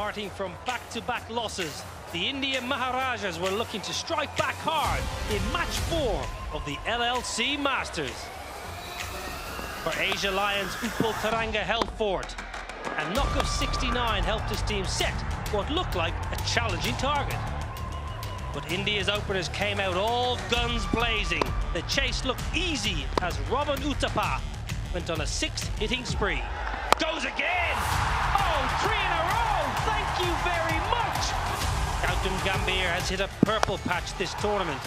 Departing from back-to-back losses, the Indian Maharajas were looking to strike back hard in match 4 of the LLC Masters. For Asia Lions, Upul Taranga held fort. A knock of 69 helped his team set what looked like a challenging target. But India's openers came out all guns blazing. The chase looked easy as Robin Uthappa went on a 6-hitting spree. Goes again! Oh, 3 in a row! Thank you very much! Gautam Gambhir has hit a purple patch this tournament.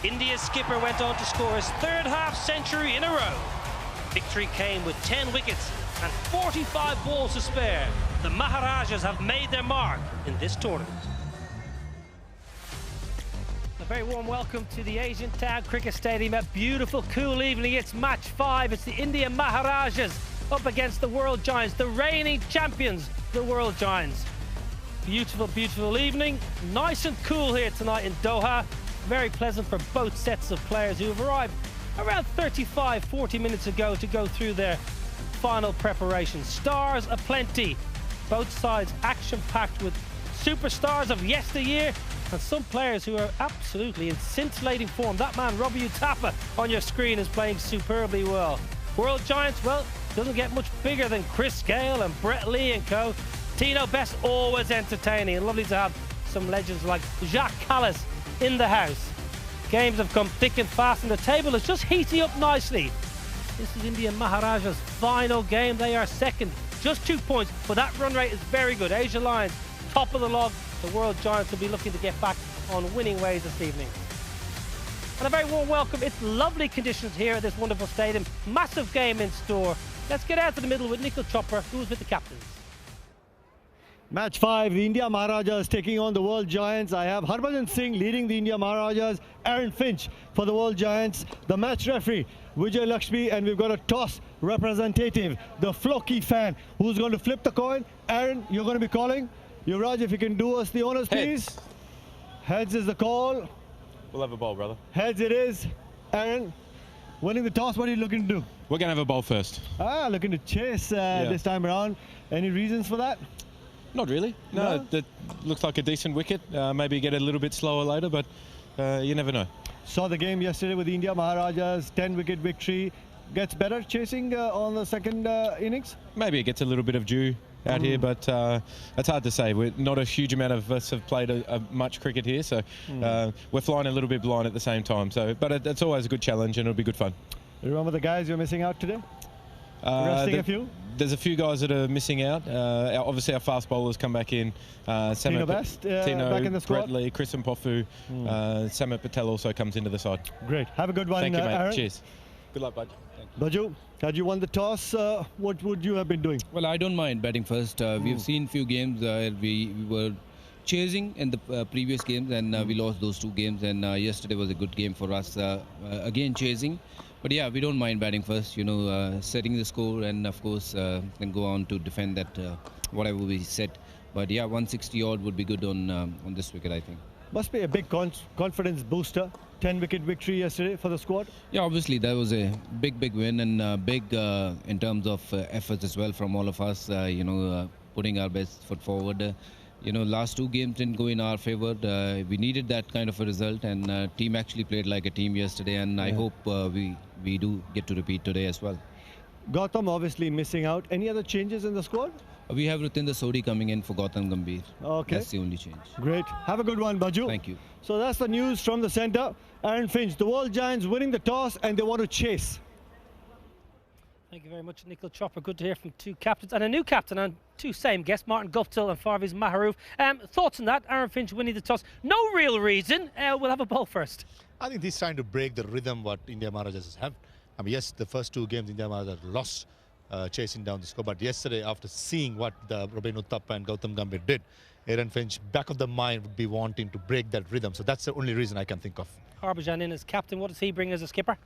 India's skipper went on to score his 3rd half-century in a row. Victory came with 10 wickets and 45 balls to spare. The Maharajas have made their mark in this tournament. A very warm welcome to the Asian Town Cricket Stadium. A beautiful, cool evening. It's match 5. It's the Indian Maharajas up against the World Giants, the reigning champions, the World Giants. Beautiful, beautiful evening. Nice and cool here tonight in Doha. Very pleasant for both sets of players who have arrived around 35-40 minutes ago to go through their final preparations. Stars aplenty. Both sides action-packed with superstars of yesteryear and some players who are absolutely in scintillating form. That man, Robin Uthappa, on your screen is playing superbly well. World Giants, well, doesn't get much bigger than Chris Gayle and Brett Lee and co. Tino Best, always entertaining, and lovely to have some legends like Jacques Kallis in the house. Games have come thick and fast and the table is just heating up nicely. This is Indian Maharaja's final game. They are second, just 2 points, but that run rate is very good. Asia Lions, top of the log. The World Giants will be looking to get back on winning ways this evening. And a very warm welcome. It's lovely conditions here at this wonderful stadium. Massive game in store. Let's get out to the middle with Nikhil Chopra, who's with the captains. Match 5, the India Maharajas taking on the World Giants. I have Harbhajan Singh leading the India Maharajas, Aaron Finch for the World Giants, the match referee Vijay Lakshmi, and we've got a toss representative, the Floki fan, who's going to flip the coin. Aaron, you're going to be calling. Yuvraj, if you can do us the honors, please. Heads is the call. We'll have a bowl, brother. Heads it is. Aaron, winning the toss, what are you looking to do? We're going to have a bowl first. Looking to chase this time around. Any reasons for that? Not really. No, that looks like a decent wicket. Maybe get a little bit slower later, but you never know. Saw the game yesterday with the India Maharajas, 10-wicket victory. Gets better chasing on the second innings? Maybe it gets a little bit of dew out here, but it's hard to say. Not a huge amount of us have played much cricket here, so we're flying a little bit blind at the same time. So, but it's always a good challenge and it'll be good fun. You remember the guys you're missing out today? Resting a few? There's a few guys that are missing out. Obviously, our fast bowlers come back in. Tino Best, Tino, back in the squad. Brett Lee, Chris Mpofu, Samet Patel also comes into the side. Great. Have a good one, Thank you, mate. Aaron. Cheers. Good luck, bud. Baju, had you won the toss, what would you have been doing? Well, I don't mind batting first. We've seen few games we were chasing in the previous games, and we lost those 2 games. And yesterday was a good game for us. Again, chasing. But yeah, we don't mind batting first, you know, setting the score, and of course then go on to defend that whatever we set. But yeah, 160 odd would be good on this wicket, I think. Must be a big confidence booster. 10-wicket victory yesterday for the squad. Yeah, obviously that was a big win, and big in terms of efforts as well from all of us. You know, putting our best foot forward. You know, last 2 games didn't go in our favor. We needed that kind of a result, and team actually played like a team yesterday, and I hope we do get to repeat today as well. Gautam obviously missing out. Any other changes in the squad? We have Rutinder Sodhi coming in for Gautam Gambhir. Okay. That's the only change. Great. Have a good one, Baju. Thank you. So that's the news from the centre. Aaron Finch, the World Giants winning the toss and they want to chase. Thank you very much, Nikhil Chopra. Good to hear from 2 captains and a new captain and 2 same guests, Martin Guptill and Parvez Maharouf. Thoughts on that? Aaron Finch winning the toss. No real reason. We'll have a ball first. I think this is trying to break the rhythm what India Maharajas have. I mean, yes, the first 2 games India Maharajas lost chasing down the score, but yesterday after seeing what the Robin Uthappa and Gautam Gambhir did, Aaron Finch, back of the mind, would be wanting to break that rhythm. So that's the only reason I can think of. Harbhajan in as captain. What does he bring as a skipper?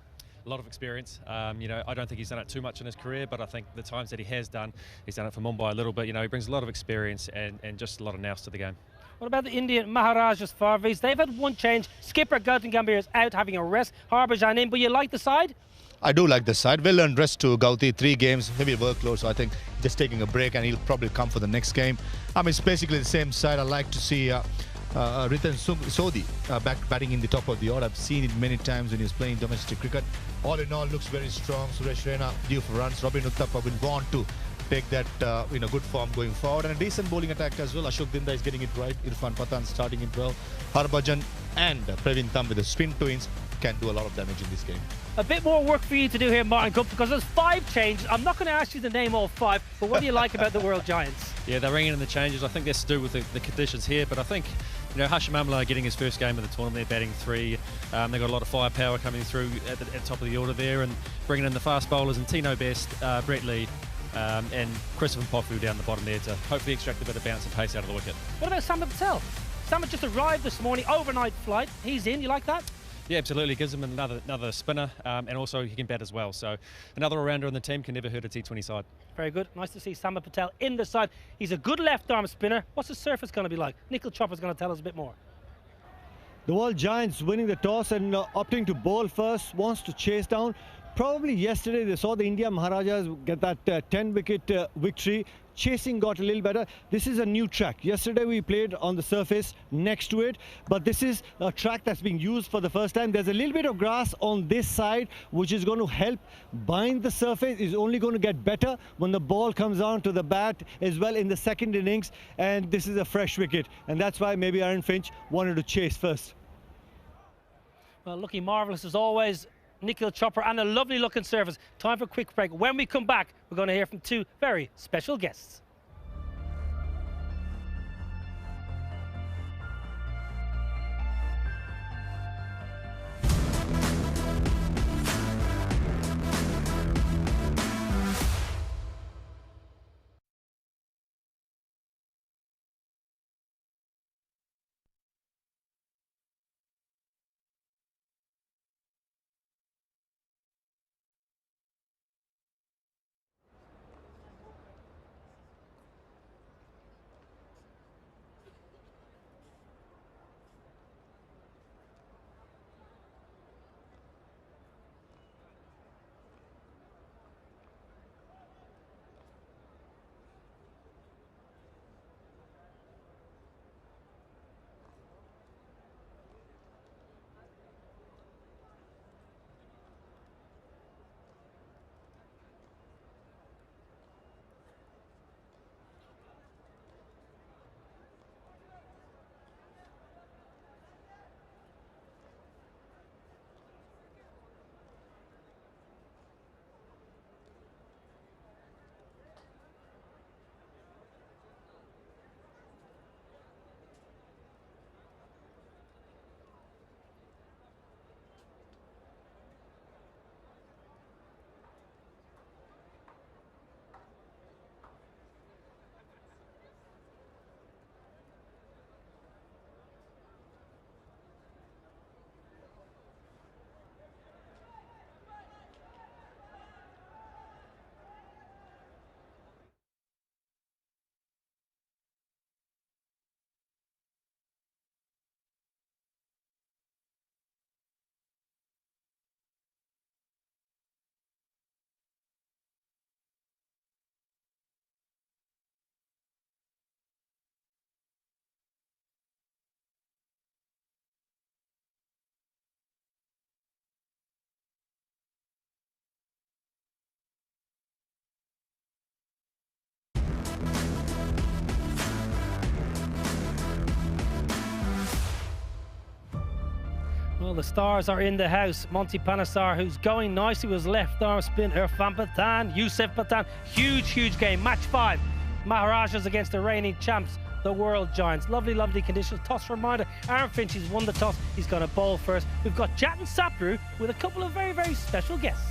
A lot of experience. You know, I don't think he's done it too much in his career, but I think the times that he has done, he's done it for Mumbai a little bit. You know, he brings a lot of experience and just a lot of nous to the game. What about the Indian Maharajas, Parvez? They've had 1 change. Skipper Gautam Gambhir is out having a rest. Harbhajan in, but you like the side? I do like this side. Well earned rest to Gauti, 3 games, maybe a workload, so I think just taking a break and he'll probably come for the next game. I mean, it's basically the same side. I like to see Ritan Sodhi batting in the top of the order. I've seen it many times when he was playing domestic cricket. All in all, looks very strong. Suresh Raina due for runs. Robin Uthappa will want to take that good form going forward, and a decent bowling attack as well. Ashok Dinda is getting it right. Irfan Pathan starting it well. Harbhajan and Praveen Tham with the spin twins can do a lot of damage in this game. A bit more work for you to do here, Martin Cup, because there's 5 changes. I'm not going to ask you to name all 5, but what do you like about the World Giants? Yeah, they're ringing in the changes. I think that's to do with the conditions here, but I think Hashim Amla getting his first game of the tournament, they're batting 3. They've got a lot of firepower coming through at the top of the order there, and bringing in the fast bowlers and Tino Best, Brett Lee, and Christopher Mpofu down the bottom there to hopefully extract a bit of bounce and pace out of the wicket. What about Sam Patel? Sam just arrived this morning, overnight flight. He's in. You like that? Yeah, absolutely. Gives him another spinner, and also he can bat as well. So another all-rounder on the team can never hurt a T20 side. Very good. Nice to see Sam Patel in the side. He's a good left-arm spinner. What's the surface going to be like? Nikhil Chopra's going to tell us a bit more. The World Giants winning the toss and opting to bowl first, wants to chase down. Probably yesterday they saw the India Maharajas get that 10-wicket victory. Chasing got a little better. This is a new track. Yesterday we played on the surface next to it, but this is a track that's being used for the first time. There's a little bit of grass on this side, which is going to help bind the surface. It's only going to get better when the ball comes on to the bat as well in the second innings, and this is a fresh wicket, and that's why maybe Aaron Finch wanted to chase first. Well, looking marvellous as always, Nikhil Chopra, and a lovely looking service. Time for a quick break. When we come back, we're going to hear from 2 very special guests. Well, the stars are in the house. Monty Panesar, who's going nicely with his left arm spin. Irfan Pathan, Yusuf Pathan. Huge game. Match 5. Maharajas against the reigning champs, the World Giants. Lovely conditions. Toss reminder. Aaron Finch has won the toss. He's going to bowl first. We've got Jatin Sapru with a couple of very special guests.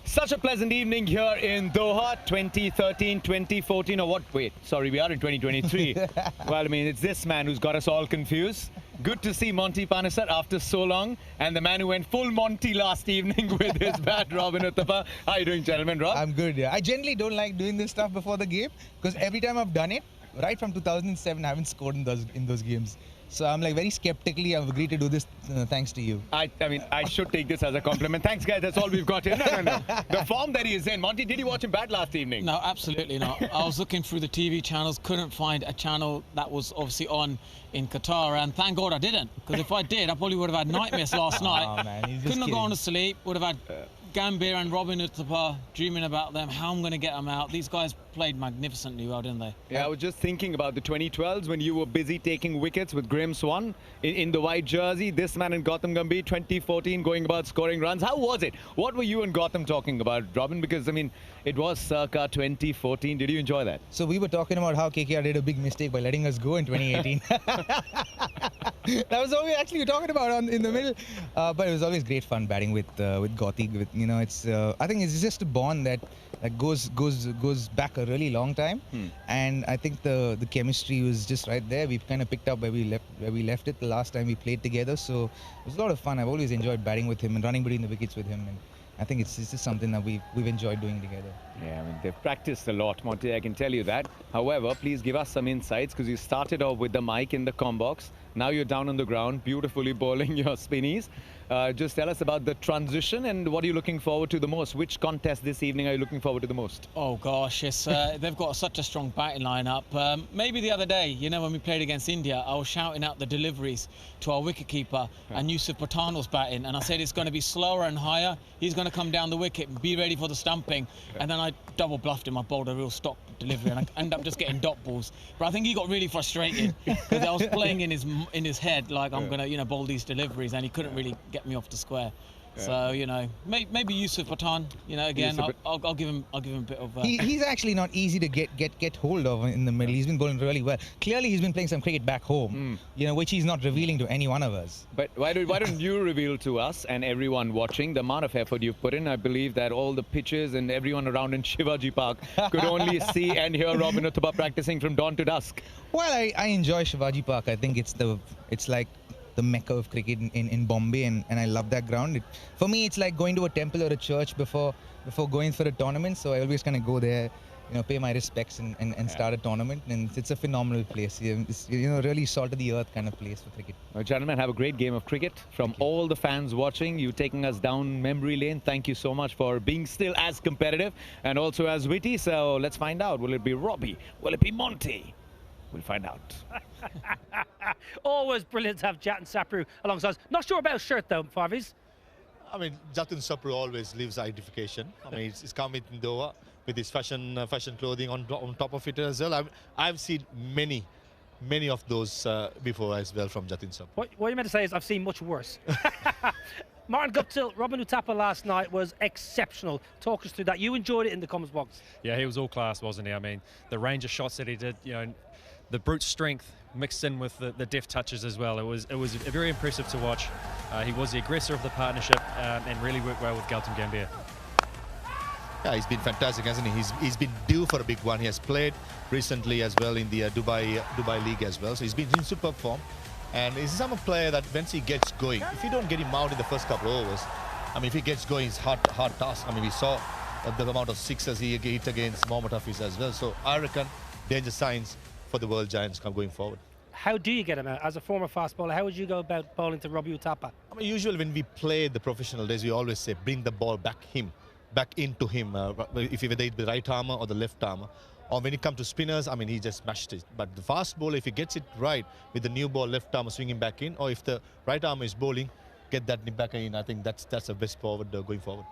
Such a pleasant evening here in Doha, 2013, 2014, or what? Wait, sorry, we are in 2023. Well, I mean, it's this man who's got us all confused. Good to see Monty Panesar after so long, and the man who went full Monty last evening with his bat, Robin Uthappa. How are you doing, gentlemen, Rob? I'm good, yeah. I generally don't like doing this stuff before the game, because every time I've done it, right from 2007, I haven't scored in those games. So I'm like very skeptically, I've agreed to do this thanks to you. I mean, I should take this as a compliment. Thanks, guys. That's all we've got here. No. The form that he is in. Monty, did you watch him bat last evening? No, absolutely not. I was looking through the TV channels, couldn't find a channel that was obviously on in Qatar, and thank God I didn't, because if I did, I probably would have had nightmares last night. Oh, man, he's just Couldn't have kidding. gone to sleep, would have had Gambhir and Robin Uthappa dreaming about them, how I'm going to get them out. These guys played magnificently well, didn't they? Yeah, I was just thinking about the 2012s when you were busy taking wickets with Graeme Swann in the white jersey. This man in Gautam Gambhir, 2014, going about scoring runs. How was it? What were you and Gautam talking about, Robin? Because, I mean, it was circa 2014. Did you enjoy that? So we were talking about how KKR did a big mistake by letting us go in 2018. That was all we actually were talking about in the middle. But it was always great fun batting with Gauti. You know, it's I think it's just a bond that goes back a really long time. And I think the chemistry was just right there. We've kind of picked up where we left it the last time we played together. So it was a lot of fun. I've always enjoyed batting with him and running between the wickets with him. And I think it's just something that we've enjoyed doing together. Yeah, I mean, they've practiced a lot, Monty, I can tell you that. However, please give us some insights, because you started off with the mic in the comm box. Now you're down on the ground, beautifully bowling your spinnies. Just tell us about the transition and what are you looking forward to the most? Which contest this evening are you looking forward to the most? Oh gosh, it's, they've got such a strong batting lineup. Maybe the other day, you know, when we played against India, I was shouting out the deliveries to our wicketkeeper, and Yusuf Pathan was batting, and I said it's going to be slower and higher. He's going to come down the wicket and be ready for the stumping. And then I double bluffed him. I bowled a real stock delivery, and I ended up just getting dot balls. But I think he got really frustrated because I was playing in his head like I'm going to, you know, bowl these deliveries, and he couldn't really get me off the square. So, you know, maybe Yusuf Pathan, you know, again, I'll give him a bit of... He's actually not easy to get hold of in the middle. He's been bowling really well. Clearly, he's been playing some cricket back home, you know, which he's not revealing to any one of us. But why don't you reveal to us and everyone watching the amount of effort you've put in? I believe that all the pitches and everyone around in Shivaji Park could only see and hear Robin Uthappa practicing from dawn to dusk. Well, I enjoy Shivaji Park. I think it's like the mecca of cricket in Bombay, and I love that ground. For me, it's like going to a temple or a church before going for a tournament. So I always kind of go there, you know, pay my respects and start a tournament. And it's a phenomenal place. It's, you know, really salt of the earth kind of place for cricket. Well, gentlemen, have a great game of cricket. From all the fans watching, you taking us down memory lane. Thank you so much for being still as competitive and also as witty. So let's find out. Will it be Robbie? Will it be Monty? We'll find out. Always brilliant to have Jatin Sapru alongside us. Not sure about his shirt though, Farvies. I mean, Jatin Sapru always leaves identification. I mean, it's come with Doha with his fashion clothing on top of it as well. I've seen many of those before as well from Jatin Sapru. What you meant to say is I've seen much worse. Martin Guptill, Robin Uthappa last night was exceptional. Talk us through that. You enjoyed it in the comments box. Yeah, he was all class, wasn't he? I mean, the range of shots that he did, you know, the brute strength mixed in with the deft touches as well. It was very impressive to watch. He was the aggressor of the partnership and really worked well with Gautam Gambhir. Yeah, he's been fantastic, hasn't he? He's been due for a big one. He has played recently as well in the Dubai League as well. So he's been in superb form. And he's some player that once he gets going, if you don't get him out in the first couple of overs, I mean, if he gets going, it's hard task. I mean, we saw the amount of sixes he hit against Mohammad Hafiz as well. So I reckon danger signs for the world giants going forward. How do you get him out? As a former fast bowler, how would you go about bowling to Robbie Uthappa? I mean, usually when we play the professional days, we always say bring the ball back into him, if whether it's the right armour or the left armour. Or when it comes to spinners, I mean, he just smashed it. But the fast bowler, if he gets it right with the new ball, left arm swinging back in, or if the right arm is bowling, get that back in. I think that's the best forward going forward.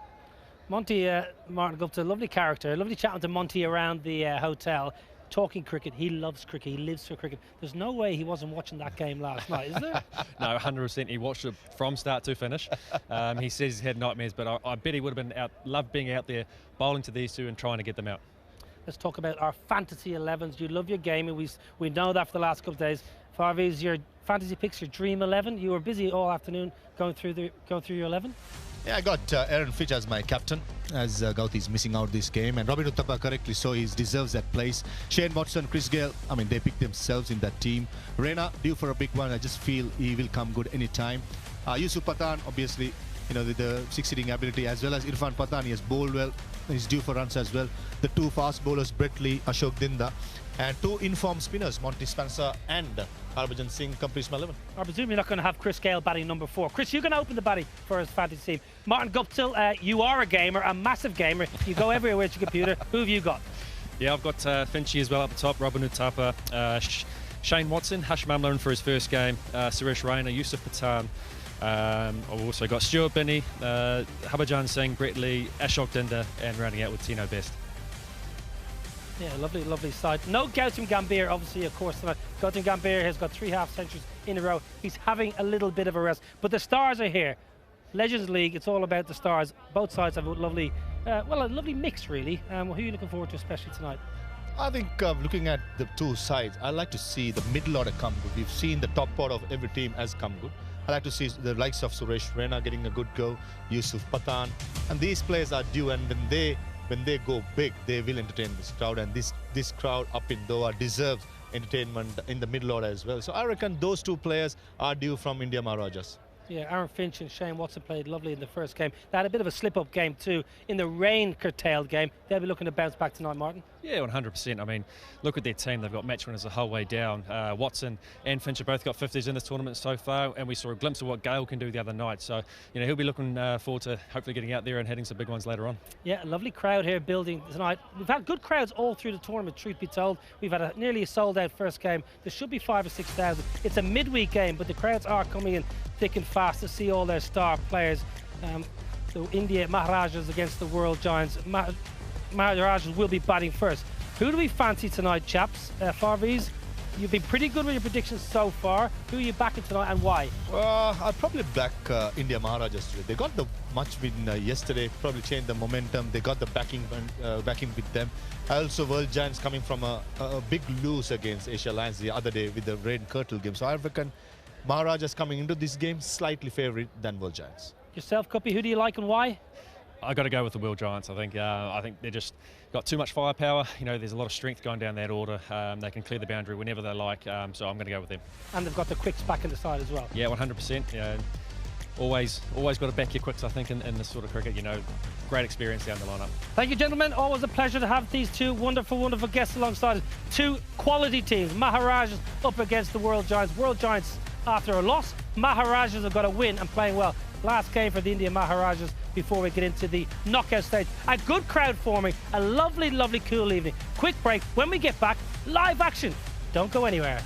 Monty, Martin Gupta, lovely character. Lovely chatting to Monty around the hotel, talking cricket. He loves cricket. He lives for cricket. There's no way he wasn't watching that game last night, is there? No, 100%. He watched it from start to finish. He says he's had nightmares, but I bet he would have been loved being out there bowling to these two and trying to get them out. Let's talk about our fantasy 11s. You love your game, and we know that for the last couple of days. Farvies, your fantasy picks, your dream 11. You were busy all afternoon going through your 11. Yeah, I got Aaron Finch as my captain, as Gauti is missing out this game, and Robin Uthappa correctly so he deserves that place. Shane Watson, Chris Gayle, I mean, they picked themselves in that team. Reina due for a big one. I just feel he will come good anytime. Yusuf Pathan, obviously, the six-hitting ability, as well as Irfan Pathan. He has bowled well. He's due for runs as well. The two fast bowlers, Brett Lee, Ashok Dinda, and two informed spinners, Monty Spencer and Harbhajan Singh, completes my 11. I presume you're not going to have Chris Gayle batting number 4. Chris, you're going to open the batting for his fantasy team. Martin Guptill, you are a gamer, a massive gamer. You go everywhere with your computer. Who have you got? Yeah, I've got Finch as well up the top, Robin Uthappa, Shane Watson, Hashim Amla in for his first game, Suresh Raina, Yusuf Pathan. I've also got Stuart Binney, Harbhajan Singh, Brett Lee, Ashok Dinda, and rounding out with Tino Best. Yeah, lovely, lovely side. No Gautam Gambhir, obviously, of course, tonight. Gautam Gambhir has got 3 half-centuries in a row. He's having a little bit of a rest. But the stars are here. Legends League, it's all about the stars. Both sides have a lovely, a lovely mix, really. Who are you looking forward to, especially tonight? I think looking at the two sides, I like to see the middle order come good. We've seen the top part of every team has come good. I like to see the likes of Suresh Raina getting a good go, Yusuf Pathan, and these players are due, and when they go big, they will entertain this crowd, and this crowd up in Doha deserves entertainment in the middle order as well. So I reckon those two players are due from India Maharajas. Yeah, Aaron Finch and Shane Watson played lovely in the first game. They had a bit of a slip-up game too in the rain-curtailed game. They'll be looking to bounce back tonight, Martin. Yeah, 100%. I mean, look at their team. They've got match winners the whole way down. Watson and Finch have both got 50s in this tournament so far, and we saw a glimpse of what Gayle can do the other night. So, he'll be looking forward to hopefully getting out there and hitting some big ones later on. Yeah, a lovely crowd here building tonight. We've had good crowds all through the tournament, truth be told. We've had nearly a sold-out first game. There should be 5,000 or 6,000. It's a midweek game, but the crowds are coming in thick and fast to see all their star players. So India Maharajas against the world giants. Maharajas will be batting first. Who do we fancy tonight, chaps? Farviz, you've been pretty good with your predictions so far. Who are you backing tonight and why? I'll probably back India Maharajas today. They got the match win yesterday, probably changed the momentum. They got the backing with them. Also, World Giants coming from a big lose against Asia Lions the other day with the rain curtain game. So I reckon Maharajas coming into this game slightly favourite than World Giants. Yourself, Cuppy, who do you like and why? I got to go with the World Giants. I think they just got too much firepower. There's a lot of strength going down that order. They can clear the boundary whenever they like. So I'm going to go with them. And they've got the quicks back in the side as well. Yeah, 100%. Always got to back your quicks, I think, in this sort of cricket. Great experience down the lineup. Thank you, gentlemen. Always a pleasure to have these two wonderful, wonderful guests alongside us. Two quality teams. Maharajas up against the World Giants. World Giants after a loss. Maharajas have got a win and playing well. Last game for the India Maharajas before we get into the knockout stage. A good crowd forming. A lovely, lovely, cool evening. Quick break. When we get back, live action. Don't go anywhere.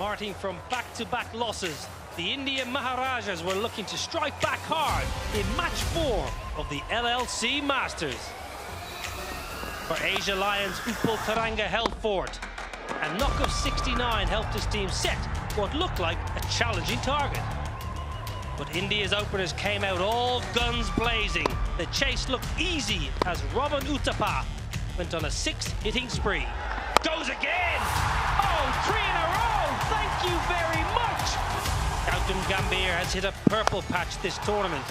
Smarting from back-to-back losses, the Indian Maharajas were looking to strike back hard in match 4 of the LLC Masters. For Asia Lions, Upal Taranga held fort. A knock of 69 helped his team set what looked like a challenging target. But India's openers came out all guns blazing. The chase looked easy as Robin Uthappa went on a 6-hitting spree. Goes again! Oh, 3 in a row! Thank you very much! Gautam Gambhir has hit a purple patch this tournament.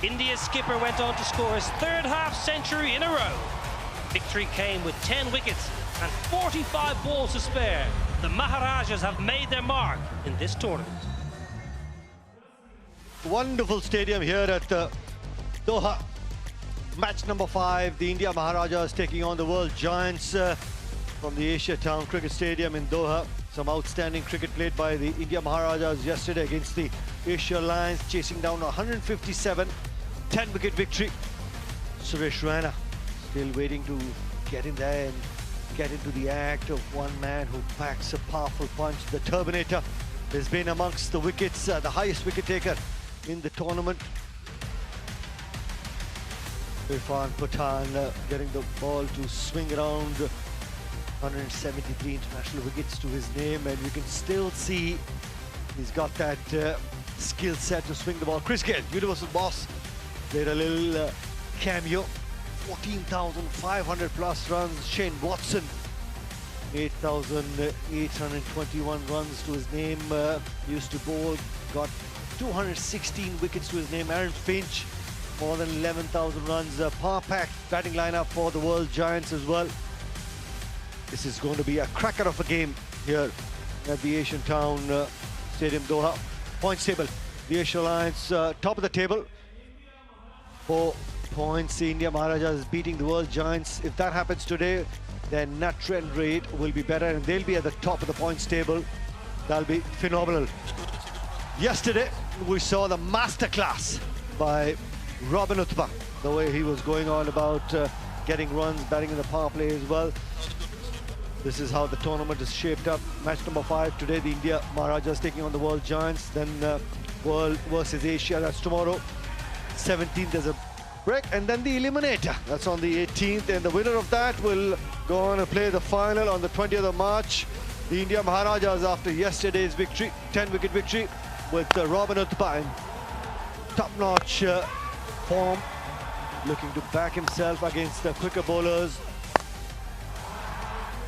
India's skipper went on to score his 3rd half-century in a row. Victory came with 10 wickets and 45 balls to spare. The Maharajas have made their mark in this tournament. Wonderful stadium here at Doha. Match number 5, the India Maharajas taking on the world giants from the Asia Town Cricket Stadium in Doha. Some outstanding cricket played by the India Maharajas yesterday against the Asia Lions, chasing down 157, 10-wicket victory. Suresh Raina still waiting to get in there and get into the act of one man who packs a powerful punch. The Terminator has been amongst the wickets, the highest wicket taker in the tournament. Irfan Pathan getting the ball to swing around. 173 international wickets to his name, and you can still see he's got that skill set to swing the ball. Chris Gayle, Universal Boss, played a little cameo. 14,500 plus runs. Shane Watson, 8,821 runs to his name. Used to bowl, got 216 wickets to his name. Aaron Finch, more than 11,000 runs. Power-packed batting lineup for the world giants as well. This is going to be a cracker of a game here at the Asian Town Stadium, Doha. Points table, the Asia Lions top of the table. 4 points. The India Maharajas beating the world giants. If that happens today, then net trend rate will be better and they'll be at the top of the points table. That'll be phenomenal. Yesterday, we saw the masterclass by Robin Uthappa, the way he was going on about getting runs, batting in the power play as well. This is how the tournament is shaped up. Match number 5 today, the India Maharajas taking on the world giants. Then world versus Asia, that's tomorrow. 17th, there's a break, and then the eliminator, that's on the 18th, and the winner of that will go on and play the final on the 20th of March. The India Maharajas, after yesterday's victory, 10-wicket victory, with Robin Uthappa in top-notch form, looking to back himself against the quicker bowlers.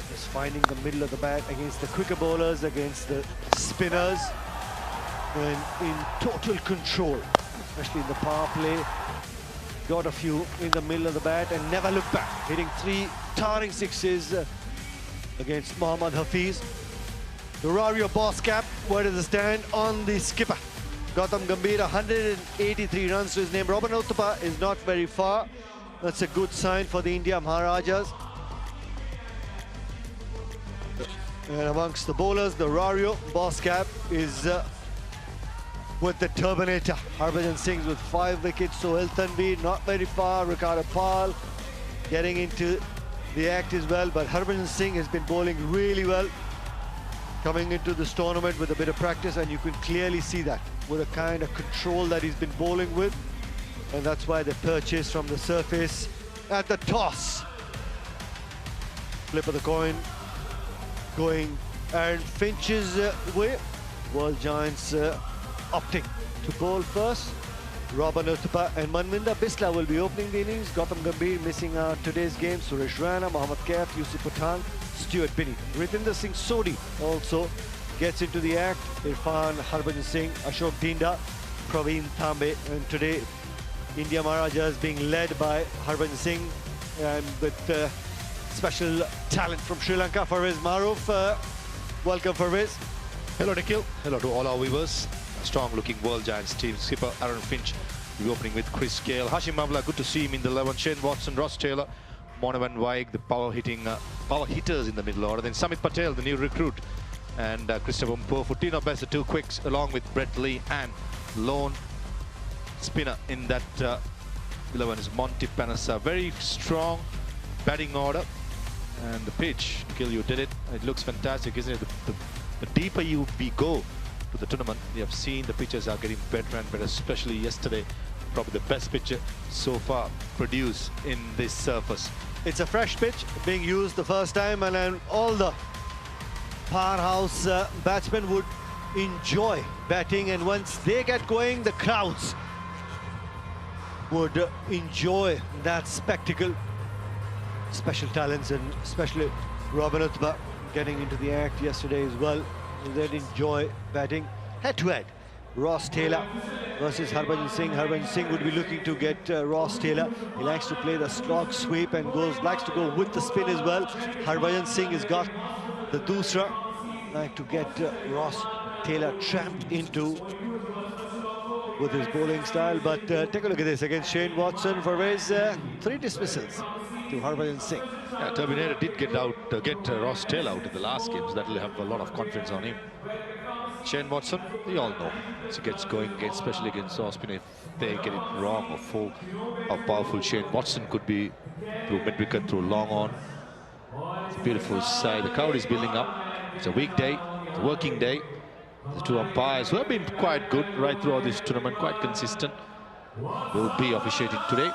Just finding the middle of the bat against the quicker bowlers, against the spinners, and in total control, especially in the power play. Got a few in the middle of the bat and never looked back, hitting 3 towering sixes against Mohammad Hafiz. Durario boss cap, where does it stand? On the skipper, Gautam Gambhir, 183 runs to his name. Robin Uthappa is not very far. That's a good sign for the India Maharajas. And amongst the bowlers, the Durario boss cap is with the Terminator. Harbhajan Singh with 5 wickets, Sohail Tanvir not very far. Ricardo Powell getting into the act as well, but Harbhajan Singh has been bowling really well coming into this tournament with a bit of practice, and you can clearly see that with the kind of control that he's been bowling with, and that's why they purchased from the surface at the toss. Flip of the coin going Aaron Finch's way. World giants opting to bowl first. Robin Uthappa and Manvinder Bisla will be opening the innings. Gautam Gambhir missing out today's game. Suresh Raina, Mohammad Kaif, Yusuf Pathan, Stuart Binney. Ritinder Singh Sodhi also gets into the act. Irfan, Harbhajan Singh, Ashok Dinda, Praveen Thambe. And today, India Maharajas being led by Harbhajan Singh, and with special talent from Sri Lanka, Farvez Maroof. Welcome, Farvez. Hello, Nikhil. Hello to all our viewers. Strong-looking world giants team. Skipper Aaron Finch will be opening with Chris Gayle. Hashim Amla, good to see him in the 11. Shane Watson, Ross Taylor, Morne and Vaig, the power hitters in the middle order. Then Samit Patel, the new recruit, and Christopher Mpofu. Tino Best, the 2 quicks, along with Brett Lee, and lone spinner in that 11 is Monty Panesar. Very strong batting order. And the pitch, Nikhil, you did it. It looks fantastic, isn't it? The the deeper we go to the tournament, we have seen the pitches are getting better and better, especially yesterday. Probably the best pitch so far produced in this surface. It's a fresh pitch being used the first time, and then all the powerhouse batsmen would enjoy batting, and once they get going, the crowds would enjoy that spectacle. Special talents, and especially Robin Uthman getting into the act yesterday as well. They'd enjoy batting head-to-head. Ross Taylor versus Harbhajan Singh. Harbhajan Singh would be looking to get Ross Taylor. He likes to play the slog sweep and likes to go with the spin as well. Harbhajan Singh has got the dusra. Like to get Ross Taylor trapped into with his bowling style. But take a look at this against Shane Watson for his 3 dismissals to Harbhajan Singh. Yeah, Terminator did get Ross Taylor out in the last game, so that will have a lot of confidence on him. Shane Watson, we all know, as he gets going, especially against Ospin, if they get it wrong or full, how powerful Shane Watson could be through mid-wicket, through long on. It's a beautiful side. The crowd is building up. It's a weekday, it's a working day. The 2 umpires who have been quite good right throughout this tournament, quite consistent, will be officiating today.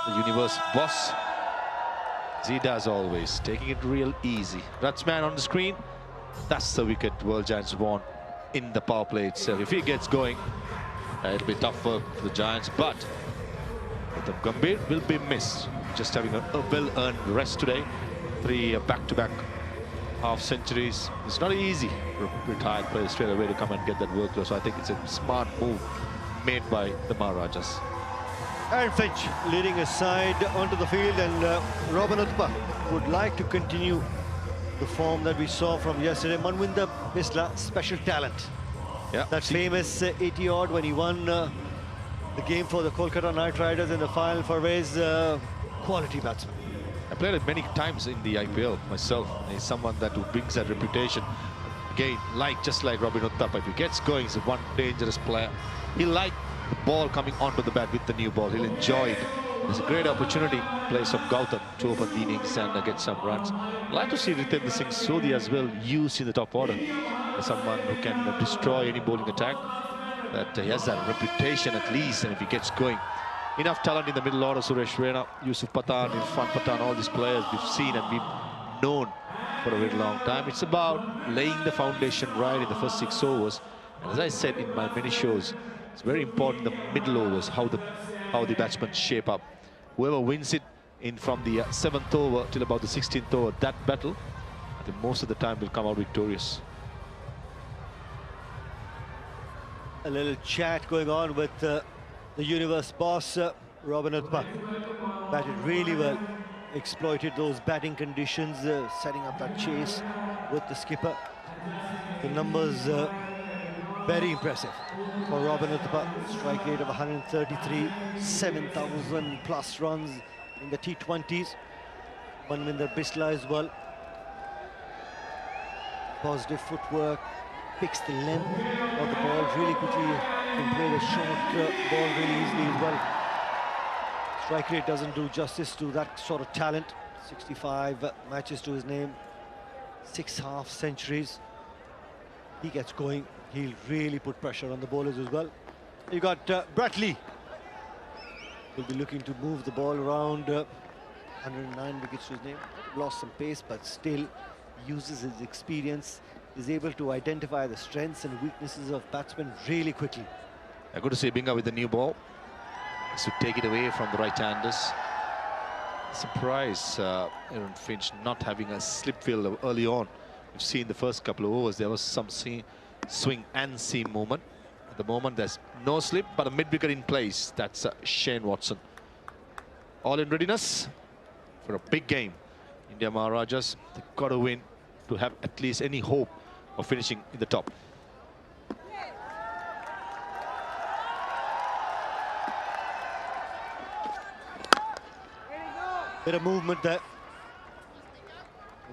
The universe boss, as he does always, taking it real easy. Batsman on the screen, that's the wicket World Giants want in the power play itself. If he gets going, it'll be tough for the Giants, but the Gambhir will be missed. Just having a well-earned rest today. 3 back-to-back half centuries. It's not easy for retired players straight away to come and get that workload. So I think it's a smart move made by the Maharajas. Aaron Finch leading his side onto the field, and Robin Uthman would like to continue the form that we saw from yesterday. Manwinder Bisla, special talent. Yeah, that famous 80-odd when he won the game for the Kolkata Knight Riders in the final for his quality batsman. I played it many times in the IPL myself. He's someone that who brings that reputation. Again, just like Robin Uthman, if he gets going, he's one dangerous player. He'll like the ball coming onto the bat with the new ball. He'll enjoy it. There's a great opportunity, play some Gautam to open the innings and get some runs. I'd like to see Ritendra Singh Sodhi as well used in the top order as someone who can destroy any bowling attack. That he has that reputation at least, and if he gets going. Enough talent in the middle order, Suresh Raina, Yusuf Pathan, Irfan Pathan, all these players we've seen and we've known for a very long time. It's about laying the foundation right in the first 6 overs. And as I said in my many shows, it's very important the middle overs, how the batsmen shape up. Whoever wins it in from the 7th over till about the 16th over, that battle, I think most of the time will come out victorious. A little chat going on with the universe boss, Robin Uthman. Batted really well, exploited those batting conditions, setting up that chase with the skipper. The numbers very impressive for Robin Uthman. Strike rate of 133, 7,000 plus runs in the T20s. Manwinder Bisla as well. Positive footwork, picks the length of the ball really quickly, can play the short ball really easily as well. Strike rate doesn't do justice to that sort of talent. 65 matches to his name, 6 half centuries. He gets going, he'll really put pressure on the bowlers as well. You got Brett Lee. Will be looking to move the ball around. 109 wickets to his name. Lost some pace, but still uses his experience, is able to identify the strengths and weaknesses of batsmen really quickly. Good to see Binga with the new ball. To take it away from the right-handers. Surprise, Aaron Finch not having a slip field early on. We've seen the first couple of overs, there was some swing and seam movement. At the moment, there's no slip, but a mid-wicket in place. That's Shane Watson. All in readiness for a big game. India Maharajas, they've got to win to have at least any hope of finishing in the top. Bit of movement there.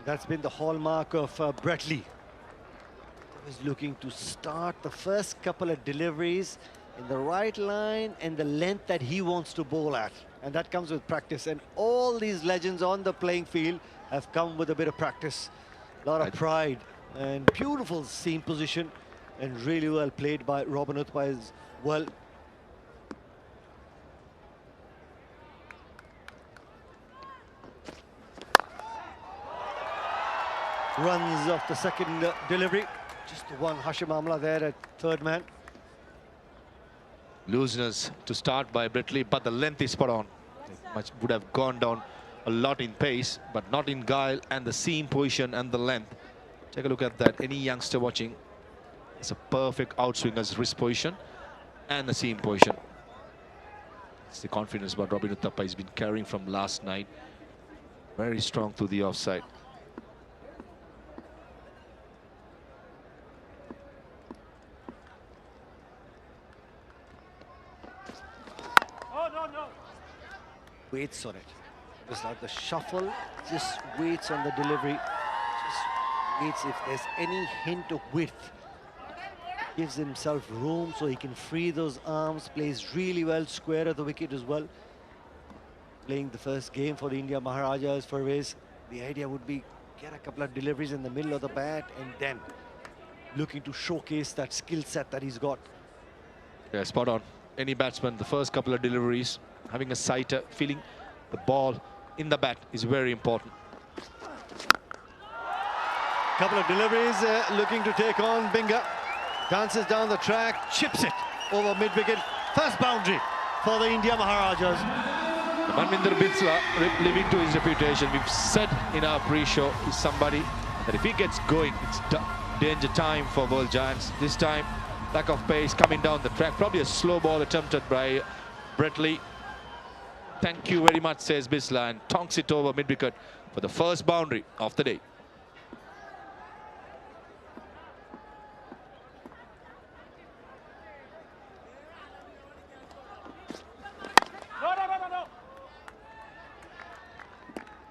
That's been the hallmark of Brett Lee. He was looking to start the first couple of deliveries in the right line and the length that he wants to bowl at. And that comes with practice. And all these legends on the playing field have come with a bit of practice. A lot of pride And beautiful seam position and really well played by Robin Uthappa as well. Runs off the second delivery. Just the one Hashim Amla there at third man. Looseness to start by Britley, but the length is spot on. Much would have gone down a lot in pace, but not in guile, and the seam position and the length. Take a look at that. Any youngster watching, it's a perfect outswinger's wrist position and the seam position. It's the confidence what Robin Uthappa has been carrying from last night. Very strong to the offside. Waits on it. Just like the shuffle, just waits on the delivery. Just waits if there's any hint of width. Gives himself room so he can free those arms. Plays really well, square of the wicket as well. Playing the first game for the India Maharajas for Ways. The idea would be get a couple of deliveries in the middle of the bat and then looking to showcase that skill set that he's got. Yeah, spot on. Any batsman, the first couple of deliveries, having a sighter, feeling the ball in the bat is very important. Couple of deliveries, looking to take on Binga. Dances down the track, chips it over mid-wicket. First boundary for the India Maharajas. Manvinder Bisla, living to his reputation. We've said in our pre-show, he's somebody that if he gets going, it's danger time for World Giants. This time, lack of pace coming down the track. Probably a slow ball attempted by Britley. Thank you very much, says Bisla, and tonks it over mid-wicket for the first boundary of the day.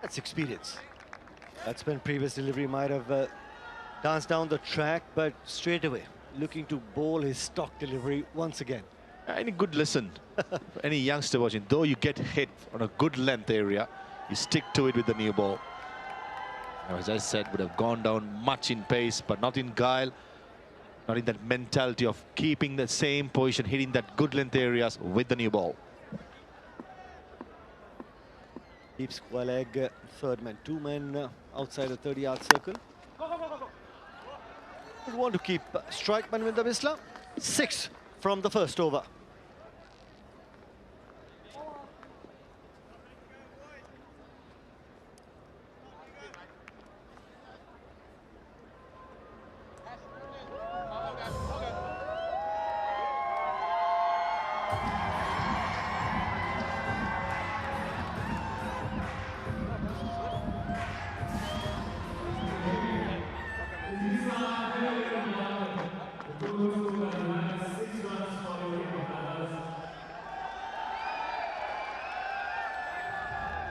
That's experience. That's when previous delivery might have danced down the track, but straight away looking to bowl his stock delivery once again. Any good lesson for any youngster watching, though you get hit on a good length area, you stick to it with the new ball. Now, as I said, would have gone down much in pace, but not in guile, not in that mentality of keeping the same position, hitting that good length areas with the new ball. Deep square leg, third man, two men outside the 30-yard circle. We want to keep strike Manvinder Bisla. 6 from the first over.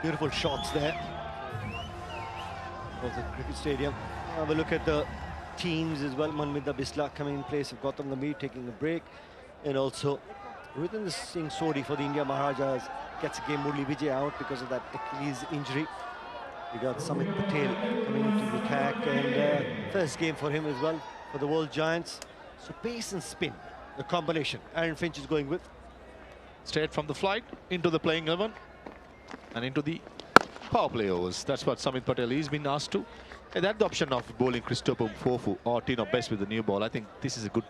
Beautiful shots there of the cricket stadium. Have a look at the teams as well. Manvinder Bisla coming in place of Gautam Gambhir, taking a break, and also Ratan Singh Sodhi for the India Maharajas gets a game Murli Vijay out because of that Achilles injury. We got Samit Patel coming into the attack, and first game for him as well for the World Giants. So pace and spin, the combination Aaron Finch is going with. Straight from the flight into the playing 11. And into the power play overs. That's what Samit Patel has been asked to. And that the option of bowling Christopher Mpofu or Tino best with the new ball. I think this is a good,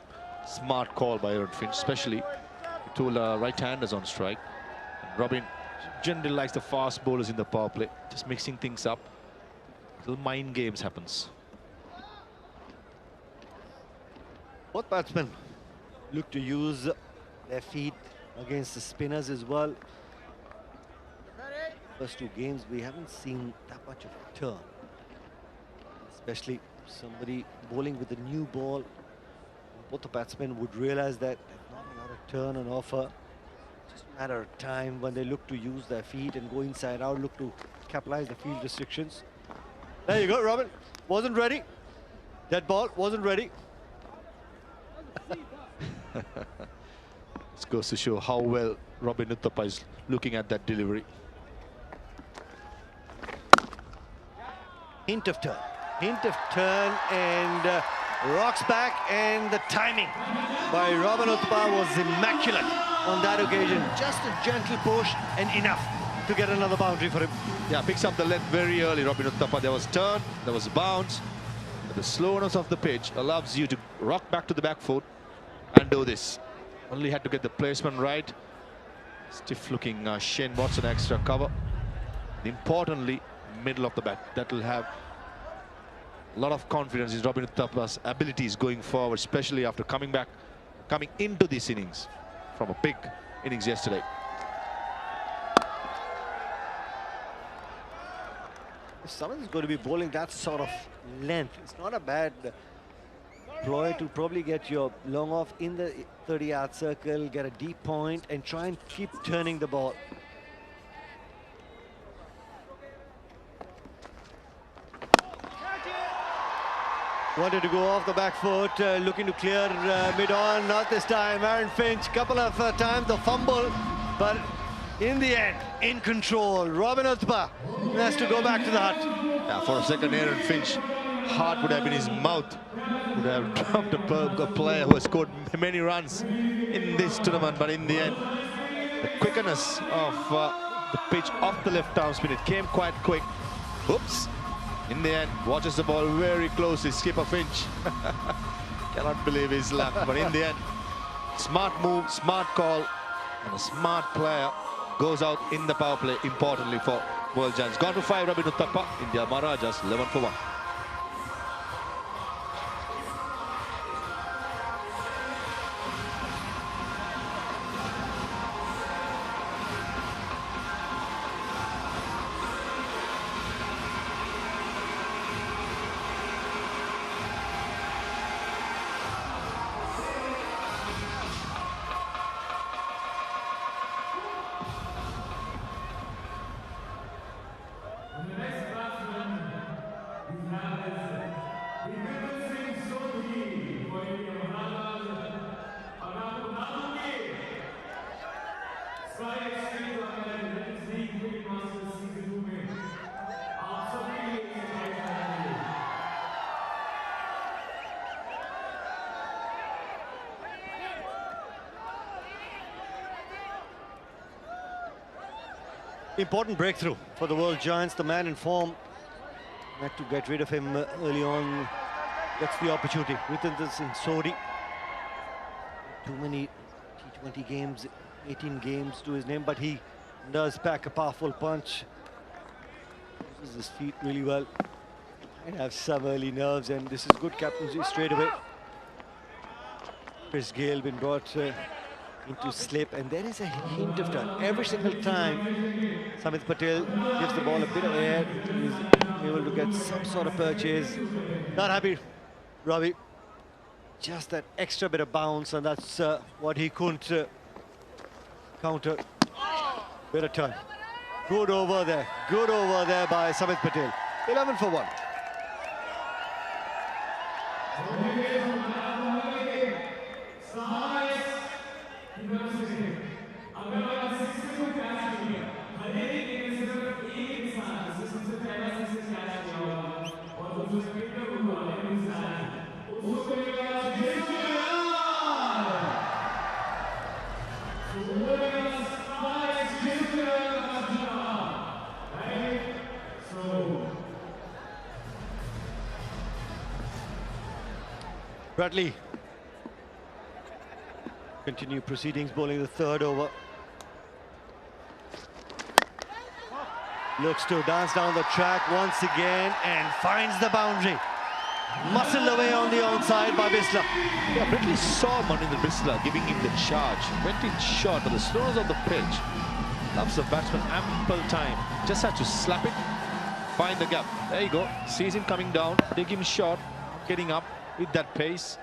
smart call by Aaron Finch, especially two right-handers on strike. And Robin generally likes the fast bowlers in the power play, just mixing things up. Little mind games happens. Both batsmen look to use their feet against the spinners as well. First two games, we haven't seen that much of a turn. Especially somebody bowling with a new ball. Both the batsmen would realize that there's not a lot of turn on offer. Just a matter of time when they look to use their feet and go inside out, look to capitalize the field restrictions. There you go, Robin. Wasn't ready. That ball wasn't ready. This goes to show how well Robin Uthappa is looking at that delivery. Hint of turn. hint of turn and rocks back, and the timing by Robin Uthappa was immaculate on that occasion. Just a gentle push and enough to get another boundary for him. Yeah, picks up the length very early, Robin Uthappa. There was turn, there was bounce. But the slowness of the pitch allows you to rock back to the back foot and do this. Only had to get the placement right. Stiff looking Shane Watson extra cover. And importantly, middle of the bat. That will have a lot of confidence in Robin Uthappa's abilities going forward, especially after coming into this innings from a big innings yesterday. If someone is going to be bowling that sort of length, it's not a bad ploy to probably get your long off in the 30-yard circle, get a deep point, and try and keep turning the ball. Wanted to go off the back foot, looking to clear mid-on, not this time. Aaron Finch, couple of times the fumble, but in the end, in control. Robin Uthappa has to go back to the hut. Yeah, for a second, Aaron Finch, heart would have been his mouth. Would have dropped a player who has scored many runs in this tournament, but in the end, the quickness of the pitch off the left arm spin, it came quite quick. Oops. In the end, watches the ball very closely. Skipper Finch cannot believe his luck, but in the end, smart move, smart call, and a smart player goes out in the power play, importantly for World Giants. Gone to 5, Robin Uthappa. India Maharajas 11 for 1. Important breakthrough for the World Giants. The man in form had to get rid of him early on. Gets the opportunity within this in Sodi. Too many T20 games, 18 games to his name, but he does pack a powerful punch. Uses his feet really well. And have some early nerves, and this is good captaincy straight away. Chris Gayle been brought into slip, and there is a hint of turn. Every single time Samit Patel gives the ball a bit of air, he's able to get some sort of purchase. Not happy, Robbie. Just that extra bit of bounce, and that's what he couldn't counter. Bit of turn. Good over there by Samit Patel. 11 for 1. Bradley continue proceedings, bowling the third over. Looks to dance down the track once again and finds the boundary. Muscled away on the onside by Bisla. Yeah, Bradley saw Maninder Bisla giving him the charge. Went in short, but the slowness of the pitch loves the batsman ample time. Just has to slap it, find the gap. There you go. Sees him coming down, take him short, getting up with that pace.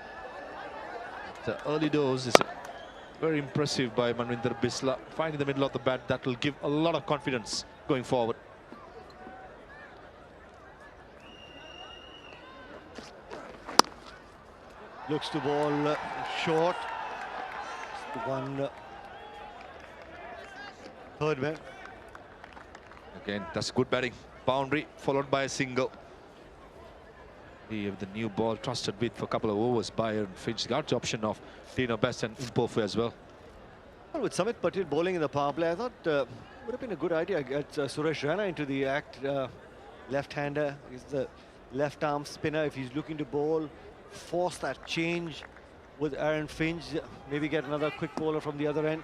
The early dose is very impressive by Maninder Bisla. Finding the middle of the bat, that will give a lot of confidence going forward. Looks to ball short. One third man. Again, that's good batting. Boundary followed by a single. The new ball trusted with for a couple of overs by Aaron Finch. Got the option of Tino Best and Mpofu as well. Well, with Samit Patel bowling in the power play, I thought would have been a good idea to get Suresh Raina into the act. Left-hander, he's the left-arm spinner. If he's looking to bowl, force that change with Aaron Finch. Maybe get another quick bowler from the other end.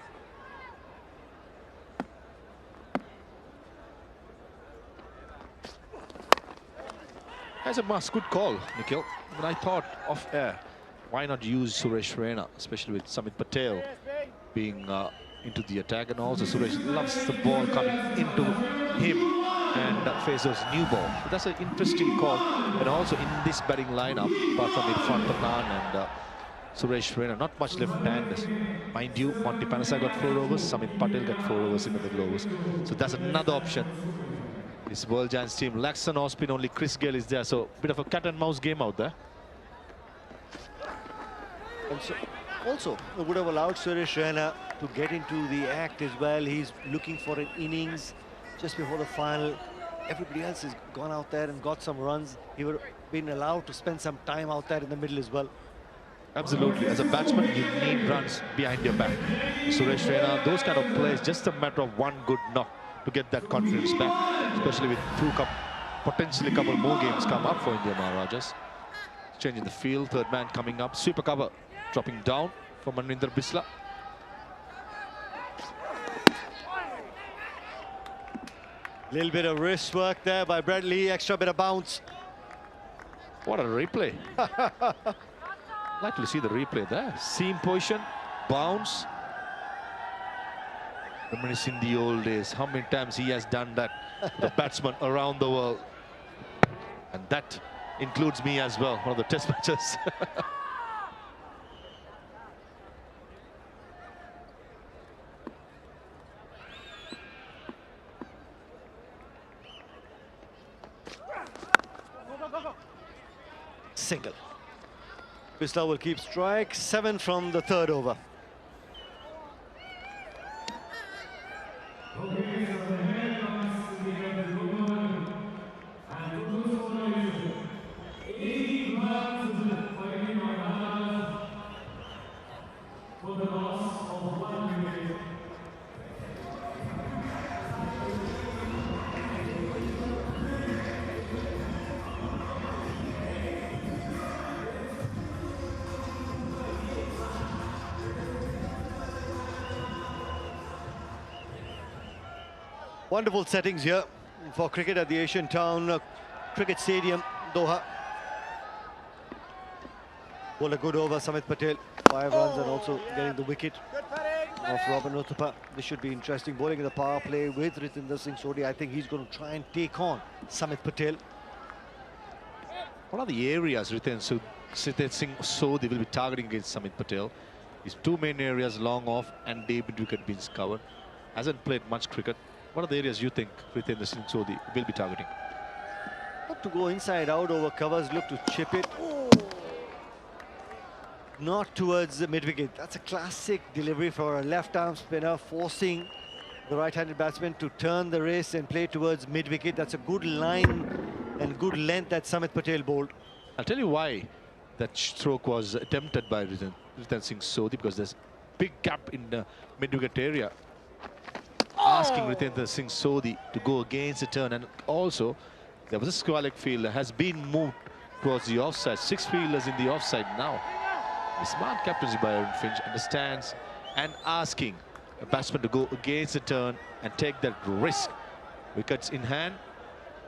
That's a good call, Nikhil. But I thought off air, why not use Suresh Raina, especially with Samit Patel being into the attack, and also Suresh loves the ball coming into him and faces new ball. So that's an interesting call. And also in this batting lineup, apart from Irfan Pathan and Suresh Raina, not much left-handers. Mind you, Monty Panesar got 4 overs, Samit Patel got 4 overs in the middle overs. So that's another option. This World Giants team lacks an off-spin, only Chris Gayle is there. So bit of a cat and mouse game out there. And so also, it would have allowed Suresh Raina to get into the act as well. He's looking for an innings just before the final. Everybody else has gone out there and got some runs. He would have been allowed to spend some time out there in the middle as well. Absolutely. As a batsman, you need runs behind your back. Suresh Raina, those kind of plays, just a matter of one good knock to get that confidence back, especially with potentially a couple more games come up for India Maharajas. Change in the field, third man coming up, super cover dropping down for Maninder Bisla. Little bit of wrist work there by Bradley, extra bit of bounce. What a replay. Like to see the replay there. Seam position, bounce. Reminiscing the old days, how many times he has done that, the batsman around the world. And that includes me as well, one of the test matches. Single. Bisla will keep strike, 7 from the 3rd over. Wonderful settings here for cricket at the Asian Town Cricket Stadium, Doha. Bowled a good over, Samit Patel, 5 runs and also getting the wicket of Robin Uthappa. This should be interesting. Bowling in the power play with Ritinder Singh Sodhi. I think he's going to try and take on Samit Patel. What are the areas Ritinder Singh Sodhi will be targeting against Samit Patel? His 2 main areas, long off and day mid-wicket being covered. Hasn't played much cricket. What are the areas you think Ritinder Singh Sodhi will be targeting? Look to go inside out over covers, look to chip it. Not towards the mid-wicket. That's a classic delivery for a left-arm spinner, forcing the right-handed batsman to turn the race and play towards mid-wicket. That's a good line and good length that Samit Patel bowled. I'll tell you why that stroke was attempted by Ritinder Singh Sodhi, because there's big gap in the mid-wicket area. Asking Ritinder Singh Sodhi to go against the turn, and also there was a squalic fielder has been moved towards the offside. 6 fielders in the offside now. The smart captaincy by Aaron Finch understands and asking a batsman to go against the turn and take that risk. Wickets in hand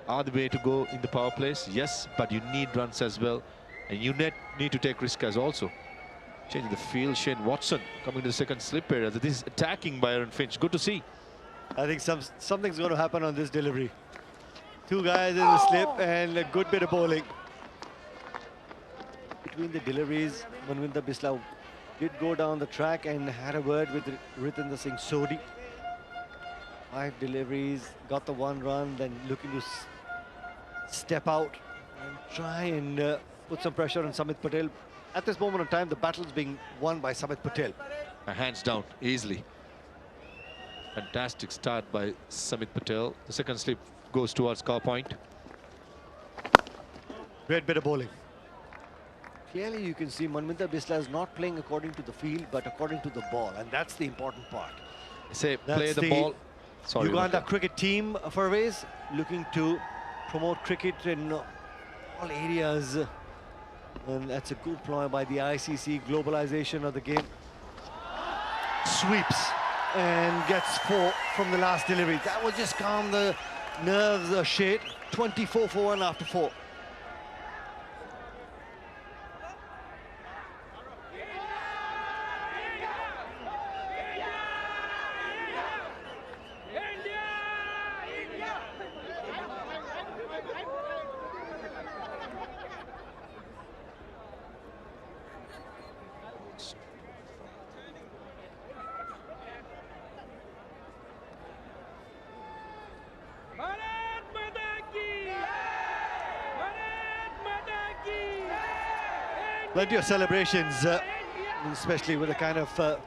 are the way to go in the power plays, yes, but you need runs as well, and you need to take risk as also. Changing the field, Shane Watson coming to the second slip area. This is attacking by Aaron Finch. Good to see. I think something's going to happen on this delivery. 2 guys in the slip and a good bit of bowling. Between the deliveries, Maninder Bisla did go down the track and had a word with Ritinder Singh Sodhi. 5 deliveries, got the 1 run, then looking to step out and try and put some pressure on Samit Patel. At this moment in time, the battle's being won by Samit Patel. Hands down, easily. Fantastic start by Samit Patel. The second slip goes towards car point. Great bit of bowling. clearly you can see Manvinder Bisla is not playing according to the field, but according to the ball, and that's the important part. Say, That's play the ball. Sorry, Uganda Morkel. cricket team, Furways, looking to promote cricket in all areas. And that's a good ploy by the ICC, globalization of the game. Sweeps and gets 4 from the last delivery. That will just calm the nerves a shade. 24 for 1 after 4. Plenty of celebrations, especially with the kind of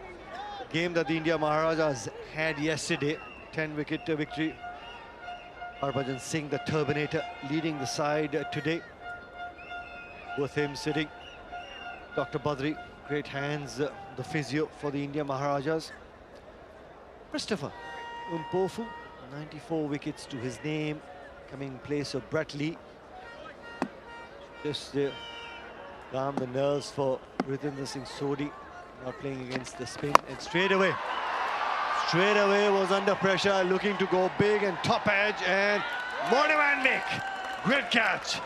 game that the India Maharajas had yesterday. 10-wicket victory. Harbhajan Singh, the Turbinator, leading the side today. With him sitting, Dr. Badri, great hands, the physio for the India Maharajas. Christopher Mpofu, 94 wickets to his name, coming in place of Brett Lee. Just calm the nerves for Ritinder Singh Sodhi, not playing against the spin, and straight away was under pressure, looking to go big and top edge, and Morne and Nick, great catch.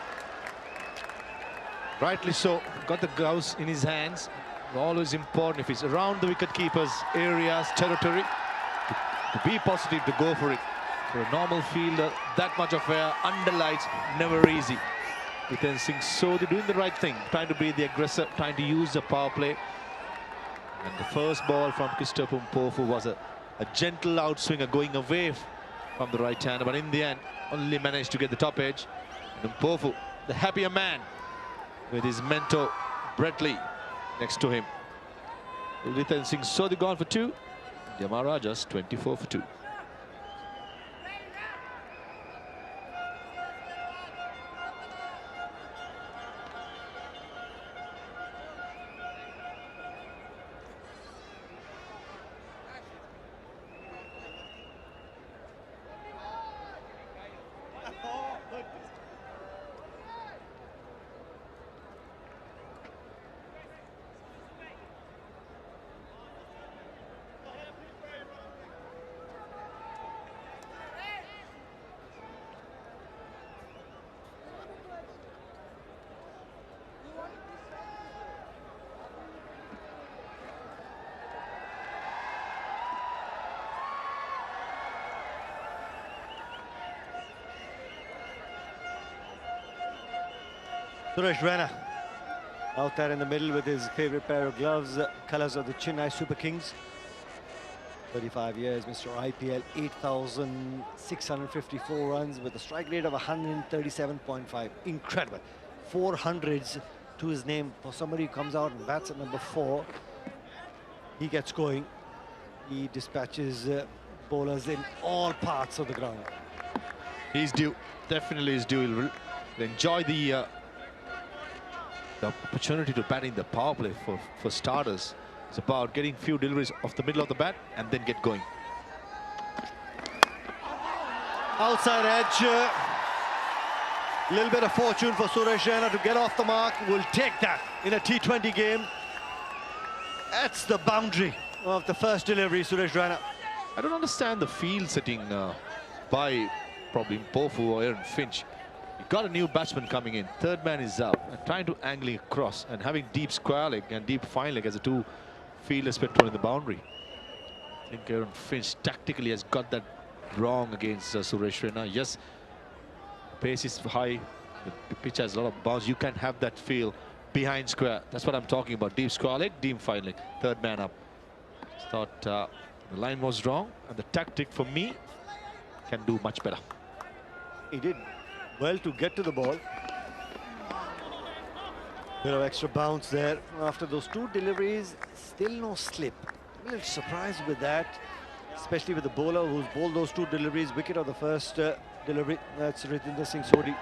Rightly so, got the gloves in his hands. Always important if it's around the wicket-keeper's areas, territory, to be positive, to go for it. For a normal fielder, that much of air, under lights, never easy. Ritinder Singh Sodhi doing the right thing, trying to be the aggressor, trying to use the power play. And the first ball from Christopher Mpofu was a gentle outswinger going away from the right hander, but in the end, only managed to get the top edge. And Mpofu, the happier man, with his mentor, Brett Lee, next to him. Ritinder Singh Sodhi gone for 2. The Maharajas 24 for 2. Suresh Raina out there in the middle with his favorite pair of gloves, colors of the Chennai Super Kings. 35 years, Mr. IPL, 8,654 runs with a strike rate of 137.5. Incredible. 400s to his name. For somebody who comes out and bats at number 4, he gets going. He dispatches bowlers in all parts of the ground. He's due, definitely is due. He'll enjoy the opportunity to bat in the power play for starters. It's about getting few deliveries off the middle of the bat and then get going. Outside edge. A little bit of fortune for Suresh Raina to get off the mark. We'll take that in a T20 game. That's the boundary of the first delivery, Suresh Raina. I don't understand the field setting by probably Mpofu or Aaron Finch. You got a new batsman coming in, third man is up, and trying to angling across and having deep square leg and deep fine leg as the two fielders patrolling the boundary. I think Aaron Finch tactically has got that wrong against Suresh Raina. Yes, pace is high, the pitch has a lot of bounce. You can have that feel behind square. That's what I'm talking about. Deep square leg, deep fine leg, third man up. Thought the line was wrong, and the tactic for me can do much better. He did well to get to the ball. Bit of extra bounce there. After those two deliveries, still no slip. I'm a little surprised with that, especially with the bowler who's bowled those two deliveries. Wicket of the first delivery. That's Ritinder Singh Sodhi.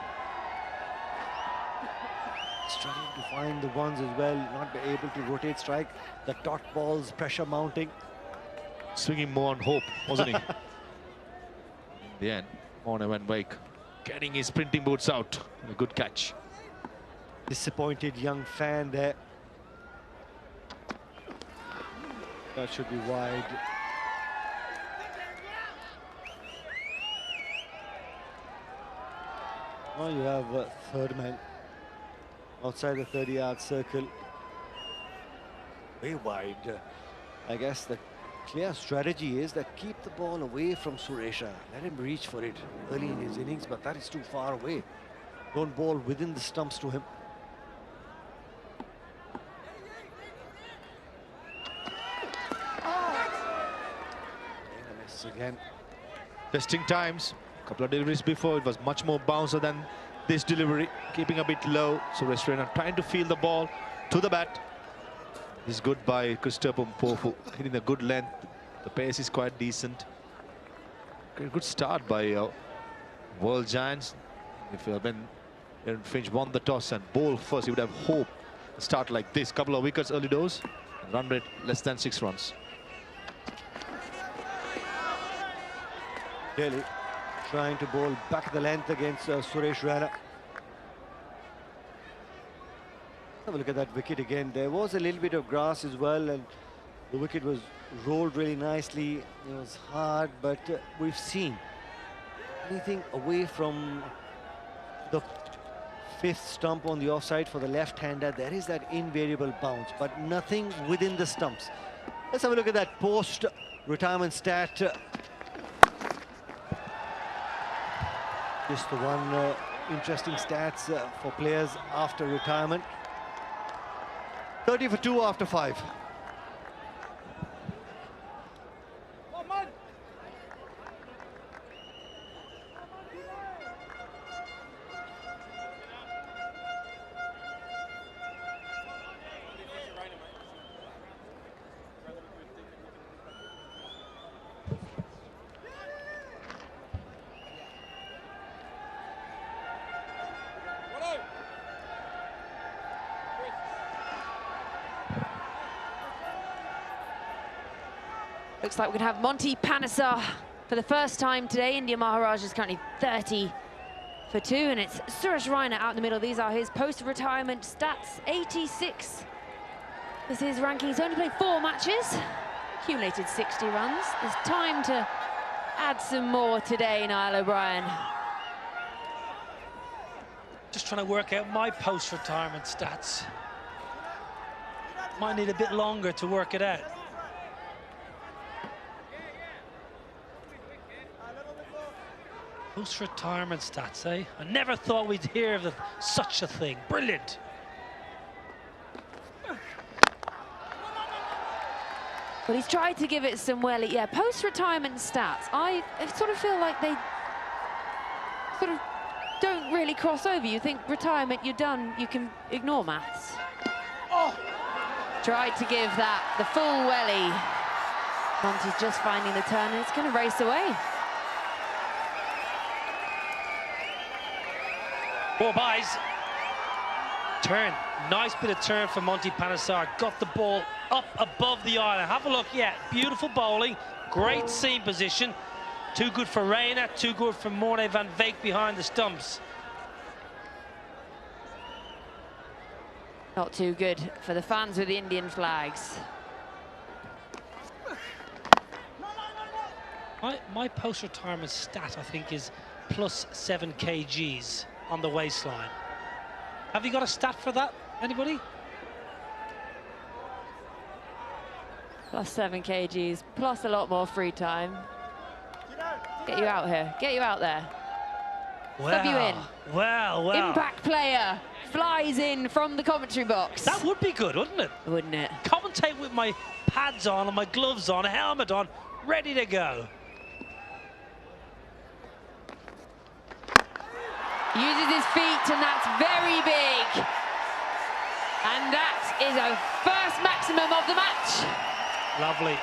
struggling to find the ones as well, not be able to rotate strike. The dot balls, pressure mounting. Swinging more on hope, wasn't he? In the end, Morne went wake, getting his sprinting boots out. A good catch. Disappointed young fan there. That should be wide. Now you have a third man outside the 30-yard circle. Way wide. I guess the clear strategy is that keep the ball away from Suresha. Let him reach for it early in his innings, but that is too far away. Don't bowl within the stumps to him. Again. Testing times. A couple of deliveries before, it was much more bouncer than this delivery. Keeping a bit low. So Restrainer trying to feel the ball to the bat. This is good by Christopher Mpofu. Hitting a good length. The pace is quite decent. Good start by World Giants. If when Finch won the toss and bowled first, he would have hope to start like this. Couple of wickets early doors. Run rate less than 6 runs. Gayle trying to bowl back the length against Suresh Raina. Have a look at that wicket again. There was a little bit of grass as well, and the wicket was rolled really nicely. It was hard, but we've seen anything away from the 5th stump on the offside for the left-hander, there is that invariable bounce, but nothing within the stumps. Let's have a look at that post-retirement stat. Just the one interesting stats for players after retirement. 30 for 2 after 5. Looks like we can have Monty Panesar for the first time today. India Maharajas is currently 30 for 2, and it's Suresh Raina out in the middle. These are his post-retirement stats, 86. This is ranking. He's only played 4 matches, accumulated 60 runs. There's time to add some more today, Niall O'Brien. Just trying to work out my post-retirement stats. Might need a bit longer to work it out. Post-retirement stats, eh? I never thought we'd hear of such a thing. Brilliant. But he's tried to give it some post-retirement stats. I sort of feel like they sort of don't really cross over. You think retirement, you're done, you can ignore maths. Oh! Tried to give that the full welly. Monty's just finding the turn, and it's going to race away. 4 byes. Turn. Nice bit of turn for Monty Panesar. Got the ball up above the island. Have a look. Yeah, beautiful bowling. Great seam position. Too good for Raina. Too good for Morne van Veek behind the stumps. Not too good for the fans with the Indian flags. My post-retirement stat, I think, is plus 7 kgs on the waistline. Have you got a stat for that? Anybody? Plus 7 kgs, plus a lot more free time. Get you out here. Get you out there. Sub you in. Well. Impact player flies in from the commentary box. That would be good, wouldn't it? Wouldn't it? Commentate with my pads on and my gloves on, a helmet on, ready to go. Uses his feet, and that's very big. And that is a first maximum of the match. Lovely.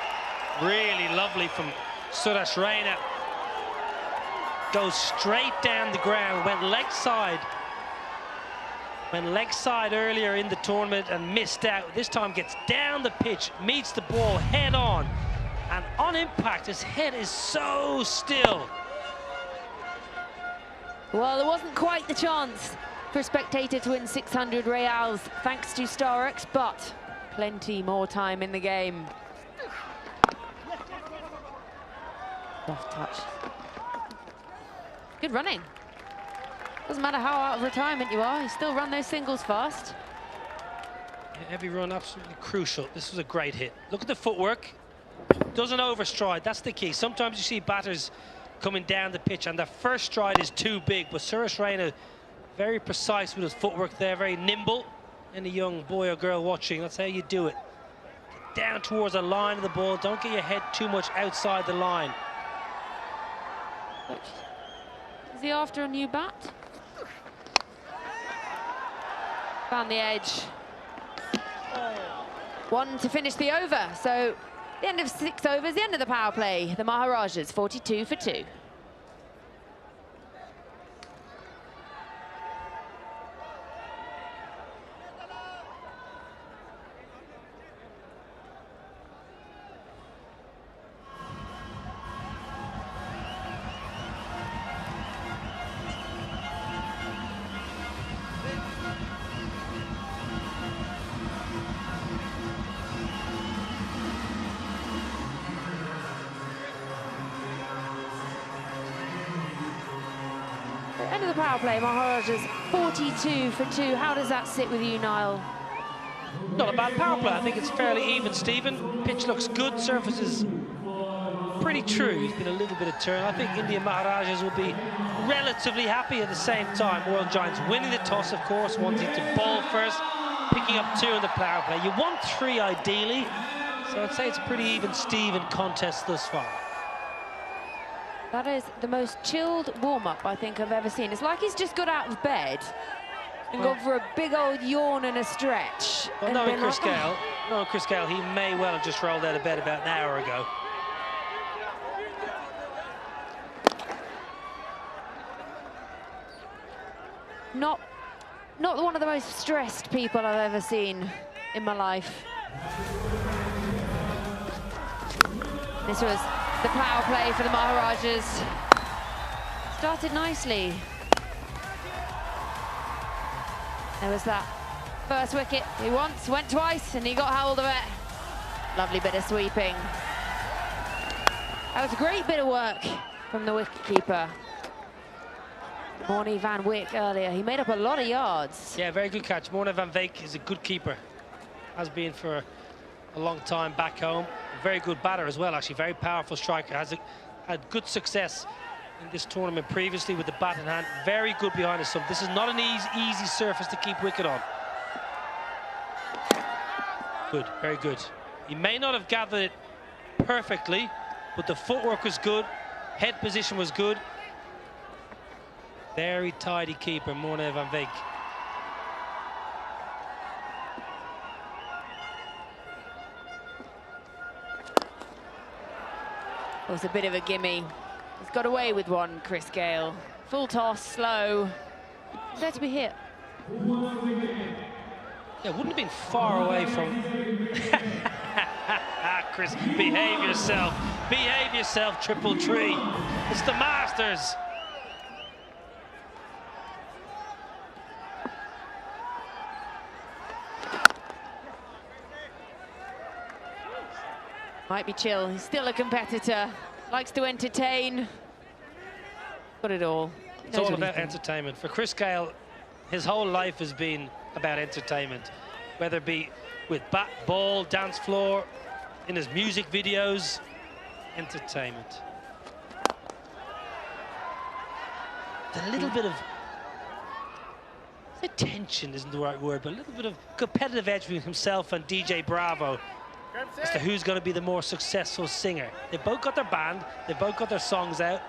Really lovely from Suresh Raina. Goes straight down the ground, went leg side. Went leg side earlier in the tournament and missed out. This time gets down the pitch, meets the ball head on. And on impact, his head is so still. Well, there wasn't quite the chance for a spectator to win 600 reals thanks to StarX, but plenty more time in the game. Soft touch. Good running. Doesn't matter how out of retirement you are, you still run those singles fast. Every run absolutely crucial. This was a great hit. Look at the footwork. Doesn't overstride, that's the key. Sometimes you see batters coming down the pitch and their first stride is too big, but Suresh Raina very precise with his footwork there, very nimble. Any young boy or girl watching, that's how you do it. Get down towards the line of the ball, don't get your head too much outside the line. Is he after a new bat? Found the edge. One to finish the over, so the end of 6 overs, the end of the power play. The Maharajas 42 for 2. End of the power play, Maharajas 42 for 2. How does that sit with you, Niall? Not a bad power play. I think it's fairly even, Stephen. Pitch looks good. Surface is pretty true. There's been a little bit of turn. I think India Maharajas will be relatively happy at the same time. World Giants winning the toss, of course, wanting to bowl first, picking up 2 in the power play. You want 3 ideally, so I'd say it's a pretty even Stephen contest thus far. That is the most chilled warm-up I think I've ever seen. It's like he's just got out of bed and gone for a big old yawn and a stretch. Well, knowing Chris Gayle, he may well have just rolled out of bed about an hour ago. Not one of the most stressed people I've ever seen in my life. This was the power play for the Maharajas. Started nicely. There was that first wicket. He once, went twice, and he got hold of it. Lovely bit of sweeping. That was a great bit of work from the wicketkeeper. Morne van Wyk earlier. He made up a lot of yards. Yeah, very good catch. Morne van Wyk is a good keeper. Has been for a long time back home. A very good batter as well, actually. Very powerful striker. Had good success in this tournament previously with the bat in hand. Very good behind the stump. This is not an easy surface to keep wicket on. Good, very good. He may not have gathered it perfectly, but the footwork was good. Head position was good. Very tidy keeper, Morne van Wyk. It was a bit of a gimme. He's got away with one, Chris Gayle. Full toss, slow. There to be hit. Yeah, wouldn't have been far away from... Chris, behave yourself. Behave yourself, triple tree. It's the Masters. Might be chill. He's still a competitor. Likes to entertain. Got it all. It's all about entertainment. For Chris Gayle, his whole life has been about entertainment. Whether it be with bat, ball, dance floor, in his music videos, entertainment. A little bit of... tension isn't the right word, but a little bit of competitive edge between himself and DJ Bravo as to who's going to be the more successful singer. They've both got their band, they've both got their songs out.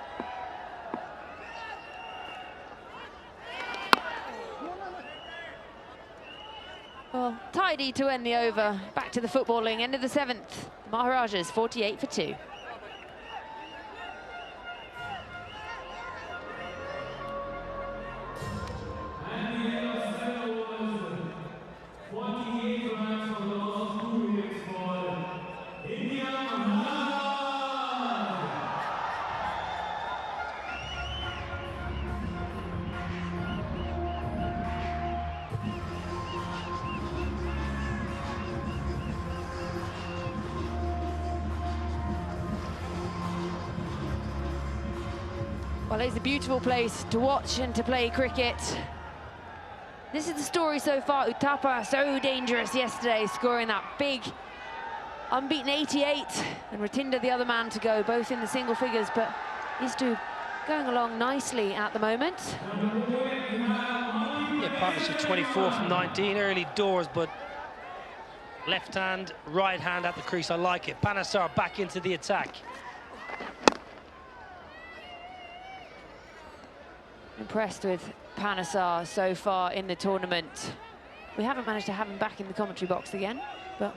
Well, tidy to end the over. Back to the footballing, end of the 7th. Maharajas 48 for 2. Well, it's a beautiful place to watch and to play cricket. This is the story so far. Uthappa, so dangerous yesterday, scoring that big unbeaten 88, and Ratinda, the other man to go, both in the single figures, but these two going along nicely at the moment. Yeah, partnership 24 from 19, early doors, but left hand, right hand at the crease. I like it. Panesar back into the attack. Impressed with Panesar so far in the tournament. We haven't managed to have him back in the commentary box again, but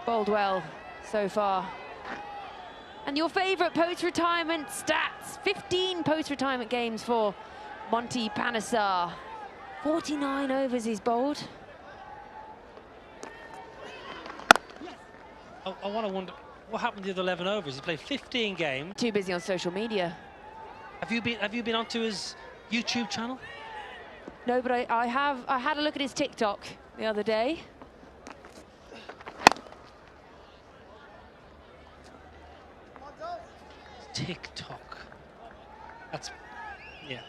bowled well so far. And your favourite post-retirement stats, 15 post-retirement games for Monty Panesar. 49 overs he's bowled. I want to wonder, what happened to the 11 overs? He played 15 games. Too busy on social media. Have you been onto his YouTube channel? No, but I had a look at his TikTok the other day. TikTok. That's, yeah,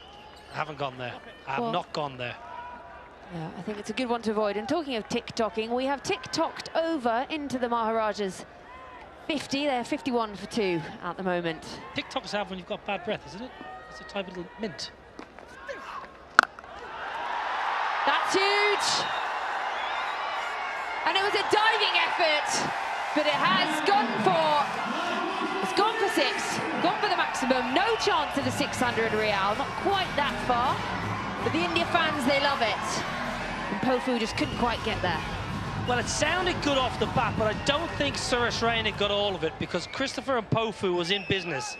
I haven't gone there. I have Well, not gone there. Yeah, I think it's a good one to avoid. And talking of TikToking, we have TikToked over into the Maharajas 50. They're 51 for 2 at the moment. TikToks have when you've got bad breath, isn't it? It's a type of little mint. That's huge! And it was a diving effort, but it has gone for, it's gone for 6, gone for the maximum. No chance of the 600 real, not quite that far. But the India fans, they love it. And Mpofu just couldn't quite get there. Well, it sounded good off the bat, but I don't think Suresh Raina got all of it because Christopher Mpofu was in business.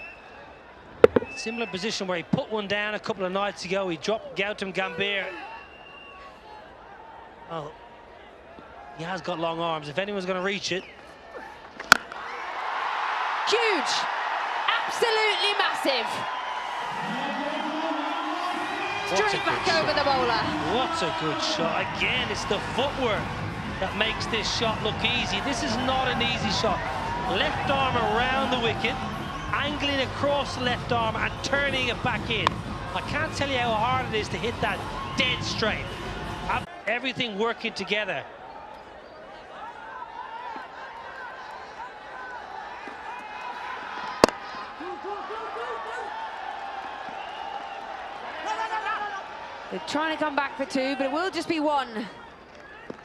Similar position where he put one down a couple of nights ago. He dropped Gautam Gambhir. Oh, he has got long arms. If anyone's going to reach it. Huge! Absolutely massive! Straight back over the bowler. What's a good shot. Again, it's the footwork that makes this shot look easy. This is not an easy shot. Left arm around the wicket, angling across the left arm and turning it back in. I can't tell you how hard it is to hit that dead straight. Everything working together. They're trying to come back for 2, but it will just be 1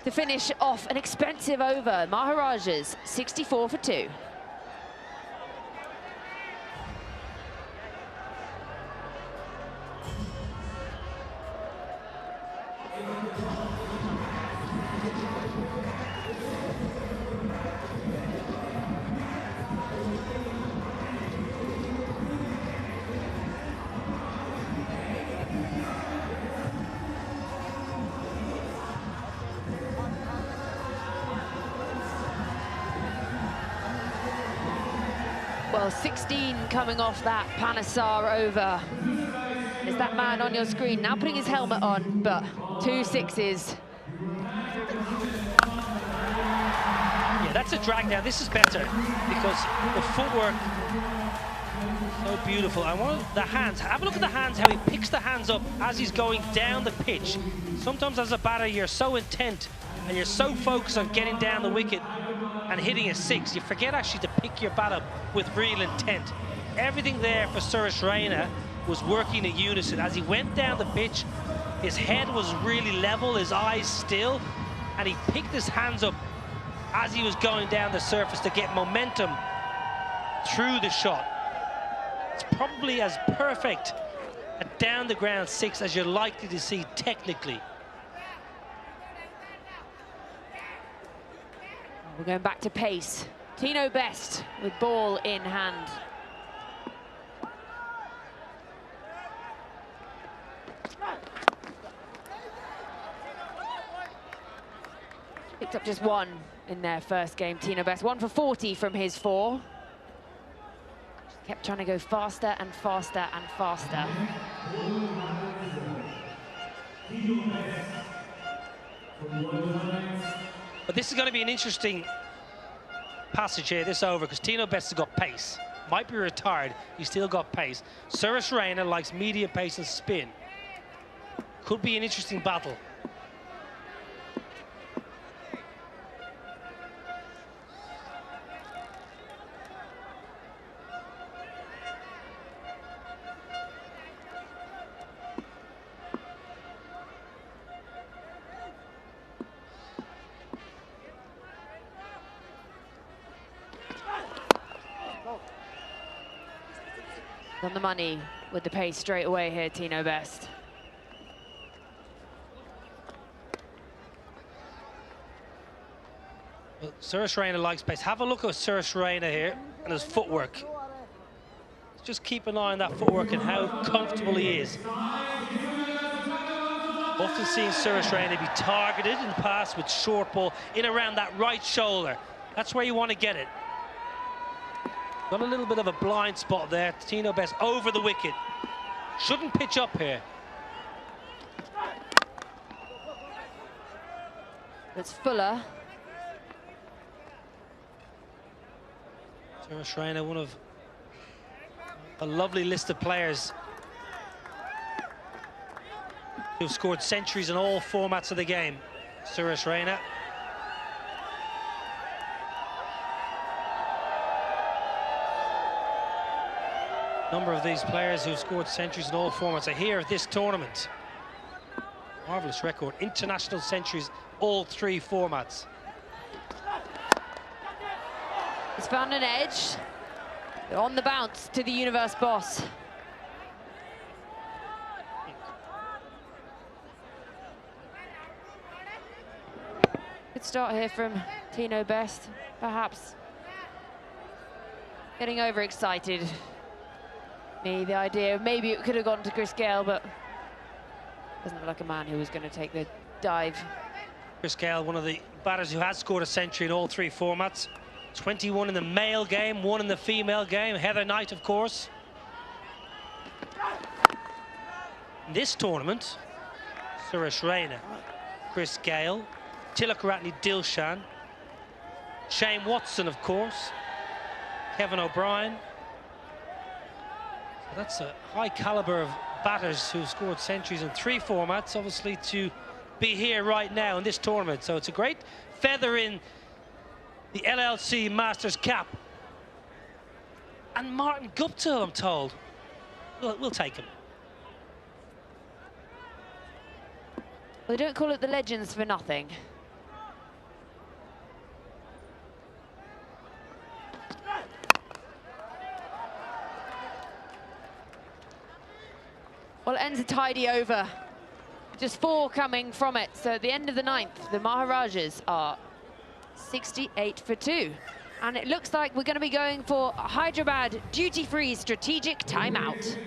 to finish off an expensive over. Maharajas 64 for 2. Well, 16 coming off that Panesar over. Is that man on your screen now putting his helmet on, but 2 sixes. Yeah, that's a drag now. This is better because the footwork so beautiful. I want the hands. Have a look at the hands, how he picks the hands up as he's going down the pitch. Sometimes as a batter, you're so intent and you're so focused on getting down the wicket and hitting a 6, you forget actually to pick your bat up with real intent. Everything there for Suresh Raina was working in unison. As he went down the pitch, his head was really level, his eyes still, and he picked his hands up as he was going down the surface to get momentum through the shot. It's probably as perfect a down the ground 6 as you're likely to see technically. We're going back to pace. Tino best with ball in hand. Picked up just 1 in their first game, Tino best. 1 for 40 from his 4. Kept trying to go faster and faster and faster. But this is going to be an interesting passage here, this over, because Tino Best has got pace. Might be retired. He's still got pace. Suresh Raina likes medium pace and spin. Could be an interesting battle. On the money with the pace straight away here, Tino Best. Well, Suresh Raina likes pace. Have a look at Suresh Raina here and his footwork. Just keep an eye on that footwork and how comfortable he is. Often seen Suresh Raina be targeted in the past with short ball in around that right shoulder. That's where you want to get it. Got a little bit of a blind spot there. Tino Best over the wicket. Shouldn't pitch up here. It's Fuller. Suresh Raina, one of a lovely list of players who've scored centuries in all formats of the game. Suresh Raina. Number of these players who've scored centuries in all formats are here at this tournament. Marvellous record. International centuries, all 3 formats. He's found an edge. They're on the bounce to the universe boss. Good start here from Tino Best, perhaps getting overexcited. The idea, maybe it could have gone to Chris Gayle, but doesn't look like a man who was going to take the dive. Chris Gayle, one of the batters who has scored a century in all 3 formats. 21 in the male game, 1 in the female game. Heather Knight, of course. In this tournament, Suresh Raina, Chris Gayle, Tilak Ratney Dilshan, Shane Watson, of course, Kevin O'Brien. That's a high caliber of batters who've scored centuries in 3 formats, obviously, to be here right now in this tournament. So it's a great feather in the LLC Masters cap. And Martin Gupta, I'm told. We'll take him. They don't call it the Legends for nothing. Well, it ends a tidy over. Just 4 coming from it. So at the end of the 9th, the Maharajas are 68 for 2. And it looks like we're going to be going for a Hyderabad duty-free strategic timeout.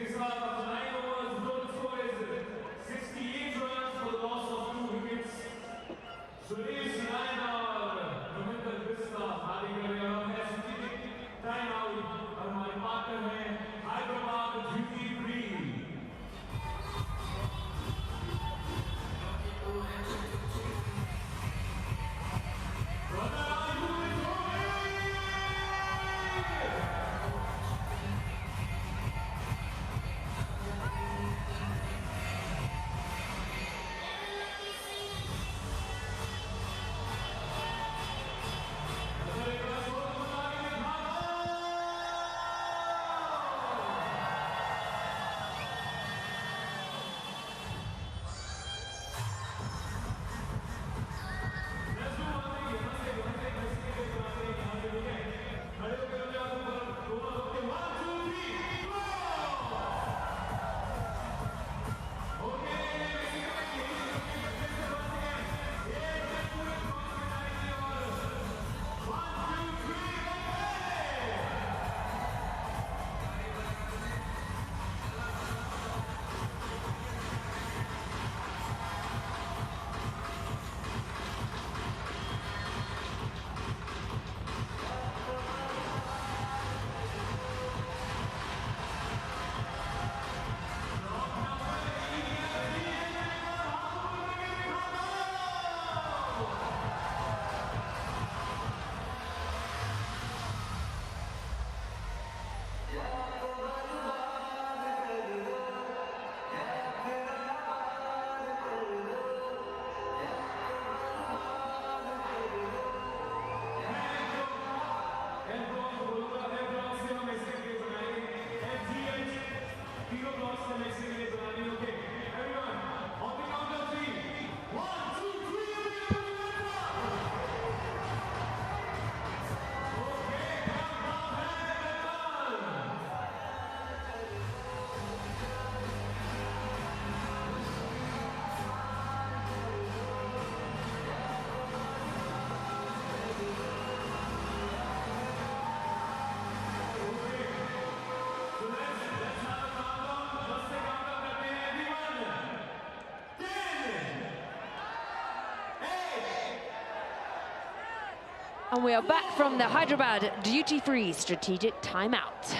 And we are back from the Hyderabad duty-free strategic timeout.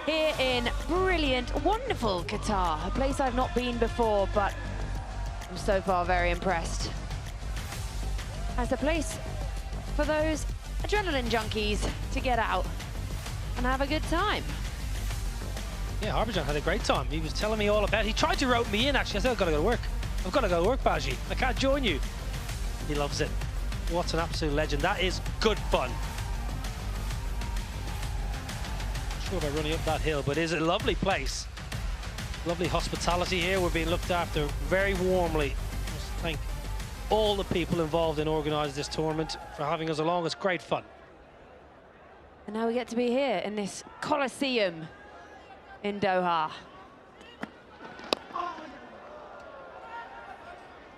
Here in brilliant, wonderful Qatar, a place I've not been before, but I'm so far very impressed. As a place for those adrenaline junkies to get out and have a good time. Yeah, Harbhajan had a great time. He was telling me all about it. He tried to rope me in, actually. I said, I've got to go to work. I've got to go to work, Baji. I can't join you. He loves it. What an absolute legend. That is good fun. Not sure about running up that hill, but it is a lovely place. Lovely hospitality here. We're being looked after very warmly. Just thank all the people involved in organising this tournament for having us along. It's great fun. And now we get to be here in this Colosseum in Doha.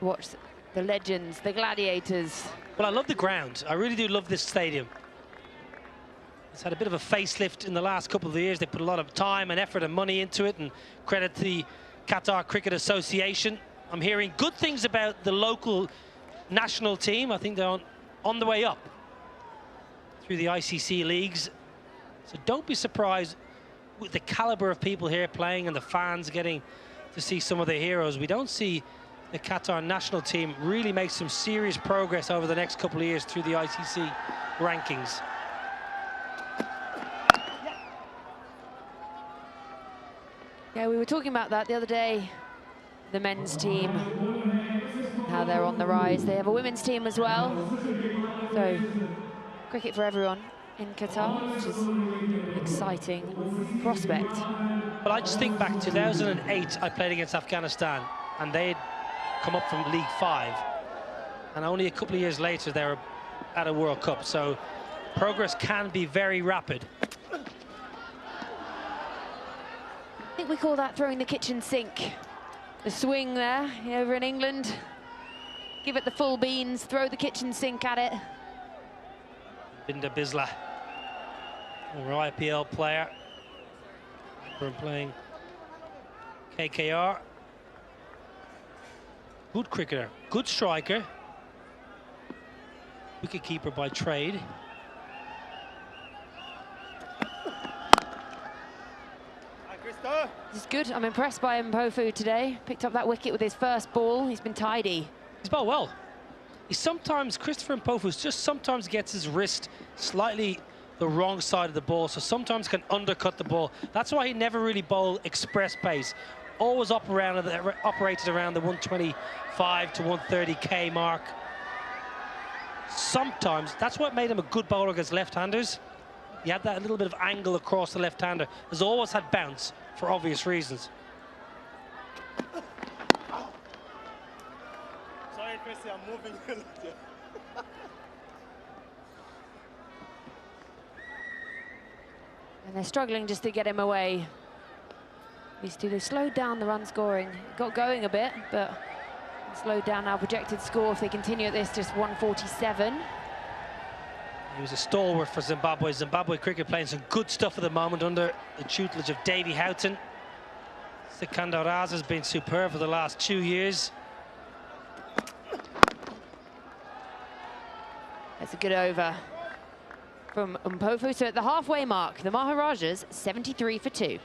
Watch the legends, the gladiators. Well, I love the ground. I really do love this stadium. It's had a bit of a facelift in the last couple of years. They put a lot of time and effort and money into it, and credit to the Qatar Cricket Association. I'm hearing good things about the local national team. I think they're on the way up through the ICC leagues. So don't be surprised with the caliber of people here playing and the fans getting to see some of their heroes. We don't see the Qatar national team really make some serious progress over the next couple of years through the ICC rankings. Yeah, we were talking about that the other day, the men's team, how they're on the rise. They have a women's team as well. So, cricket for everyone in Qatar, which is an exciting prospect. But I just think back 2008, I played against Afghanistan, and they'd come up from League 5. And only a couple of years later, they were at a World Cup. So progress can be very rapid. I think we call that throwing the kitchen sink. The swing there over in England. Give it the full beans, throw the kitchen sink at it. Binder Bisla, former IPL player, from playing KKR. Good cricketer, good striker. Wicketkeeper by trade. This is good. I'm impressed by Mpofu today. Picked up that wicket with his first ball. He's been tidy. He's bowled well. He sometimes, Christopher Mpofu just sometimes gets his wrist slightly the wrong side of the ball, so sometimes can undercut the ball. That's why he never really bowled express pace. Always operated around the 125 to 130k mark. Sometimes, that's what made him a good bowler against left-handers. He had that little bit of angle across the left-hander. Has always had bounce for obvious reasons. Sorry, Chrissy, I'm moving. And they're struggling just to get him away. These two, they slowed down the run scoring. Got going a bit, but slowed down our projected score if they continue at this, just 147. He was a stalwart for Zimbabwe. Zimbabwe cricket playing some good stuff at the moment under the tutelage of Davy Houghton. Sikandar Raza has been superb for the last 2 years. That's a good over from Mpofu. So at the halfway mark, the Maharajas 73 for 2.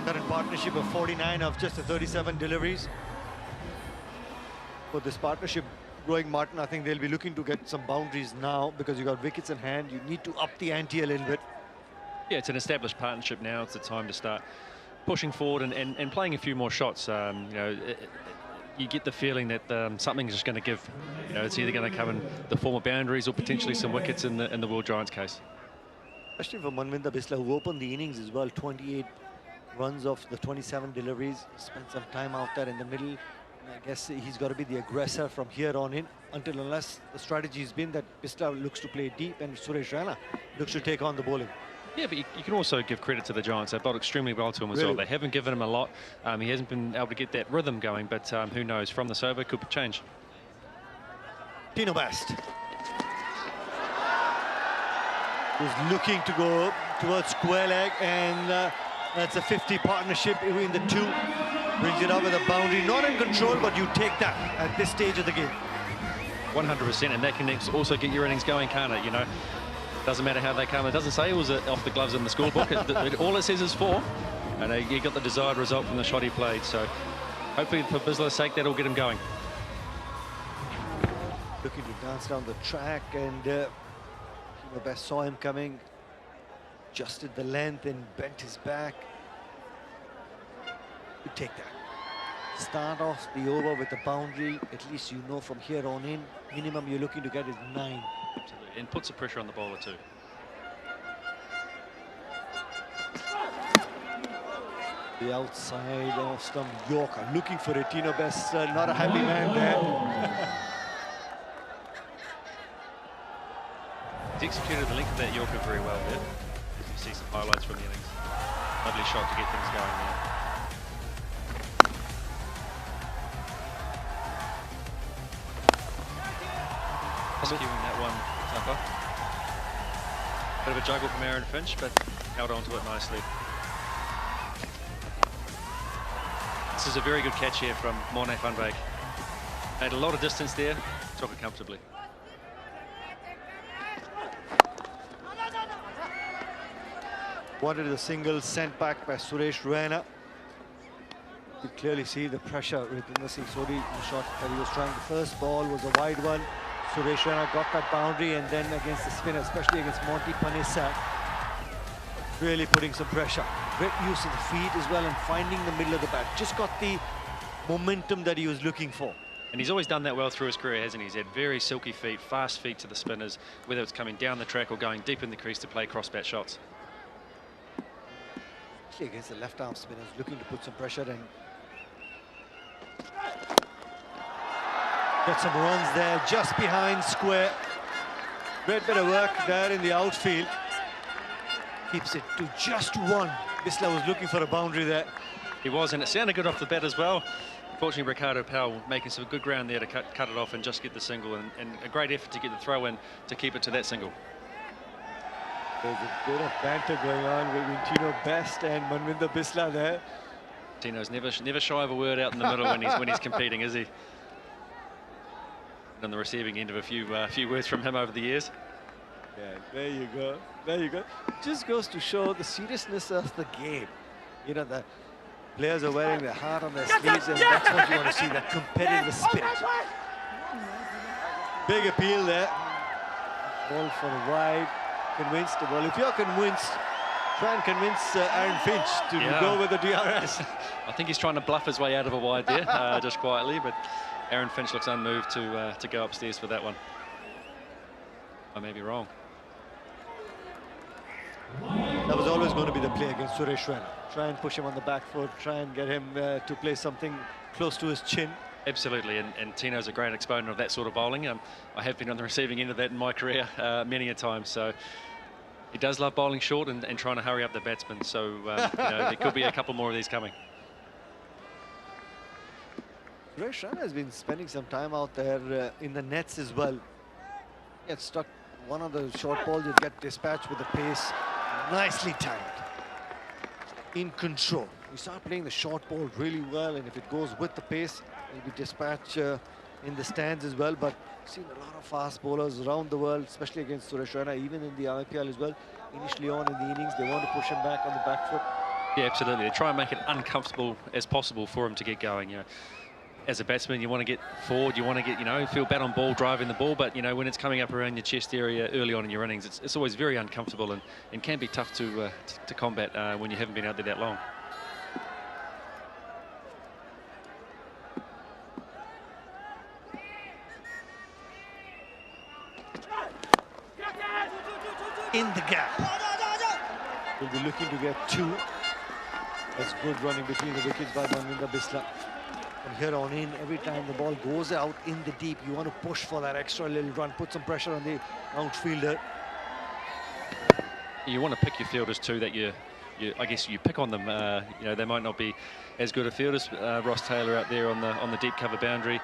Current partnership of 49 of just 37 deliveries. For this partnership growing, Martin, I think they'll be looking to get some boundaries now because you got wickets in hand. You need to up the ante a little bit. Yeah, it's an established partnership now. It's the time to start pushing forward and playing a few more shots. You know, you get the feeling that something's just going to give. You know, it's either going to come in the form of boundaries or potentially some wickets in the World Giants case. Especially for Manvinder Bisla, who opened the innings as well, 28 runs off the 27 deliveries. Spent some time out there in the middle, I guess he's got to be the aggressor from here on in, unless the strategy has been that Bisla looks to play deep and Suresh Raina looks to take on the bowling. Yeah, but you can also give credit to the Giants. They've bowled extremely well to him as well. They haven't given him a lot. He hasn't been able to get that rhythm going, but who knows? From this over, could change. Tino best. Who's looking to go towards square leg, and that's a 50 partnership between the two. Brings it up with a boundary, not in control, but you take that at this stage of the game. 100%, and that can also get your innings going, can't it? You know, doesn't matter how they come. It doesn't say it was off the gloves in the scorebook. All it says is 4, and he got the desired result from the shot he played. So hopefully, for Bisla's sake, that'll get him going. Looking to dance down the track, and Tino Best saw him coming, adjusted the length and bent his back. You take that. Start off the over with a boundary. At least you know from here on in, minimum you're looking to get is 9. Absolutely, and put some pressure on the bowler too. The outside of stump Yorker, looking for it. Tino Best, not a happy man there. He's executed the length of that Yorker very well there. As you see some highlights from the innings. Lovely shot to get things going there. Just keeping that one tougher. Bit of a juggle from Aaron Finch, but held on to it nicely. This is a very good catch here from Morne van Beek. Made a lot of distance there, took it comfortably. Wanted a single sent back by Suresh Raina. You clearly see the pressure within the Singh Sodhi shot that he was trying. The first ball was a wide one. Suresh Raina got that boundary, and then against the spinner, especially against Monty Panesar, really putting some pressure. Great use of the feet as well, and finding the middle of the bat. Just got the momentum that he was looking for. And he's always done that well through his career, hasn't he? He's had very silky feet, fast feet to the spinners, whether it's coming down the track or going deep in the crease to play cross-bat shots. Especially against the left-arm spinners, looking to put some pressure and get some runs there, just behind square. Great bit of work there in the outfield. Keeps it to just 1. Bisla was looking for a boundary there. He was, and it sounded good off the bat as well. Unfortunately, Ricardo Powell making some good ground there to cut it off and just get the single, and a great effort to get the throw in to keep it to that single. There's a bit of banter going on between Tino Best and Manvinder Bisla there. Tino's never shy of a word out in the middle when he's competing, is he? On the receiving end of a few words from him over the years. Yeah, there you go. There you go. Just goes to show the seriousness of the game. You know, the players are wearing their heart on their sleeves, and that's what you want to see, that competitive spirit. Big appeal there. Ball for the wide. Convinced the ball. If you're convinced, try and convince Aaron Finch to go with the DRS. I think he's trying to bluff his way out of a wide there, just quietly, but Aaron Finch looks unmoved to go upstairs for that one. I may be wrong. That was always going to be the play against Suresh Raina. Try and push him on the back foot, try and get him to play something close to his chin. Absolutely, and Tino's a great exponent of that sort of bowling. I have been on the receiving end of that in my career many a time, so he does love bowling short and trying to hurry up the batsman, so you know, there could be a couple more of these coming. Suresh Raina has been spending some time out there in the nets as well. Get stuck one of the short balls, you get dispatched with the pace. Nicely timed. In control. You start playing the short ball really well, and if it goes with the pace, it'll be dispatched in the stands as well. But I've seen a lot of fast bowlers around the world, especially against Suresh Raina, even in the IPL as well. Initially on in the innings, they want to push him back on the back foot. Yeah, absolutely. They try and make it uncomfortable as possible for him to get going. You know, as a batsman, you want to get forward, you want to get, you know, feel bat on ball, driving the ball, but, you know, when it's coming up around your chest area early on in your innings, it's always very uncomfortable and can be tough to combat when you haven't been out there that long. In the gap. We'll be looking to get 2. That's good running between the wickets by Manvinder Bisla. From here on in, every time the ball goes out in the deep, you want to push for that extra little run, put some pressure on the outfielder. You want to pick your fielders too, that I guess you pick on them. You know, they might not be as good a fielders. Ross Taylor out there on the deep cover boundary.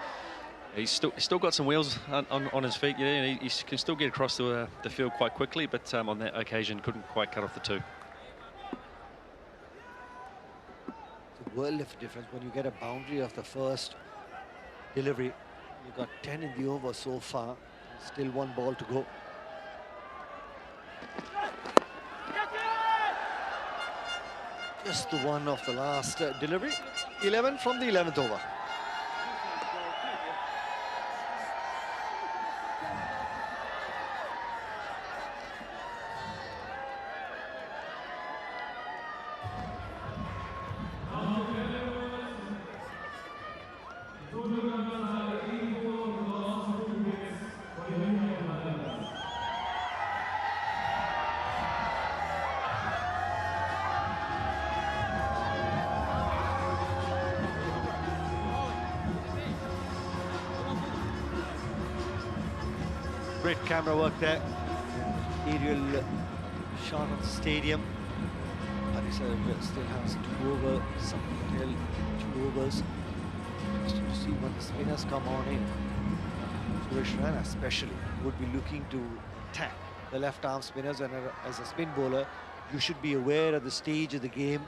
He's still got some wheels on his feet. Yeah, and he can still get across the field quite quickly, but on that occasion couldn't quite cut off the two. It's a world of difference when you get a boundary of the first delivery. You got 10 in the over so far. Still one ball to go. Just the one of the last delivery. 11 from the 11th over. Great camera work there. Aerial shot of the stadium. Panesar still has 2 over, some 2 overs. Interesting to see when the spinners come on in. Suresh Raina especially would be looking to attack the left arm spinners, and as a spin bowler, you should be aware of the stage of the game.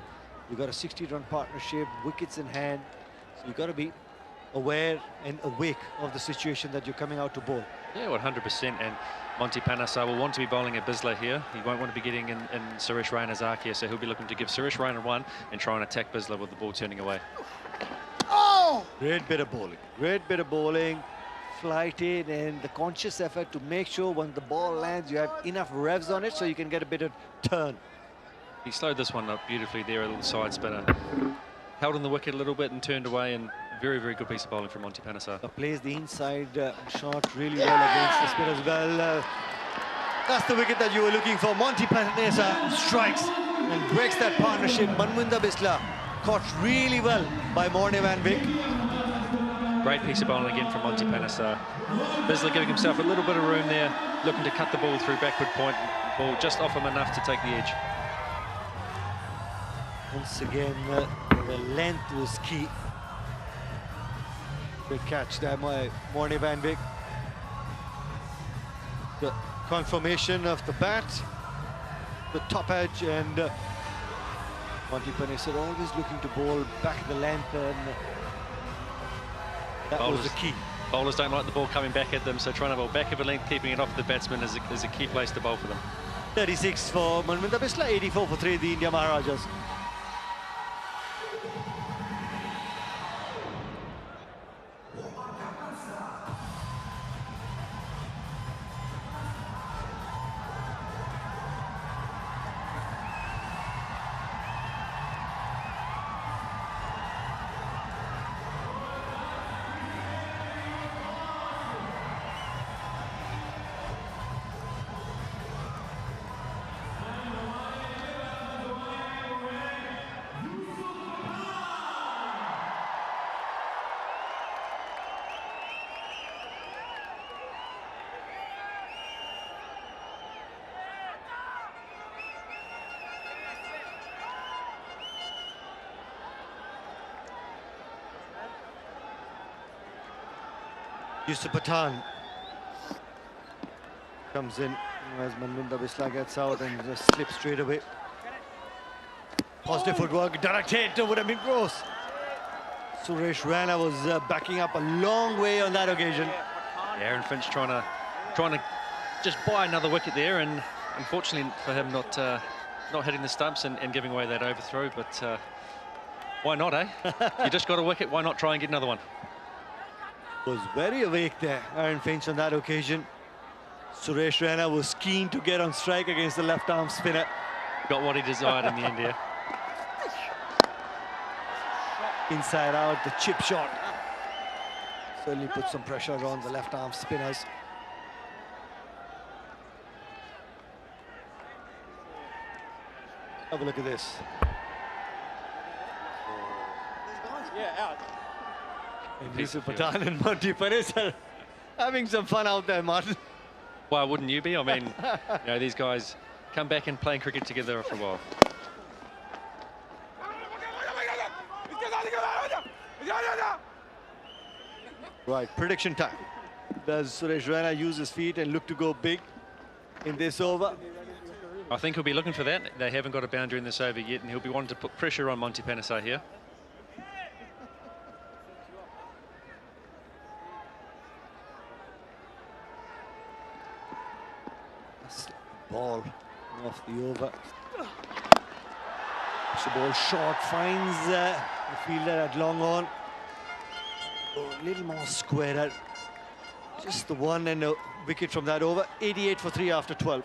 You've got a 60-run partnership, wickets in hand, so you've got to be aware and awake of the situation that you're coming out to bowl. Yeah, 100%. And Monty Panesar will want to be bowling at Bisla here. He won't want to be getting in Suresh Raina's arc here, so he'll be looking to give Suresh Raina one and try and attack Bisla with the ball turning away. Oh! Great bit of bowling. Great bit of bowling. Flighted, and the conscious effort to make sure when the ball lands, you have enough revs on it so you can get a bit of turn. He slowed this one up beautifully there, a little side spinner. Held on the wicket a little bit and turned away, and very, very good piece of bowling from Monty Panesar. Plays the inside shot really well against the spin as well. That's the wicket that you were looking for. Monty Panesar strikes and breaks that partnership. Manvinda Bisla caught really well by Morne Van Vick. Great piece of bowling again from Monty Panesar. Bisla giving himself a little bit of room there, looking to cut the ball through backward point. Ball just off him enough to take the edge. Once again, the length was key. Good catch there by Morne Van Vick. The confirmation of the bat, the top edge, and Monty Panesar always looking to bowl back the length, and that was the key. Bowlers don't like the ball coming back at them, so trying to bowl back of a length, keeping it off the batsman is a key place to bowl for them. 36 for Manvinda Bisla, 84 for 3, the India Maharajas. Yusuf Pathan comes in as Manvinda Bisla gets out and just slips straight away. Positive footwork, direct hit would have been gross. Suresh Raina was backing up a long way on that occasion. Aaron Finch trying to just buy another wicket there, and unfortunately for him not hitting the stumps and giving away that overthrow, but why not, eh? You just got a wicket, why not try and get another one? Was very awake there, Aaron Finch, on that occasion. Suresh Raina was keen to get on strike against the left-arm spinner. Got what he desired in the end here. Inside out, the chip shot. Certainly put some pressure on the left-arm spinners. Have a look at this. Yeah, out. Yusuf Pathan and Monty Panesar having some fun out there, Martin. Why wouldn't you be? I mean, you know, these guys come back and playing cricket together for a while. Right, prediction time. Does Suresh Raina use his feet and look to go big in this over? I think he'll be looking for that. They haven't got a boundary in this over yet, and he'll be wanting to put pressure on Monty Panesar here. Ball off the over. The ball short, finds the fielder at long on. Oh, a little more squarer. Just the one and a wicket from that over. 88 for 3 after 12.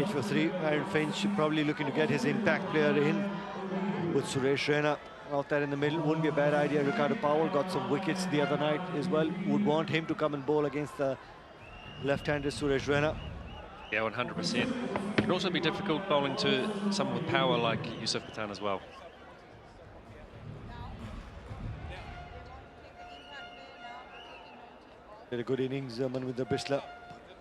For 3, Aaron Finch probably looking to get his impact player in with Suresh Raina out there in the middle. Wouldn't be a bad idea. Ricardo Powell got some wickets the other night as well. Would want him to come and bowl against the left-hander Suresh Raina. Yeah, 100%. It'd also be difficult bowling to someone with power like Yusuf Pathan as well. Did a good innings, Zaman with the Bisla.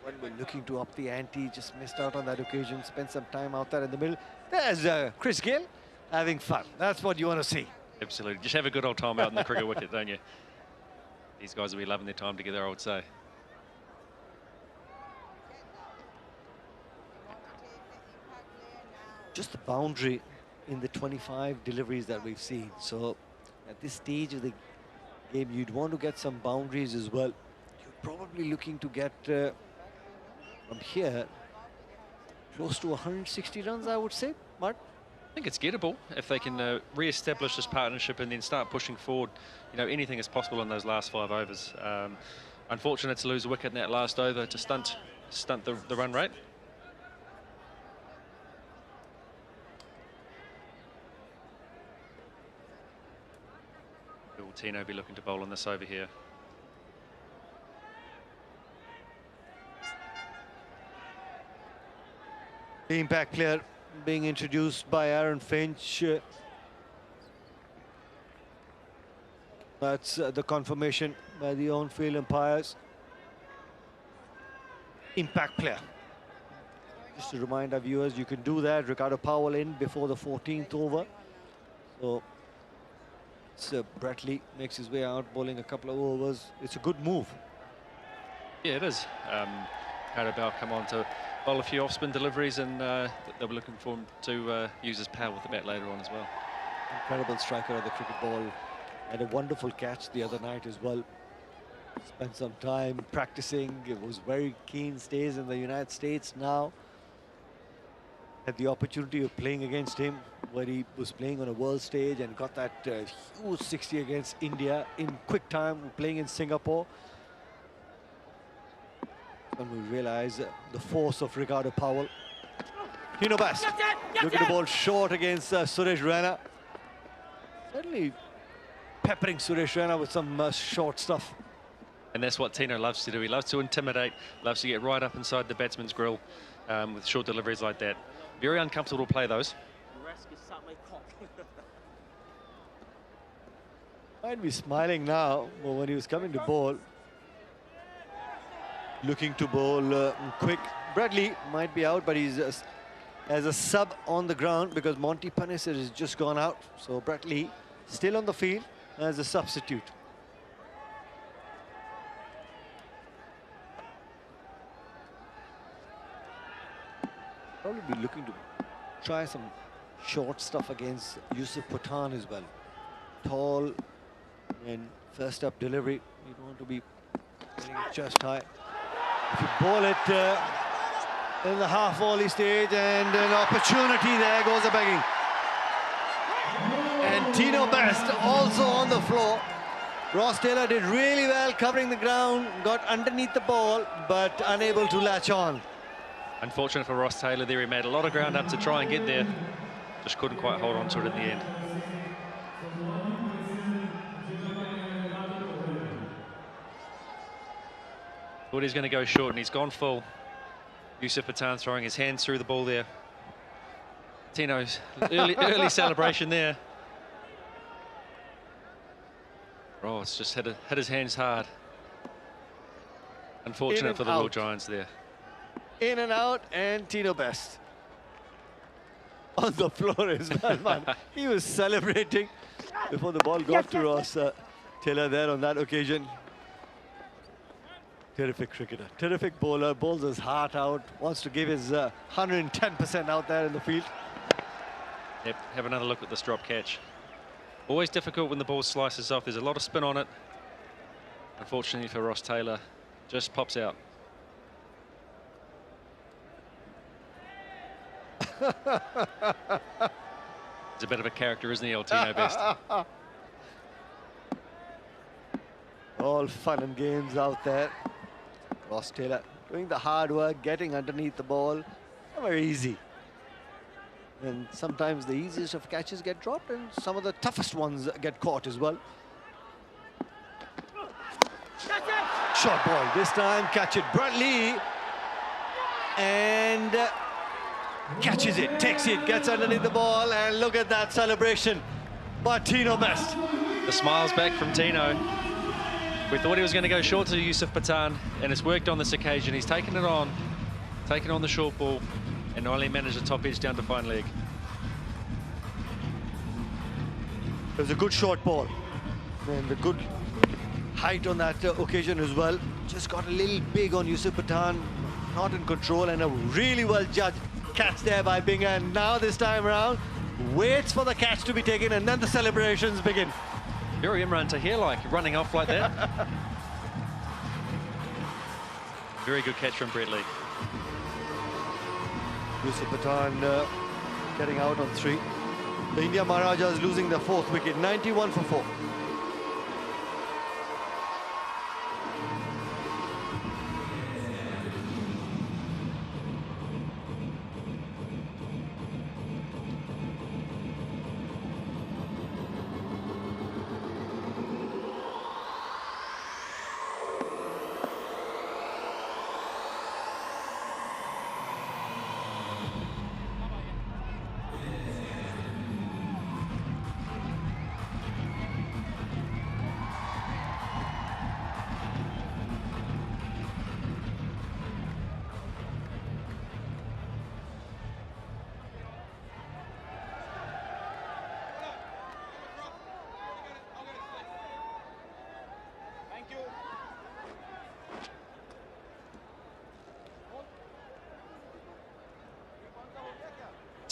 When we're looking to up the ante, just missed out on that occasion, spent some time out there in the middle. There's Chris Gayle having fun. That's what you want to see. Absolutely. Just have a good old time out in the cricket wicket, don't you? These guys will be loving their time together, I would say. Just the boundary in the 25 deliveries that we've seen. So at this stage of the game, you'd want to get some boundaries as well. You're probably looking to get from here close to 160 runs, I would say, Mark. I think it's gettable if they can re-establish this partnership and then start pushing forward. You know, anything is possible in those last 5 overs. Unfortunate to lose a wicket in that last over to stunt the run rate. Will Tino be looking to bowl on this over here? The impact player being introduced by Aaron Finch. That's the confirmation by the on-field umpires. Impact player. Just to remind our viewers, you can do that. Ricardo Powell in before the 14th over. So Bratley makes his way out, bowling a couple of overs. It's a good move. Yeah, it is. Powell come on to bowl a few off-spin deliveries, and they'll be looking for him to use his power with the bat later on as well. Incredible striker of the cricket ball. Had a wonderful catch the other night as well. Spent some time practicing. It was very keen. Stays in the United States now. Had the opportunity of playing against him where he was playing on a world stage and got that huge 60 against India in quick time, playing in Singapore. And we realize the force of Ricardo Powell. Tino Bast looking to bowl short against Suresh Raina. Certainly peppering Suresh Raina with some short stuff. And that's what Tino loves to do. He loves to intimidate, loves to get right up inside the batsman's grill with short deliveries like that. Very uncomfortable to play those. Might be smiling now, but when he was coming to bowl, looking to bowl quick. Bradley might be out, but he's as a sub on the ground because Monty Panesar has just gone out. So Bradley still on the field as a substitute. Probably be looking to try some short stuff against Yusuf Pathan as well. tall, and first up delivery. You don't want to be getting it just high. If you ball it in the half volley stage, and an opportunity there goes a begging. And Tino Best also on the floor. Ross Taylor did really well covering the ground, got underneath the ball, but unable to latch on. Unfortunate for Ross Taylor there. He made a lot of ground up to try and get there. Just couldn't quite hold on to it in the end. Thought he's going to go short, and he's gone full. Yusuf Pathan throwing his hands through the ball there. Tino's early celebration there. Ross just hit his hands hard. Unfortunate for the World Giants there. In and out, and Tino Best on the floor as well, man. He was celebrating before the ball got to Ross Taylor there on that occasion. Terrific cricketer, terrific bowler, bowls his heart out, wants to give his 110% out there in the field. Yep, have another look at this drop catch. Always difficult when the ball slices off. There's a lot of spin on it. Unfortunately for Ross Taylor, just pops out. He's a bit of a character, isn't he, old Tino Best? All fun and games out there. Ross Taylor doing the hard work, getting underneath the ball. Not very easy. And sometimes the easiest of catches get dropped, and some of the toughest ones get caught as well. Short ball this time, catch it brightly, and catches it, takes it, gets underneath the ball, and look at that celebration by Tino Best. The smiles back from Tino. We thought he was going to go short to Yusuf Pathan, and it's worked on this occasion. He's taken on the short ball, and only managed a top edge down to fine leg. It was a good short ball, and a good height on that occasion as well. Just got a little big on Yusuf Pathan, not in control, and a really well judged catch there by Binga. And now this time around, waits for the catch to be taken, and then the celebrations begin. Very Imran Tahir like, running off like that. Very good catch from Brett Lee. Yusuf Pathan getting out on 3. The India Maharajas losing their 4th wicket, 91 for 4.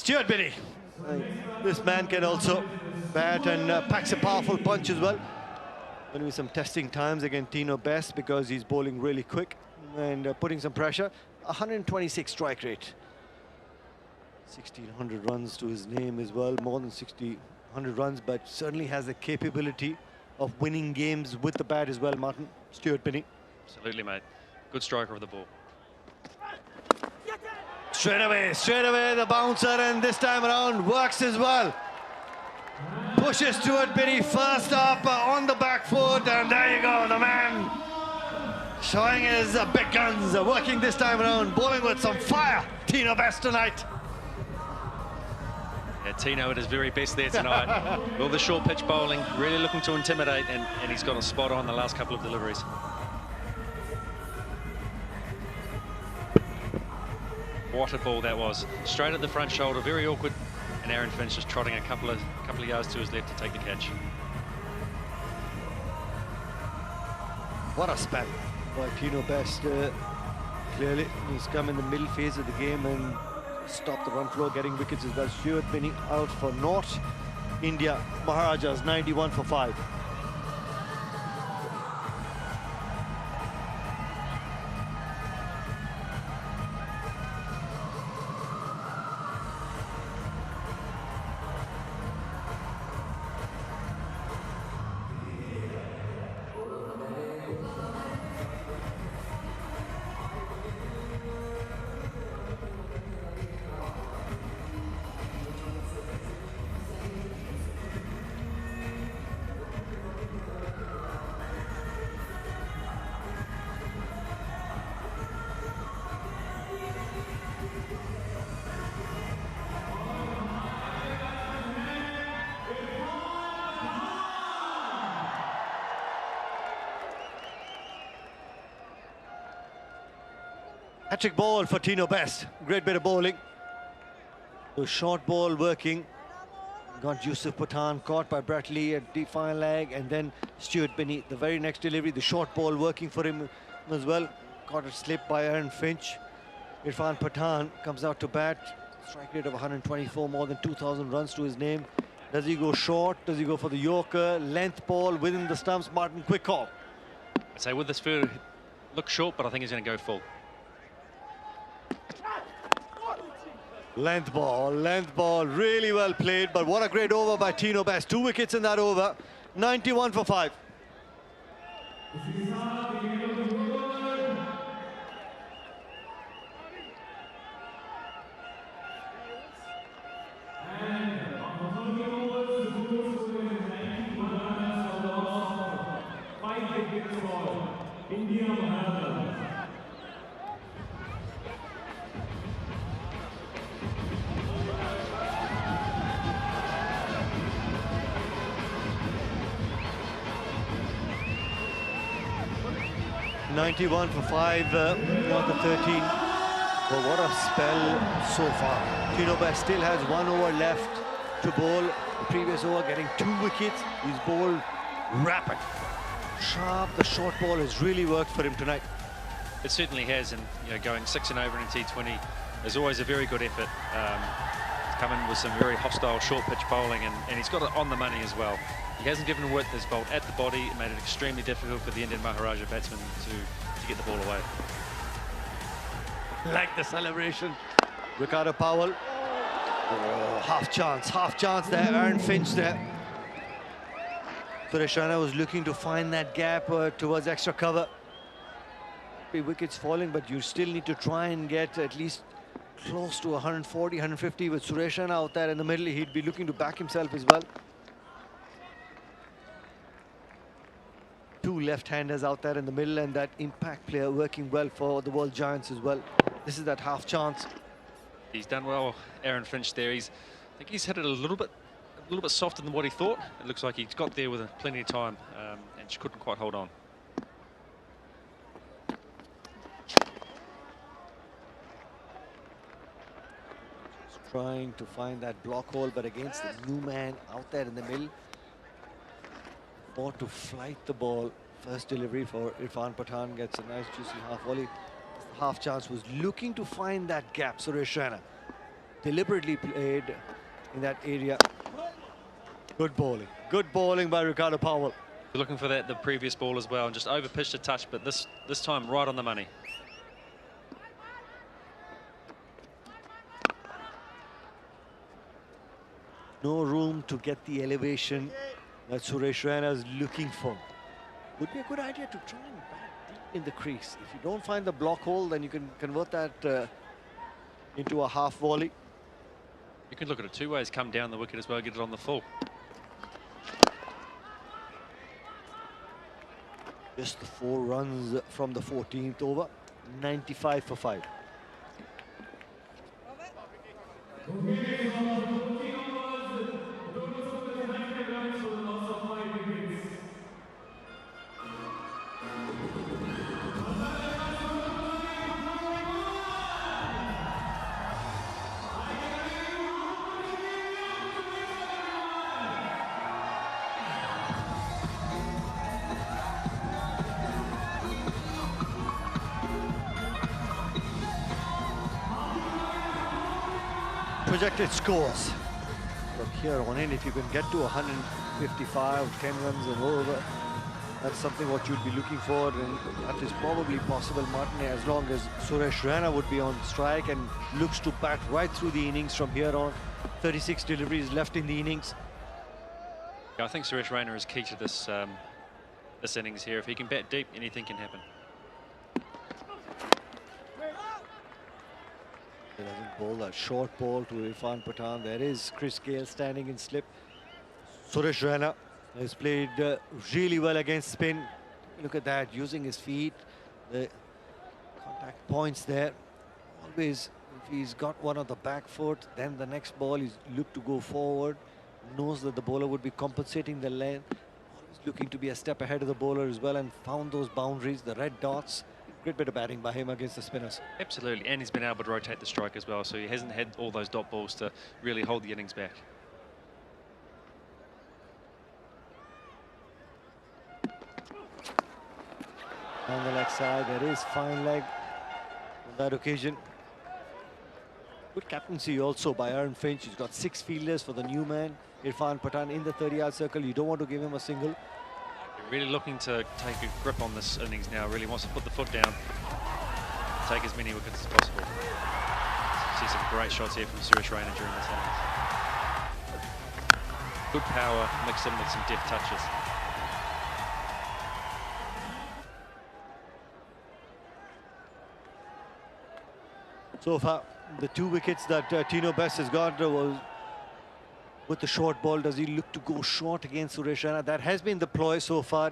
Stuart Binney. This man can also bat and packs a powerful punch as well. Going to be some testing times against Tino Best because he's bowling really quick and putting some pressure. 126 strike rate. 1,600 runs to his name as well, more than 1,600 runs, but certainly has the capability of winning games with the bat as well, Martin. Stuart Binney. Absolutely, mate. Good striker of the ball. Straight away the bouncer, and this time around works as well. Pushes Stuart Binney first up on the back foot, and there you go, the man showing his big guns, working this time around, bowling with some fire. Tino Best tonight. Yeah, Tino at his very best there tonight. All the short pitch bowling, really looking to intimidate, and he's got a spot on the last couple of deliveries. What a ball that was. Straight at the front shoulder, very awkward. And Aaron Finch just trotting a couple of yards to his left to take the catch. What a spell by Tino Best. Clearly, he's come in the middle phase of the game and stopped the run flow, getting wickets as well. Stuart Binney out for naught. India Maharajas 91 for 5. Hat-trick ball for Tino Best. Great bit of bowling. The short ball working. Got Yusuf Pathan caught by Brett Lee at deep fine leg, and then Stuart Binney. The very next delivery, the short ball working for him as well. Caught it slipped by Aaron Finch. Irfan Pathan comes out to bat. Strike rate of 124, more than 2,000 runs to his name. Does he go short? Does he go for the Yorker? Length ball within the stumps. Martin, quick call. I'd say with this field, look short, but I think he's going to go full. Length ball, really well played, but what a great over by Tino Best. 2 wickets in that over, 91 for 5. .91 for 5, not the 13. But what a spell so far. Tino Best still has 1 over left to bowl. The previous over getting 2 wickets. He's bowled rapid, sharp. The short ball has really worked for him tonight. It certainly has, and going 6 and over in T20 is always a very good effort. He's come in with some very hostile short pitch bowling, and he's got it on the money as well. He hasn't given width his bolt at the body. It made it extremely difficult for the Indian Maharaja batsmen to get the ball away. Like the celebration. Ricardo Powell. Oh, half chance there. Aaron Finch there. Suresh Raina was looking to find that gap towards extra cover. 3 wickets falling, but you still need to try and get at least close to 140, 150 with Suresh Raina out there in the middle. He'd be looking to back himself as well. 2 left-handers out there in the middle, and that impact player working well for the World Giants as well. This is that half chance. He's done well, Aaron Finch there. I think he's hit it a little bit softer than what he thought. It looks like he's got there with plenty of time, and just couldn't quite hold on. Just trying to find that block hole, but against the new man out there in the middle. Or to flight the ball. First delivery for Irfan Pathan gets a nice juicy half volley. The half chance was looking to find that gap. Suresh Raina deliberately played in that area. Good bowling by Ricardo Powell. You're looking for that the previous ball as well, and just over pitched a touch, but this time right on the money. No room to get the elevation that Suresh Raina is looking for. Would be a good idea to try and bat deep in the crease. If you don't find the block hole, then you can convert that into a half volley. You could look at it 2 ways, come down the wicket as well, get it on the full. Just the 4 runs from the 14th over, 95 for 5. Projected scores. from here on in. If you can get to 155, 10 runs and over, that's something what you'd be looking for, and that is probably possible, Martin, as long as Suresh Raina would be on strike and looks to bat right through the innings from here on. 36 deliveries left in the innings. Yeah, I think Suresh Raina is key to this this innings here. If he can bat deep, anything can happen. He doesn't bowl that short ball to Irfan Pathan. There is Chris Gayle standing in slip. Suresh Raina has played really well against spin. Look at that, using his feet. The contact points there. Always, if he's got one on the back foot, then the next ball is look to go forward. Knows that the bowler would be compensating the length. Always looking to be a step ahead of the bowler as well, and found those boundaries, the red dots. Great bit of batting by him against the spinners. Absolutely, and he's been able to rotate the strike as well, so he hasn't had all those dot balls to really hold the innings back. On the leg side, there is fine leg on that occasion. Good captaincy also by Aaron Finch. He's got 6 fielders for the new man, Irfan Pathan, in the 30-yard circle. You don't want to give him a single. Really looking to take a grip on this innings now. Really wants to put the foot down, take as many wickets as possible. See some great shots here from Suresh Raina during this innings. Good power mixed in with some deft touches. So far, the 2 wickets that Tino Best has got was with the short ball. Does he look to go short against Suresh Raina? That has been the ploy so far.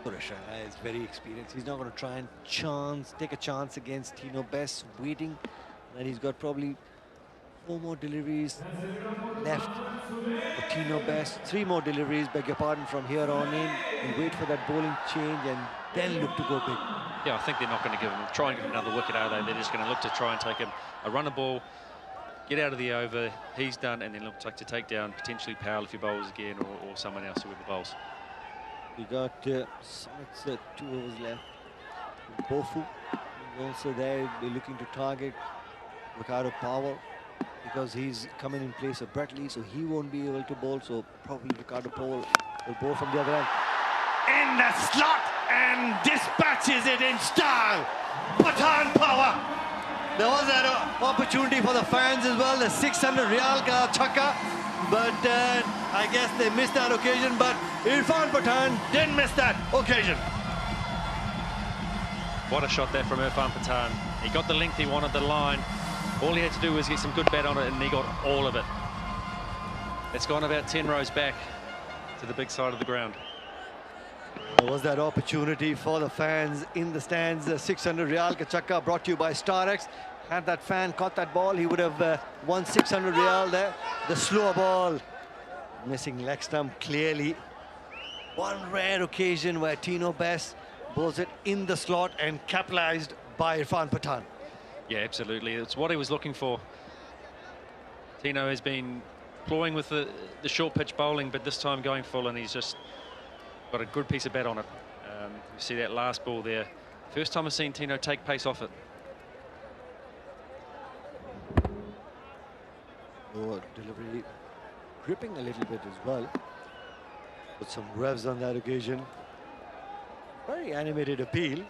Suresh Raina is very experienced. He's not going to try and take a chance against Tino Best, waiting. And he's got probably 4 more deliveries left for Tino Best. 3 more deliveries, beg your pardon, from here on in. And wait for that bowling change and then look to go big. Yeah, I think they're not going to try and give him another wicket, are they? They're just going to look to try and take him a runner ball, get out of the over. He's done, and then look to take down potentially Powell if he bowls again, or someone else whoever bowls. We got Simmons, 2 overs left. Mpofu also there. They're looking to target Ricardo Powell because he's coming in place of Brett Lee, so he won't be able to bowl. So probably Ricardo Powell will bowl from the other end. In the slot and dispatches it in style. Pathan power. There was that opportunity for the fans as well. The 600 Real ka chakka, but I guess they missed that occasion. But Irfan Pathan didn't miss that occasion. What a shot there from Irfan Pathan. He got the length he wanted, the line. All he had to do was get some good bat on it, and he got all of it. It's gone about 10 rows back to the big side of the ground. There was that opportunity for the fans in the stands. The 600 Real ka chakka brought to you by StarX. Had that fan caught that ball, he would have won 600 Real there. The slower ball, missing leg stump clearly. One rare occasion where Tino Best bowls it in the slot and capitalized by Irfan Pathan. Yeah, absolutely. It's what he was looking for. Tino has been ploying with the short pitch bowling, but this time going full, and he's just got a good piece of bat on it. You see that last ball there. First time I've seen Tino take pace off it. Oh, delivery gripping a little bit as well. Put some revs on that occasion. Very animated appeal.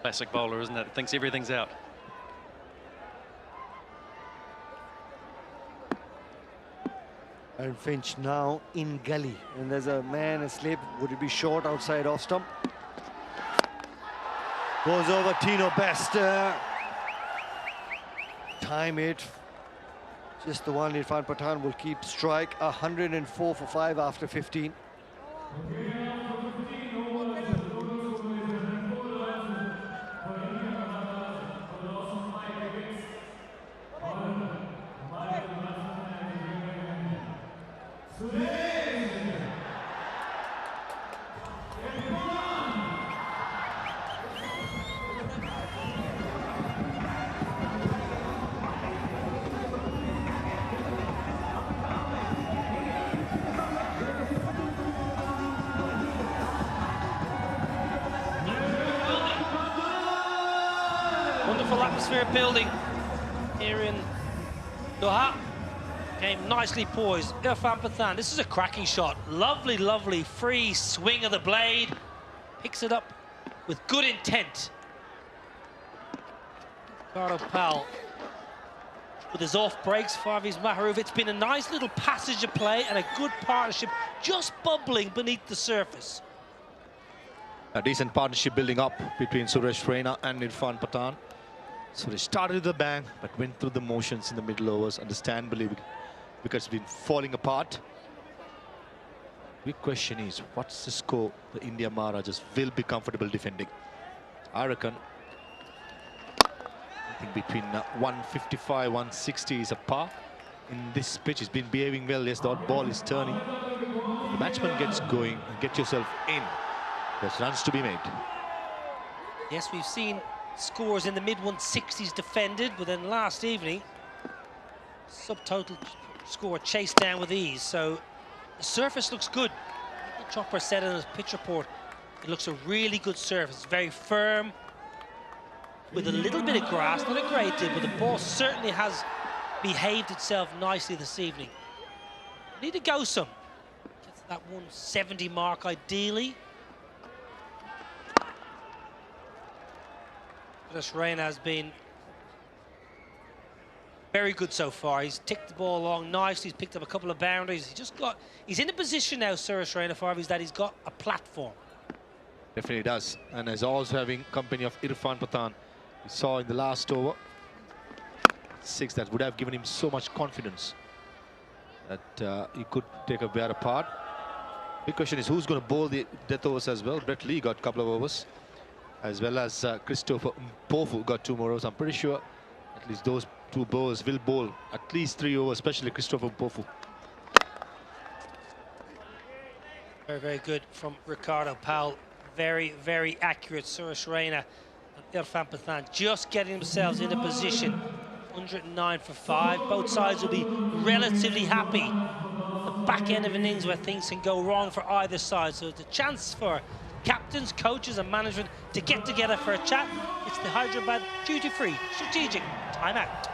Classic bowler, isn't it? Thinks everything's out. And Finch now in gully, and there's a man asleep. Would it be short outside off stump? Goes over Tino Best. Time it. Just the one. Irfan Pathan will keep strike. 104 for 5 after 15. Wonderful atmosphere of building. here in Doha. Game nicely poised. Irfan Pathan, this is a cracking shot. Lovely, lovely free swing of the blade. Picks it up with good intent. Ricardo Powell with his off breaks, Favi's Maharouf. It's been a nice little passage of play and a good partnership just bubbling beneath the surface. A decent partnership building up between Suresh Raina and Irfan Pathan. Suresh started with a bang, but went through the motions in the middle overs, understandably, because it's been falling apart. Big question is, what's the score the India Maharajas will be comfortable defending? I reckon, I think between 155, 160 is a par. In this pitch, he's been behaving well. Yes, the odd ball is turning. The batsman gets going, get yourself in. There's runs to be made. Yes, we've seen scores in the mid-160s defended, but then last evening, subtotal score chased down with ease. So the surface looks good. The Chopper said in his pitch report, it looks a really good surface, very firm, with a little bit of grass, not a great deal, but the ball certainly has behaved itself nicely this evening. Need to go some. Get to that 170 mark ideally. Suresh Raina has been very good so far. He's ticked the ball along nicely. He's picked up a couple of boundaries. He's in a position now, Suresh Raina, Farvis, that he's got a platform. Definitely does. And is also having company of Irfan Pathan. We saw in the last over, 6, that would have given him so much confidence that he could take a better part. Big question is who's going to bowl the death overs as well. Brett Lee got a couple of overs, as well as Christopher Mpofu got 2 more overs. I'm pretty sure at least those 2 bowlers will bowl at least 3 overs, especially Christopher Mpofu. Very, very good from Ricardo Powell. Very, very accurate. Suresh Raina and Irfan Pathan just getting themselves in a position. 109 for 5. Both sides will be relatively happy. The back end of an innings where things can go wrong for either side. So it's a chance for captains, coaches and management to get together for a chat. It's the Hyderabad duty-free strategic timeout.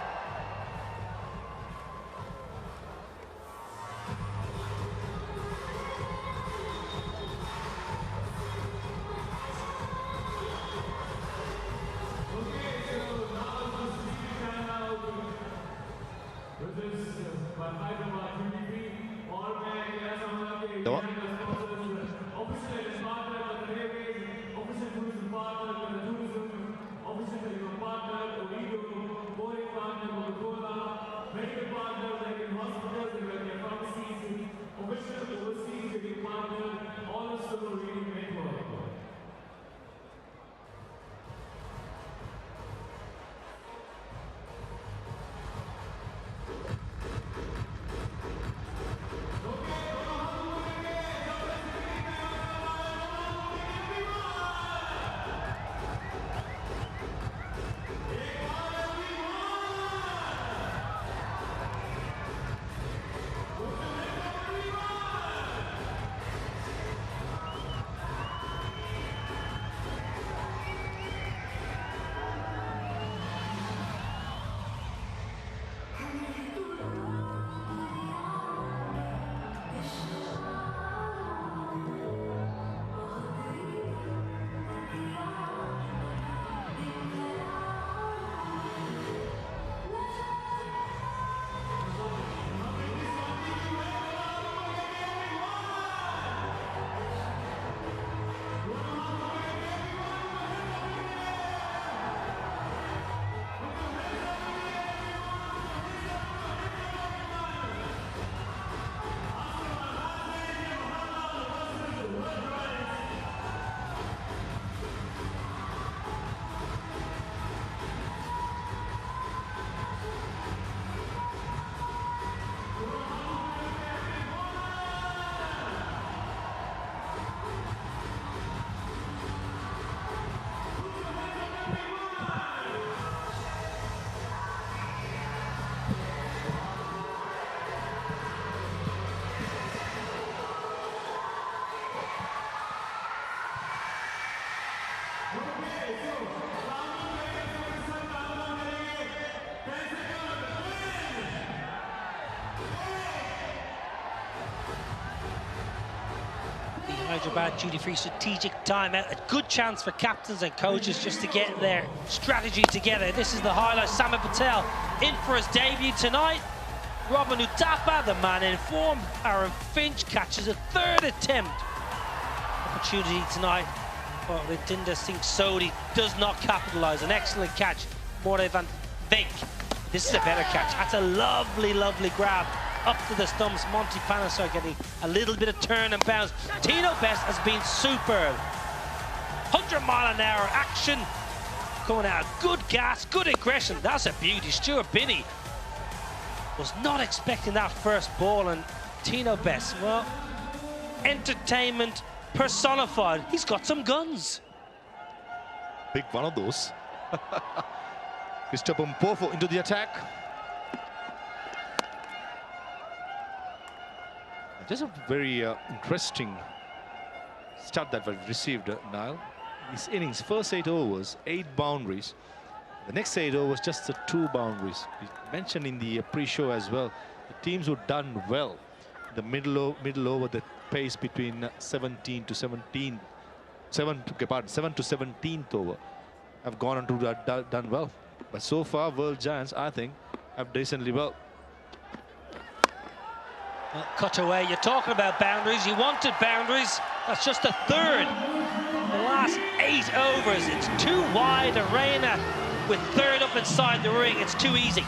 Hyderabad duty-free strategic timeout. A good chance for captains and coaches just to get their strategy together. This is the highlight. Samuel Patel in for his debut tonight. Robin Utapa, the man in form. Aaron Finch catches a third attempt. Opportunity tonight, but Ritinda Singh Sodhi does not capitalise. An excellent catch. Morne van Beek. This is a better catch. That's a lovely, lovely grab. Up to the stumps. Monty Panesar getting a little bit of turn and bounce. Tino Best has been superb. 100-mile-an-hour action. Coming out. Good gas, good aggression. That's a beauty. Stuart Binney was not expecting that first ball, and Tino Best, well, entertainment personified. He's got some guns. Big one of those. Mpofu into the attack. Just a very interesting start that we've received, Niall. His innings, first 8 overs, 8 boundaries. The next 8 overs, just the 2 boundaries. We mentioned in the pre-show as well, the teams who've done well. The middle over, the pace between 7 to 17th over have gone on to done well. But so far, World Giants, I think, have decently well. Cut away. You're talking about boundaries. You wanted boundaries. That's just a third. The last 8 overs, it's too wide. Arena with third up inside the ring, it's too easy.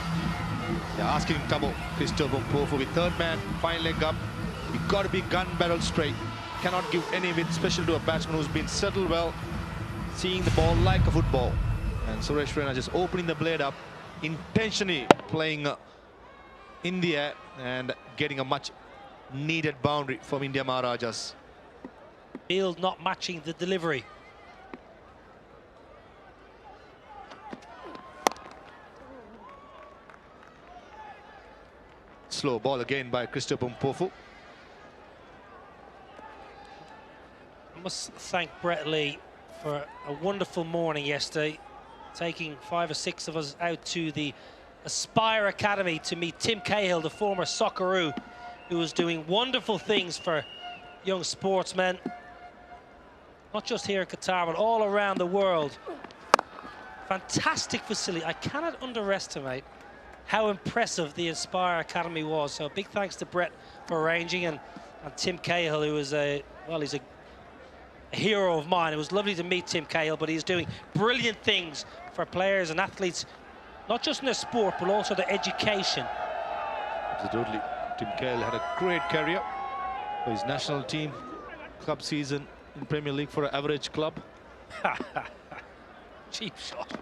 Yeah, asking trouble. Mpofu with third man, fine leg up. You've got to be gun barrel straight. Cannot give any win, especially to a batsman who's been settled well, seeing the ball like a football. And Suresh Raina just opening the blade up, intentionally playing in the air and getting a much needed boundary from India Maharajas. Field not matching the delivery. Slow ball again by Mpofu. I must thank Brett Lee for a wonderful morning yesterday, taking 5 or 6 of us out to the Aspire Academy to meet Tim Cahill, the former Socceroo, who was doing wonderful things for young sportsmen, not just here in Qatar, but all around the world. Fantastic facility. I cannot underestimate how impressive the Aspire Academy was. So big thanks to Brett for arranging, and Tim Cahill, who is he's a hero of mine. It was lovely to meet Tim Cahill, but he's doing brilliant things for players and athletes, not just in their sport, but also their education. Absolutely. Tim Cahill had a great career for his national team, club season in Premier League for an average club. Cheap shot.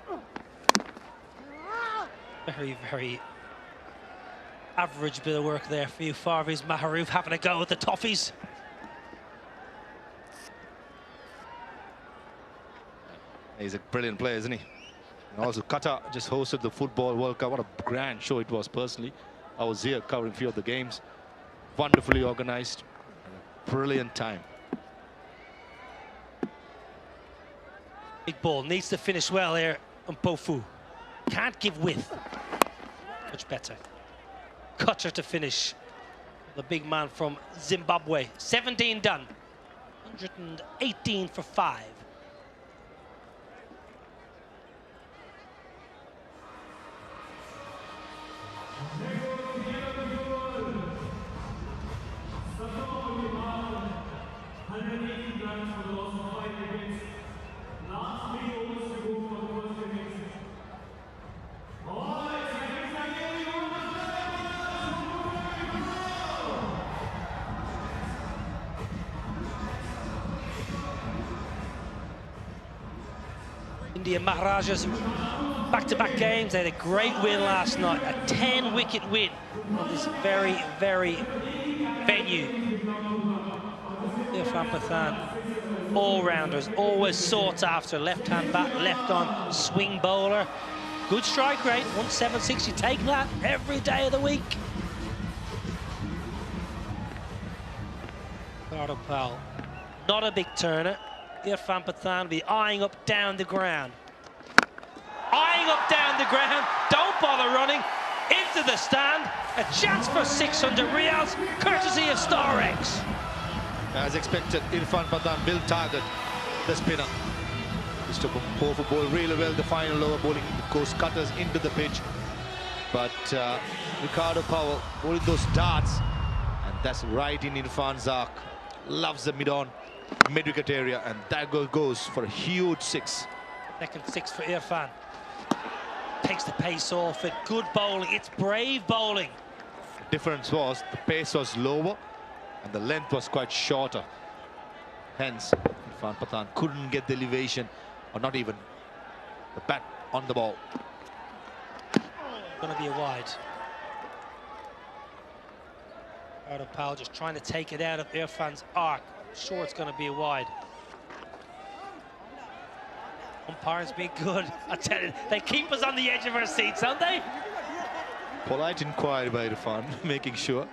Very, very average bit of work there for you, Farviz Maharouf, having a go at the toffees. He's a brilliant player, isn't he? And also, Qatar just hosted the Football World Cup. What a grand show it was, personally. I was here covering a few of the games. Wonderfully organized. Brilliant time. Big ball, needs to finish well here. Mpofu can't give width. Much better. Cutter to finish. The big man from Zimbabwe. 17 done. 118 for 5. India Maharajas back-to-back games. They had a great win last night, a 10-wicket win on this very, very venue. Irfan Pathan, all-rounders, always sought after. Left-hand bat, left-on swing bowler. Good strike rate, 176. You take that every day of the week. Ricardo Powell, not a big turner. Irfan Pathan will be eyeing up down the ground. Eyeing up down the ground, don't bother running, into the stand. A chance for 600 reals, courtesy of StarX. As expected, Irfan Pathan will target the spinner. Mr. Mpofu bowled really well. The final over bowling goes cutters into the pitch. But Ricardo Powell bowling those darts. And that's right in Irfan's arc. Loves the mid-on, mid-wicket area. And that goes for a huge 6. Second 6 for Irfan. Takes the pace off it. Good bowling. It's brave bowling. The difference was the pace was lower and the length was quite shorter. Hence, Irfan Pathan couldn't get the elevation or not even the bat on the ball. Going to be a wide. Ricardo Powell just trying to take it out of Irfan's arc. Sure, it's going to be a wide. Umpires being good. I tell you, they keep us on the edge of our seats, don't they? Polite inquiry by Irfan, making sure.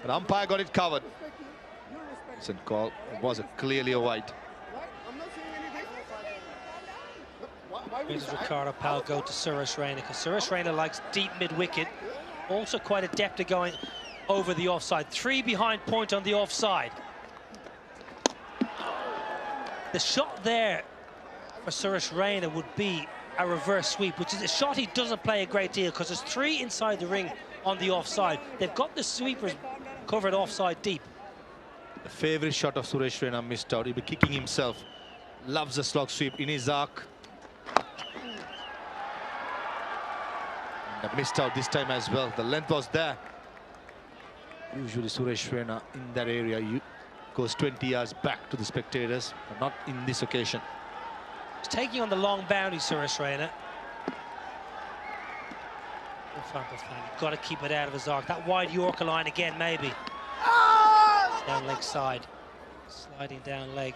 An umpire got it covered. Decent call. It was clearly a wide. Where does Ricardo Powell go to Suresh Raina? Because Suresh Raina likes deep mid-wicket. Also quite adept at going over the offside. 3 behind point on the offside. The shot there for Suresh Raina would be a reverse sweep, which is a shot he doesn't play a great deal because there's 3 inside the ring on the offside. They've got the sweepers covered offside deep. The favourite shot of Suresh Raina missed out. He'll be kicking himself. Loves the slog sweep in his arc. And missed out this time as well. The length was there. Usually Suresh Raina in that area goes 20 yards back to the spectators, but not in this occasion. He's taking on the long boundary, Suresh Raina. You've got to keep it out of his arc. That wide Yorker line again, maybe. Down leg side. Sliding down leg.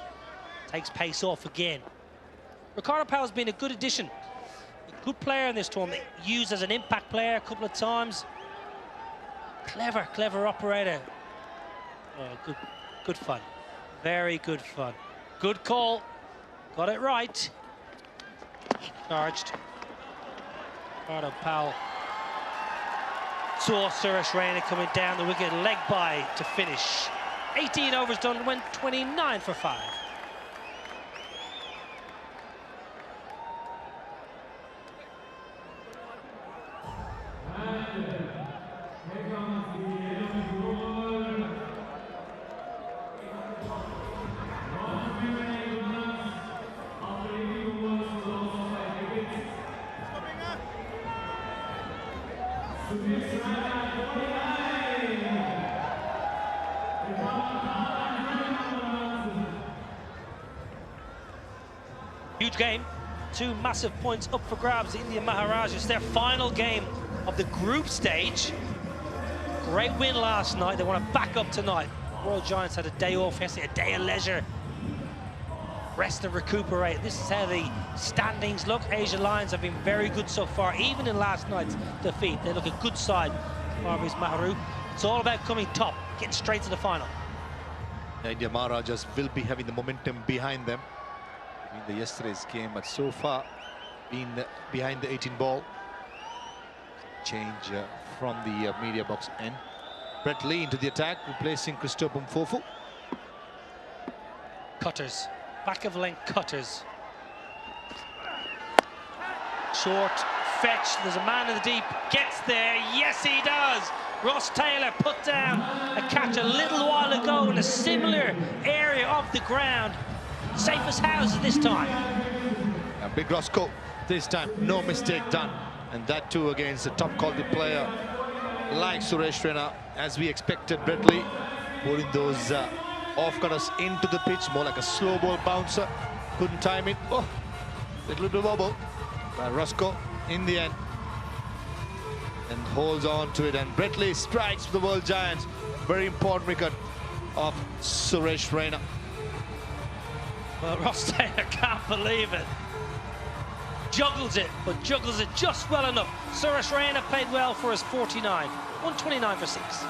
Takes pace off again. Ricardo Powell's been a good addition. A good player in this tournament. Used as an impact player a couple of times. Clever operator. Oh, good fun. Very good fun. Good call. Got it right. Charged. Ricardo Powell saw Suresh Raina coming down the wicket, leg by to finish. 18 overs done, went 29 for 5. Huge game. 2 massive points up for grabs. The India Maharajas, their final game of the group stage. Great win last night. They want to back up tonight. World Giants had a day off yesterday, a day of leisure. Rest and recuperate. This is how the standings look. Asia Lions have been very good so far, even in last night's defeat. They look a good side. Marvis Maharu. It's all about coming top, getting straight to the final. The India Maharajas will be having the momentum behind them in the yesterday's game, but so far been behind the 18 ball. Change from the media box end. Brett Lee into the attack, replacing Christopher Mpofu. Cutters, back of length cutters. Short fetch, there's a man in the deep, gets there, yes he does. Ross Taylor put down a catch a little while ago in a similar area of the ground. Safe as houses this time. A big Roscoe this time, no mistake done. And that too against a top quality player like Suresh Raina, as we expected. Brett Lee putting those off-cutters into the pitch, more like a slow ball bouncer. Couldn't time it. Oh, little bit of wobble. But Roscoe in the end and holds on to it. And Brett Lee strikes for the World Giants. Very important wicket of Suresh Raina. Well, Ross Taylor can't believe it. Juggles it, but juggles it just well enough. Suresh Raina played well for his 49. 129 for 6.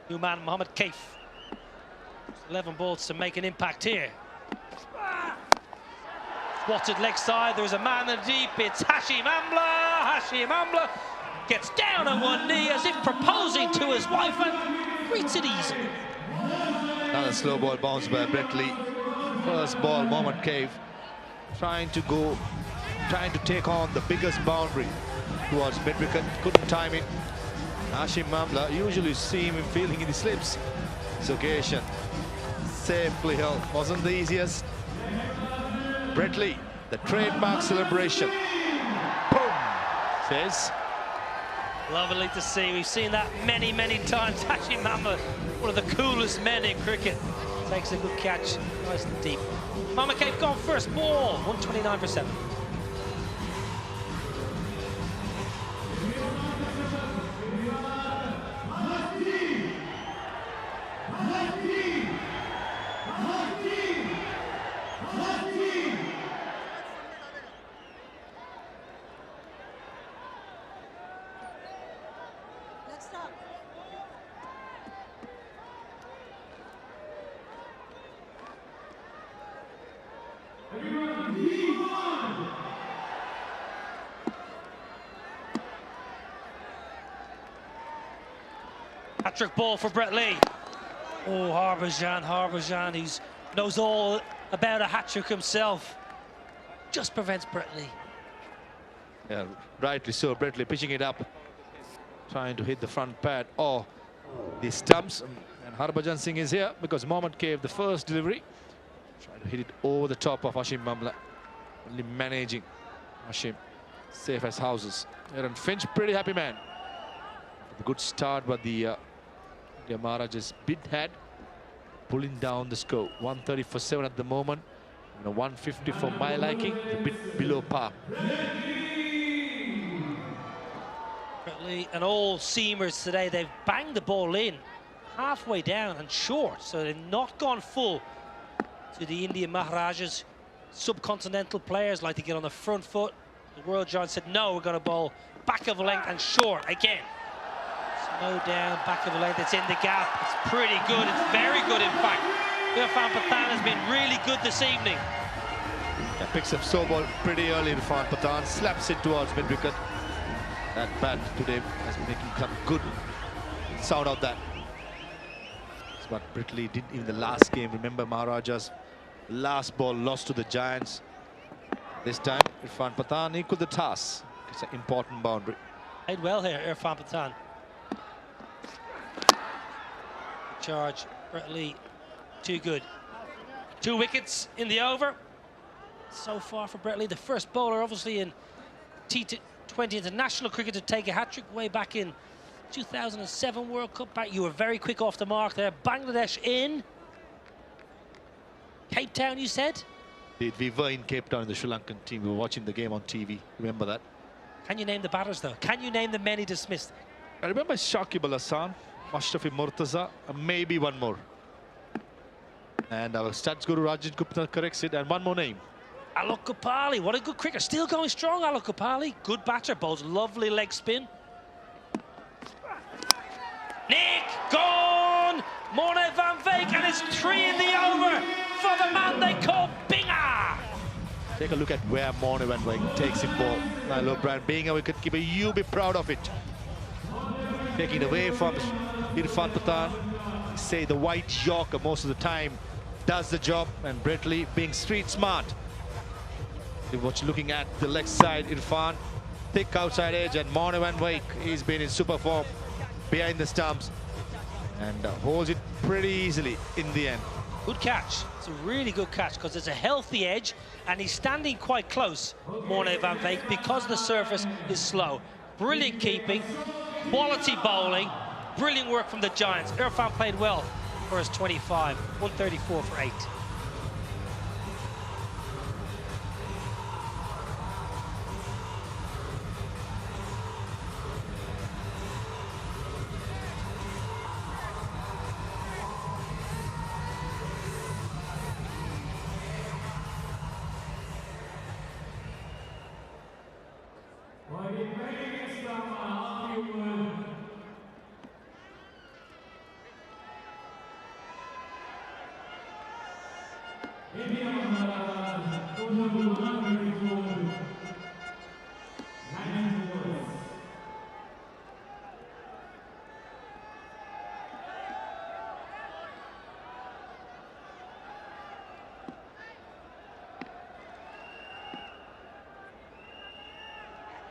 New man, Mohamed Kaif. 11 balls to make an impact here. Swatted leg side, there's a man in deep, it's Hashim Amla. Hashim Amla gets down on one knee as if proposing to his wife and greets it easily. Another slow ball bounce by Bretley. First ball, Mohamed Kaif trying to take on the biggest boundary towards mid-wicket, couldn't time it. Hashim Amla, usually see him feeling in the slips. This occasion, safely held, wasn't the easiest. Bretley, the trademark celebration. Boom! Says. Lovely to see. We've seen that many, many times. Hashim Amla, one of the coolest men in cricket. Takes a good catch, nice and deep. Mohamed Kaif gone first ball, 129 for 7. Hat-trick ball for Bretley. Oh, Harbhajan, he knows all about a hat-trick himself. Just prevents Bretley. Yeah, rightly so. Bretley pitching it up, trying to hit the front pad. Oh, the stumps. And Harbhajan Singh is here because Mohamed gave the first delivery. Trying to hit it over the top of Hashim Amla. Only managing Hashim. Safe as houses. And Finch, pretty happy man. A good start, but the Maharajas bid had pulling down the score. 130 for 7 at the moment. 150 for my liking, a bit below par. Bretley and all seamers today, they've banged the ball in halfway down and short, so they've not gone full to the Indian Maharajas. Subcontinental players like to get on the front foot. The World Giants said, no, we're going to bowl back of the length and short again. Slow down, back of the length, it's in the gap. It's pretty good, it's very good in fact. Irfan Pathan has been really good this evening. Yeah, picks up slow ball pretty early. Irfan Pathan slaps it towards mid-wicket. That bat today has been making some good sound out that. That's what Bretley did in the last game. Remember Maharajas, last ball lost to the Giants. This time Irfan Pathan equaled the task. It's an important boundary. Played well here, Irfan Pathan. Charge, Bretley, too good. 2 wickets in the over. So far for Bretley, the first bowler obviously in T20 international cricket to take a hat-trick way back in 2007 World Cup back. You were very quick off the mark there. Bangladesh in. Cape Town, you said? We were in Cape Town in the Sri Lankan team. We were watching the game on TV. Remember that? Can you name the batters though? Can you name the men he dismissed? I remember Shakib Al Hassan, Ashrafi Murtaza, maybe one more. And our stats guru Rajat Gupta corrects it, and one more name. Alok Gopali, what a good cricketer. Still going strong, Alok Gopali. Good batter, bowls lovely leg spin. Nick, gone! Morne van Veek, and it's 3 in the over for the man they call Binger. Take a look at where Morne van Veek takes it ball. I love Brien being a wicketkeeper. You be proud of it. Taking it away from Irfan Pathan. Say the white Yorker most of the time does the job, and Bretley being street smart. What you're looking at the leg side, Irfan, thick outside edge, and Morne van Veek, he's been in super form behind the stumps and holds it pretty easily in the end. Good catch. It's a really good catch because it's a healthy edge and he's standing quite close, Morne van Veek, because the surface is slow. Brilliant keeping, quality bowling, brilliant work from the Giants. Irfan played well for his 25, 134 for 8.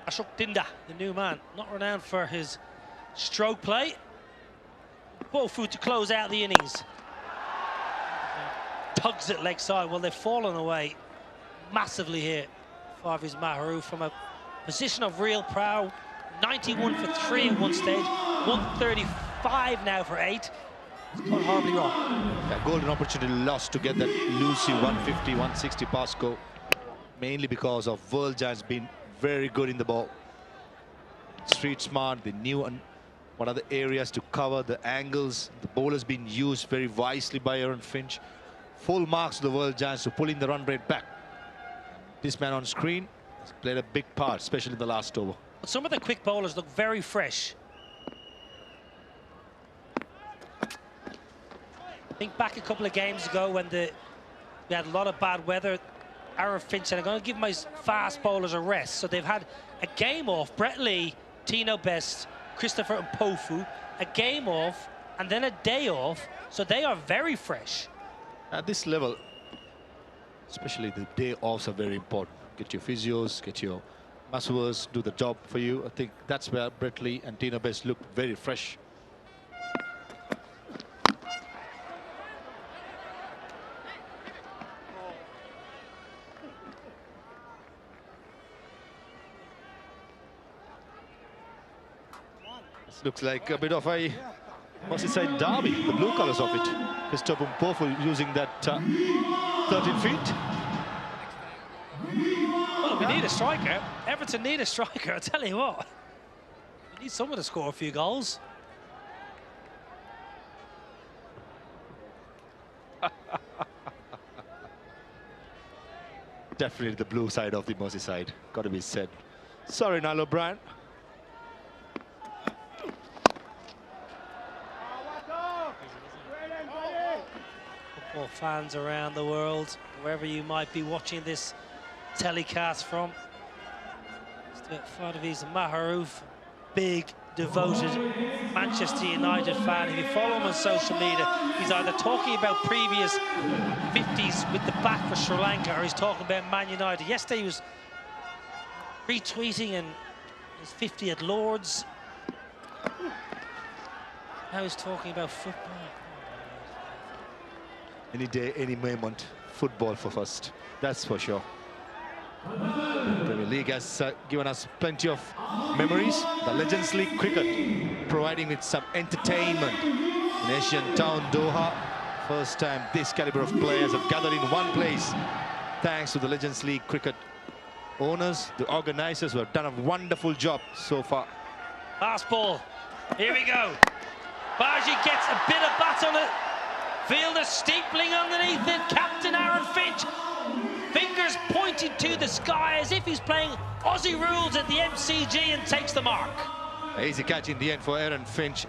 Ashok Dinda, the new man, not renowned for his stroke play. Mpofu to close out the innings. Tugs it leg side. Well, they've fallen away massively here. Five is Maharajas from a position of real power. 91 for 3 at one stage, 135 now for 8. It's gone horribly wrong. A golden opportunity lost to get that Lucy 150, 160 pass go, mainly because of World Giants being very good in the ball. Street smart, they knew what are the areas to cover, the angles. The ball has been used very wisely by Eoin Finch. Full marks to the World Giants to pull in the run rate back. This man on screen has played a big part, especially in the last over. But some of the quick bowlers look very fresh. Think back a couple of games ago when we had a lot of bad weather. Eoin Finch said, I'm going to give my fast bowlers a rest. So they've had a game off. Brett Lee, Tino Best, Christopher Mpofu, a game off, and then a day off. So they are very fresh. At this level, especially the day offs are very important. Get your physios, get your masseurs, do the job for you. I think that's where Brett Lee and Tino Best looked very fresh. This looks like a bit of a Merseyside derby, the blue colours of it. Christopher Mpofu using that 13 feet. Well, we need a striker. Everton need a striker, I tell you what. We need someone to score a few goals. Definitely the blue side of the Merseyside, got to be said. Sorry, Nilo Brien. Football fans around the world, wherever you might be watching this telecast from. Fadavi's Maharajas, big, devoted Manchester United fan. If you follow him on social media, he's either talking about previous 50s with the bat for Sri Lanka or he's talking about Man United. Yesterday he was retweeting and his 50 at Lords. Now he's talking about football. Any day, any moment, football for first. That's for sure. Premier League has given us plenty of memories. The Legends League cricket providing with some entertainment in Asian town Doha. First time this caliber of players have gathered in one place. Thanks to the Legends League cricket owners, the organizers who have done a wonderful job so far. Last ball. Here we go. Baji gets a bit of bat on it. Fielder steepling underneath it. Captain Eoin Finch. Fingers pointing to the sky as if he's playing Aussie rules at the MCG and takes the mark. Easy catch in the end for Eoin Finch.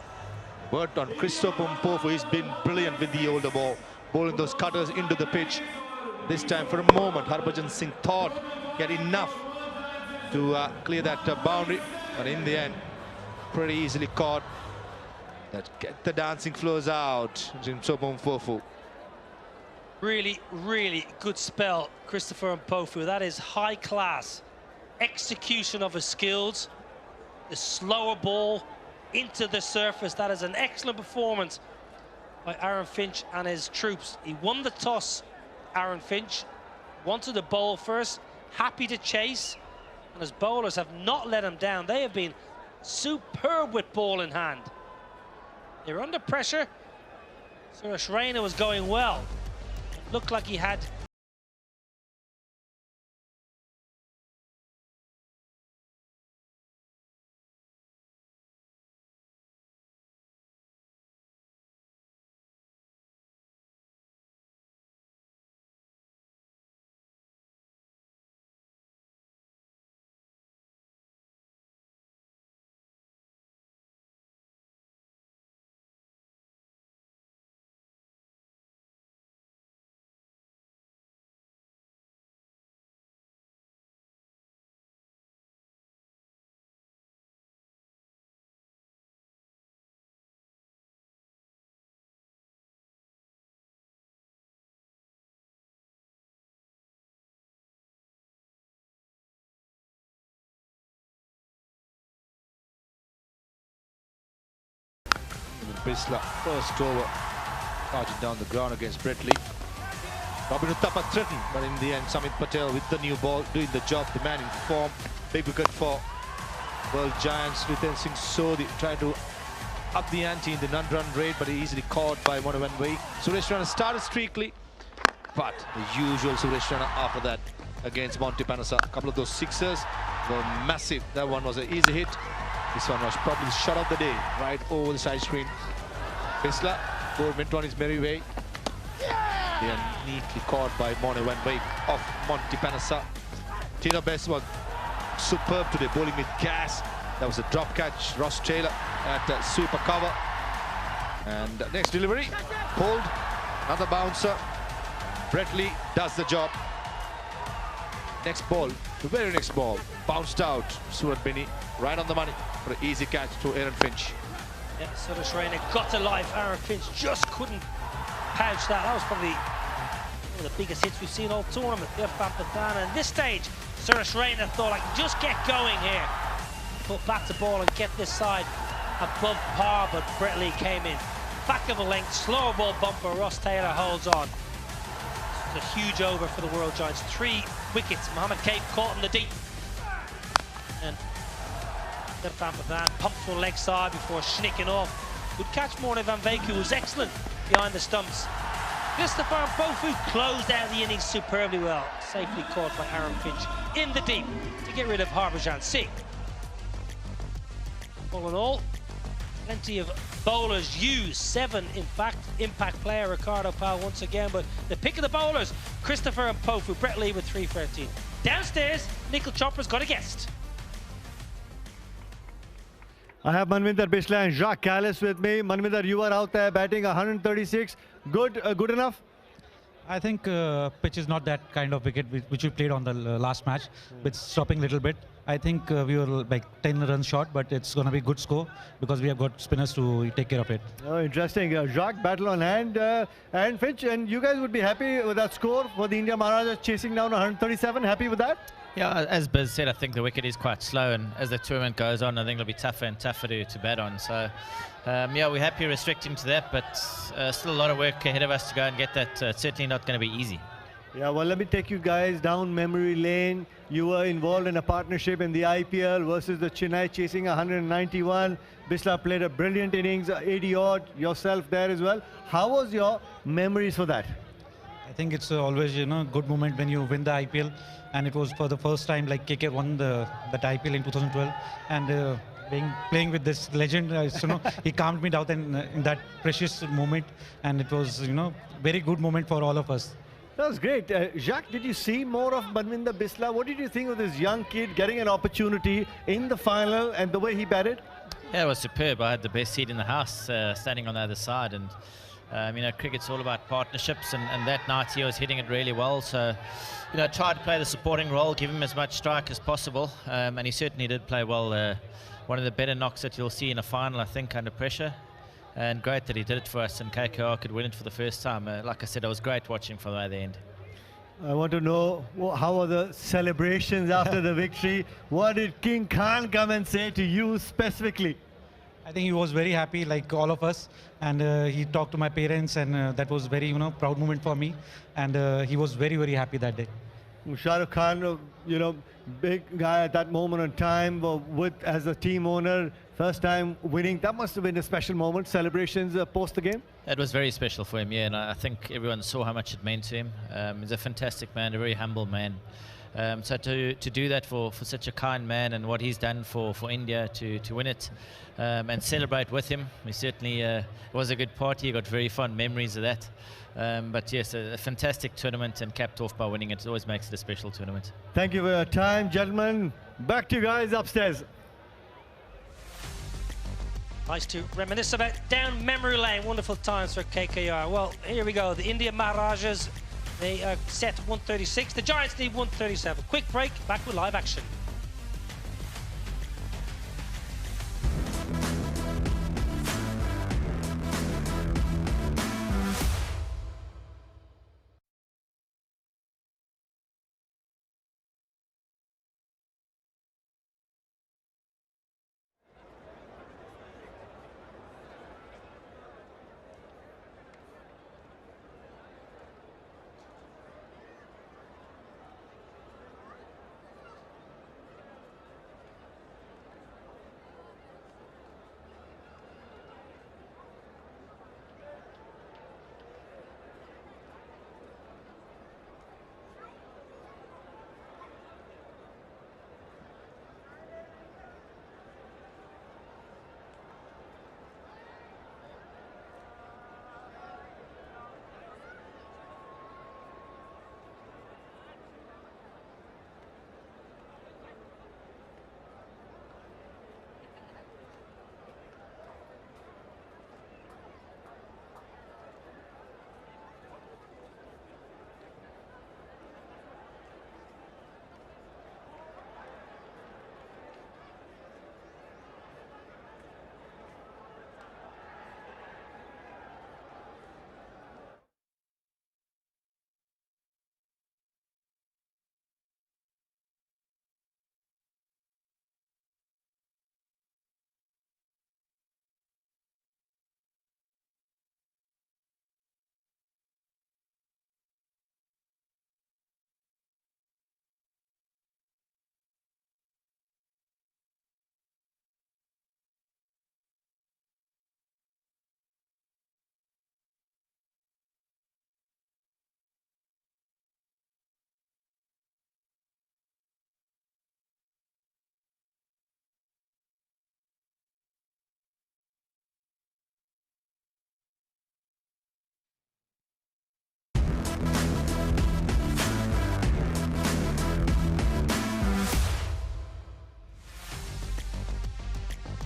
Worked on Christopher Mpofu. He's been brilliant with the older ball, bowling those cutters into the pitch. This time, for a moment, Harbhajan Singh thought he had enough to clear that boundary, but in the end, pretty easily caught. That get the dancing flows out. Mpofu. Really, really good spell, Christopher Mpofu. That is high class execution of his skills. The slower ball into the surface. That is an excellent performance by Eoin Finch and his troops. He won the toss, Eoin Finch. Wanted to bowl first, happy to chase. And his bowlers have not let him down. They have been superb with ball in hand. They're under pressure. Suresh Raina was going well. It looked like he had Bisla, first over, charging down the ground against Brett Lee. Robin Uthappa threatened, but in the end, Samit Patel with the new ball, doing the job, the man in form. Big wicket for World Giants. Riten Singh Sodhi trying to up the ante in the non-run rate, but easily caught by Morne. Suresh Raina started streakily, but the usual Suresh Raina after that against Monty Panesar. A couple of those sixers were massive. That one was an easy hit. This one was probably the shot of the day, right over the side screen. Bisla went on his merry way. They are neatly caught by Morne off Monty Panesar. Tino Best was superb today, bowling with gas. That was a drop catch. Ross Taylor at super cover. And next delivery, pulled, another bouncer. Brett Lee does the job. Next ball, the very next ball, bounced out. Surat Bini right on the money for an easy catch to Aaron Finch. Yeah, Suresh Raina got to life. Aaron Finch just couldn't pouch that. That was probably one of the biggest hits we've seen all tournament. And at this stage, Suresh Raina thought, I can just get going here. Put back the ball and get this side above par, but Brett Lee came in. Back of a length, slower ball bumper. Ross Taylor holds on. It's a huge over for the World Giants. 3 wickets. Mohammed Cape caught in the deep. And pumped to a leg side before schnicking off. Good catch, Morne was excellent behind the stumps. Christopher Mpofu closed out the innings superbly well. Safely caught by Aaron Finch in the deep to get rid of Harbhajan Singh. All in all, plenty of bowlers used. 7, in fact. Impact player Ricardo Powell once again, but the pick of the bowlers, Christopher Mpofu, Brett Lee with 313. Downstairs, Nickel Chopper's got a guest. I have Manvinder Bisla and Jacques Kallis with me. Manvinder, you are out there batting 136. Good enough? I think pitch is not that kind of wicket which we played on the last match, with stopping a little bit. I think we were like 10 runs short, but it's going to be a good score because we have got spinners to take care of it. Oh, interesting. Jacques, battle on hand. And Finch, and you guys would be happy with that score for the India Maharajas chasing down 137? Happy with that? Yeah, as Biz said, I think the wicket is quite slow, and as the tournament goes on, I think it'll be tougher and tougher to bat on. So, yeah, we're happy restricting to that, but still a lot of work ahead of us to go and get that. Certainly not going to be easy. Yeah, well, let me take you guys down memory lane. You were involved in a partnership in the IPL versus the Chennai chasing 191. Bisla played a brilliant innings, 80-odd, yourself there as well. How was your memories for that? I think it's always, good moment when you win the IPL, and it was for the first time like KK won that IPL in 2012, and playing with this legend, he calmed me down in that precious moment, and it was, very good moment for all of us. That was great. Jacques, did you see more of Manvinder Bisla? What did you think of this young kid getting an opportunity in the final and the way he batted? Yeah, it was superb. I had the best seat in the house, standing on the other side, and cricket's all about partnerships, and that night he was hitting it really well. So, tried to play the supporting role, give him as much strike as possible, and he certainly did play well. One of the better knocks that you'll see in a final, I think, under pressure. And great that he did it for us, and KKR could win it for the first time. Like I said, it was great watching from the other end. I want to know, how are the celebrations after the victory? What did King Khan come and say to you specifically? I think he was very happy, like all of us, and he talked to my parents, and that was very, proud moment for me. And he was very, very happy that day. Shah Rukh Khan, big guy at that moment in time, as a team owner, first time winning. That must have been a special moment. Celebrations post the game. It was very special for him, yeah, and I think everyone saw how much it meant to him. He's a fantastic man, a very humble man. So to do that for such a kind man, and what he's done for India to win it and celebrate with him, it certainly was a good party. He got very fond memories of that. But yes, a fantastic tournament, and capped off by winning it. It always makes it a special tournament. Thank you for your time, gentlemen. Back to you guys upstairs. Nice to reminisce about down memory lane. Wonderful times for KKR. Well, here we go. The India Maharajas, they are set 136. The Giants need 137. Quick break, back with live action.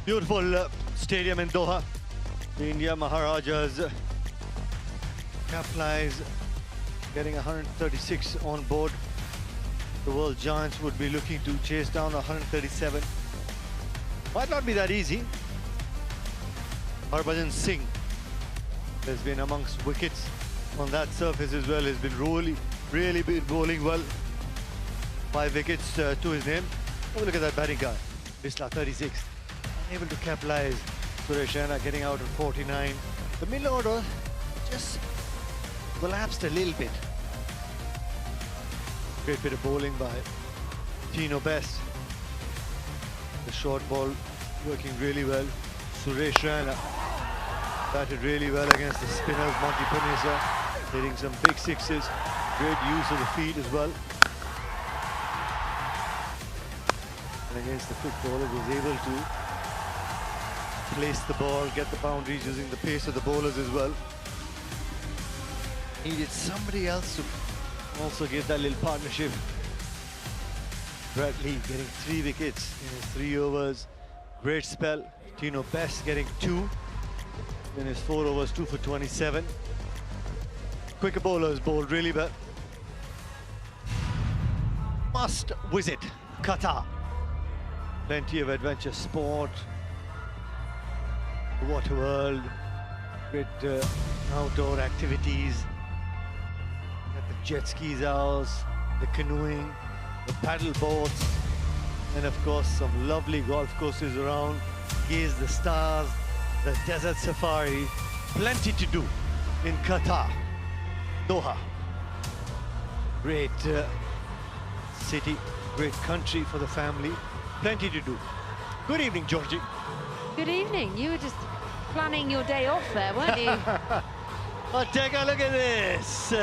Beautiful stadium in Doha. The India Maharajas capitalize, getting 136 on board. The world giants would be looking to chase down 137. Might not be that easy. Harbhajan Singh has been amongst wickets on that surface as well. Has been really been bowling well. 5 wickets to his name. Have a look at that batting guy. Bisla 36. Unable to capitalize. Suresh Raina getting out at 49. The middle order just collapsed a little bit. Great bit of bowling by Tino best. The short ball working really well. Suresh Raina batted really well against the spinners. Monty Panesar hitting some big sixes. Great use of the feet as well. And against the quick bowler was able to place the ball, get the boundaries using the pace of the bowlers as well. Needed somebody else to also give that little partnership. Brett Lee getting 3 wickets in his 3 overs. Great spell. Tino Best getting 2 in his 4 overs, 2 for 27. Quicker bowlers bowled really well. Must visit Qatar. Plenty of adventure sport. The water world. Great outdoor activities. Got the jet skis out, the canoeing, the paddle boats, and of course some lovely golf courses around. Gaze the stars, the desert safari. Plenty to do in Qatar, Doha. Great city, great country for the family. Plenty to do. Good evening, Georgie. Good evening. You were just planning your day off there, weren't you? Oh, take a look at this.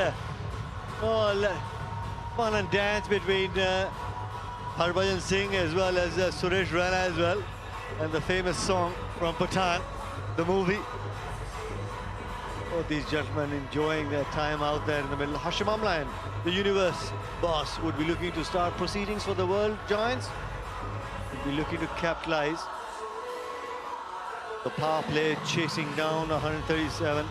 Fun and dance between Harbhajan Singh as well as Suresh Raina as well. And the famous song from Pathan, the movie. Both these gentlemen enjoying their time out there in the middle. Hashim Amla, the universe boss, would be looking to start proceedings for the world giants. Would be looking to capitalize. The power play chasing down 137.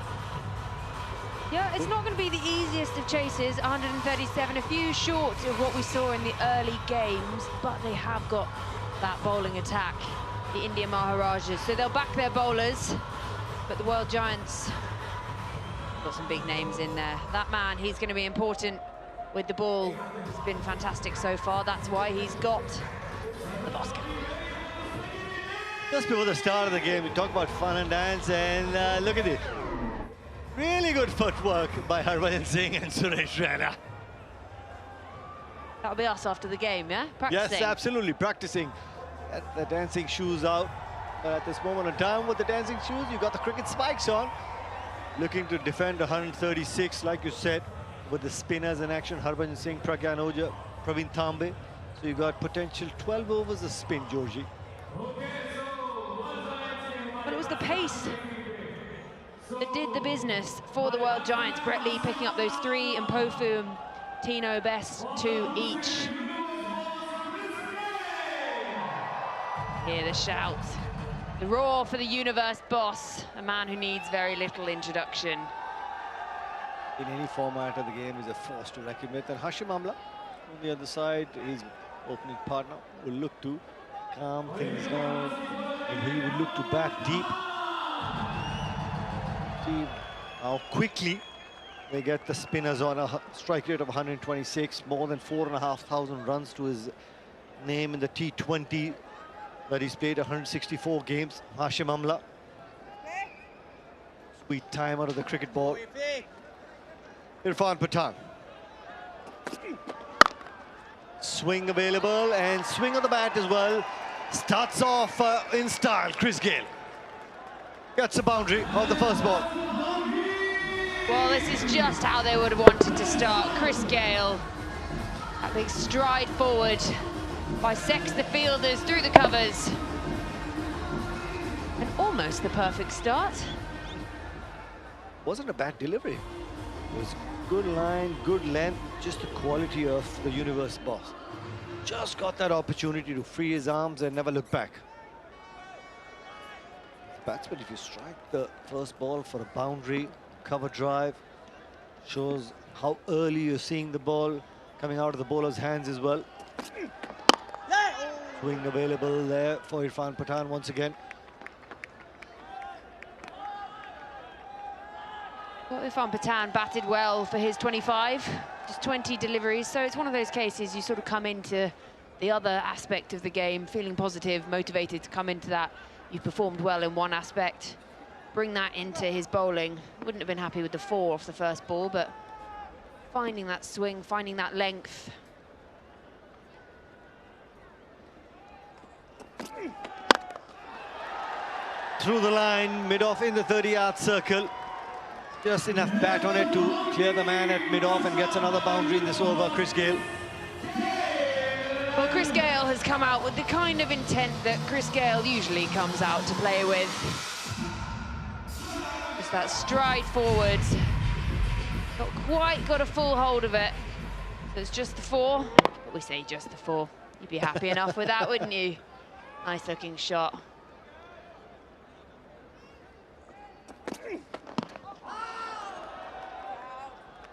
Yeah, it's not going to be the easiest of chases, 137, a few short of what we saw in the early games, but they have got that bowling attack, the India Maharajas. So they'll back their bowlers, but the world giants got some big names in there. That man, he's going to be important with the ball. He's been fantastic so far. That's why he's got the basket. Just before the start of the game, we talk about fun and dance, and look at it. Really good footwork by Harbhajan Singh and Suresh Raina. That'll be us after the game, yeah? Practicing. Yes, absolutely, practicing. The dancing shoes out. But at this moment of time with the dancing shoes, you got the cricket spikes on. Looking to defend 136, like you said, with the spinners in action. Harbhajan Singh, Pragyan Ojha, Praveen Tambe. So you got potential 12 overs of spin, Georgie. But it was the pace that did the business for the world giants. Brett Lee picking up those 3, and Mpofu and Tino Best 2 each. Hear the shout, the roar for the universe boss, a man who needs very little introduction. In any format of the game, is a force to reckon with. And Hashim Amla on the other side, his opening partner, will look to calm things down, and he will look to bat deep. See how quickly they get the spinners on a strike rate of 126, more than 4,500 runs to his name in the T20 that he's played, 164 games. Hashim Amla. Sweet time out of the cricket ball. Irfan Pathan. Swing available, and swing of the bat as well. Starts off in style, Gayle. Gets a boundary on the first ball. Well, this is just how they would have wanted to start. Gayle, that big stride forward, bisects the fielders through the covers. And almost the perfect start. Wasn't a bad delivery. It was good line, good length, just the quality of the universe boss. Just got that opportunity to free his arms and never look back. batsman, if you strike the first ball for a boundary, cover drive, shows how early you're seeing the ball coming out of the bowler's hands as well. Swing available there for Irfan Pathan once again. Well, Irfan Pathan batted well for his 25, just 20 deliveries. So it's one of those cases you sort of come into the other aspect of the game, feeling positive, motivated to come into that. You've performed well in one aspect. Bring that into his bowling. Wouldn't have been happy with the 4 off the first ball, but finding that swing, finding that length. Through the line, mid-off in the 30-yard circle. Just enough bat on it to clear the man at mid-off and gets another boundary in this over, Chris Gayle. Well, Chris Gayle has come out with the kind of intent that Chris Gayle usually comes out to play with. Just that stride forward. Not quite got a full hold of it. So it's just the 4. But we say just the 4. You'd be happy enough with that, wouldn't you? Nice looking shot.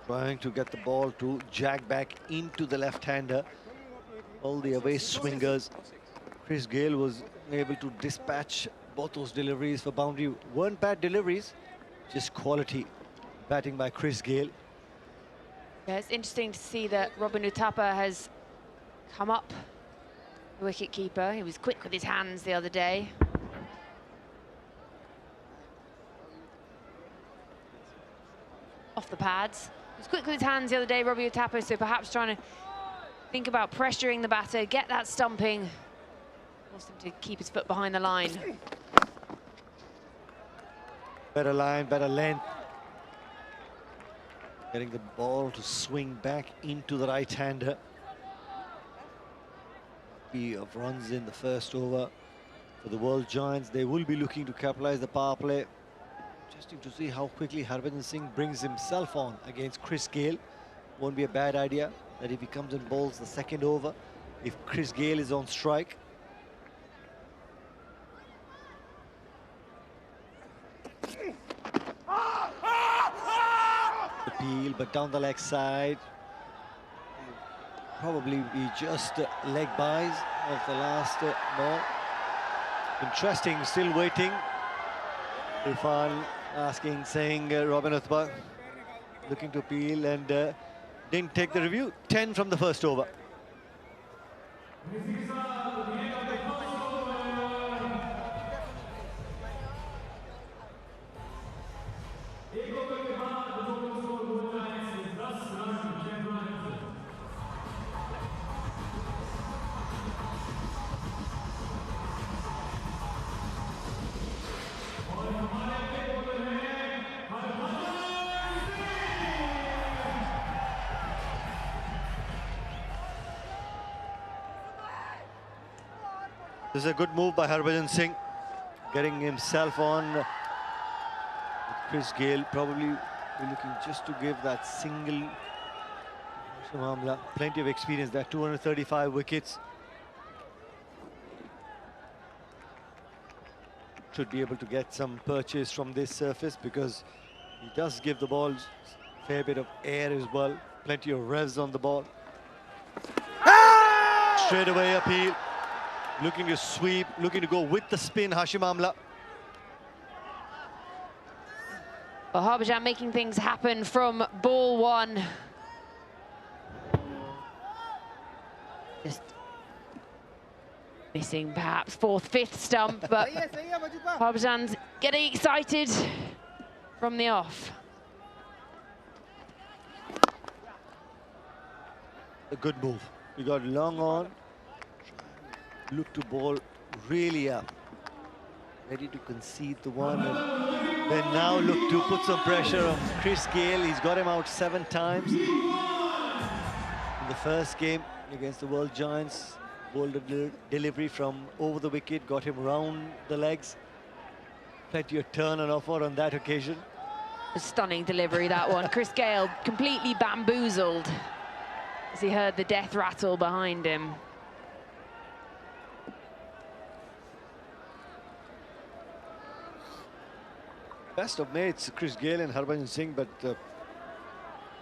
Trying to get the ball to jag back into the left-hander. All the away swingers. Chris Gayle was able to dispatch both those deliveries for boundary. Weren't bad deliveries, just quality batting by Chris Gayle. Yeah, it's interesting to see that Robin Uthappa has come up, the wicket-keeper. He was quick with his hands the other day. Off the pads. He was quick with his hands the other day, Robbie Uthappa, so perhaps trying to think about pressuring the batter, get that stumping. Force him to keep his foot behind the line. Better line, better length. Getting the ball to swing back into the right-hander. Of runs in the first over for the World Giants. They will be looking to capitalize the power play. Interesting to see how quickly Harbhajan Singh brings himself on against Chris Gayle. Won't be a bad idea that if he comes and bowls the second over, if Chris Gayle is on strike. Appeal, but down the leg side. Probably be just leg buys of the last ball. Interesting, still waiting. Irfan asking, saying Robin Uthappa looking to appeal and didn't take the review. 10 from the first over. This is a good move by Harbhajan Singh, getting himself on. Chris Gayle probably be looking just to give that single. Amla, plenty of experience there, 235 wickets. Should be able to get some purchase from this surface because he does give the ball a fair bit of air as well. Plenty of revs on the ball. Straight away appeal. Looking to sweep, looking to go with the spin, Hashim Amla. Well, Harbhajan making things happen from ball 1. Just missing perhaps 4th, 5th stump, but Harbhajan's getting excited from the off. A good move. We got long on. Look to bowl really up, ready to concede the one, and then now look to put some pressure on Chris Gayle. He's got him out 7 times in the first game against the World Giants. Bowled a delivery from over the wicket, got him round the legs. Plenty of turn and offer on that occasion. A stunning delivery, that one. Chris Gayle completely bamboozled as he heard the death rattle behind him. Best of mates, Chris Gayle and Harbhajan Singh, but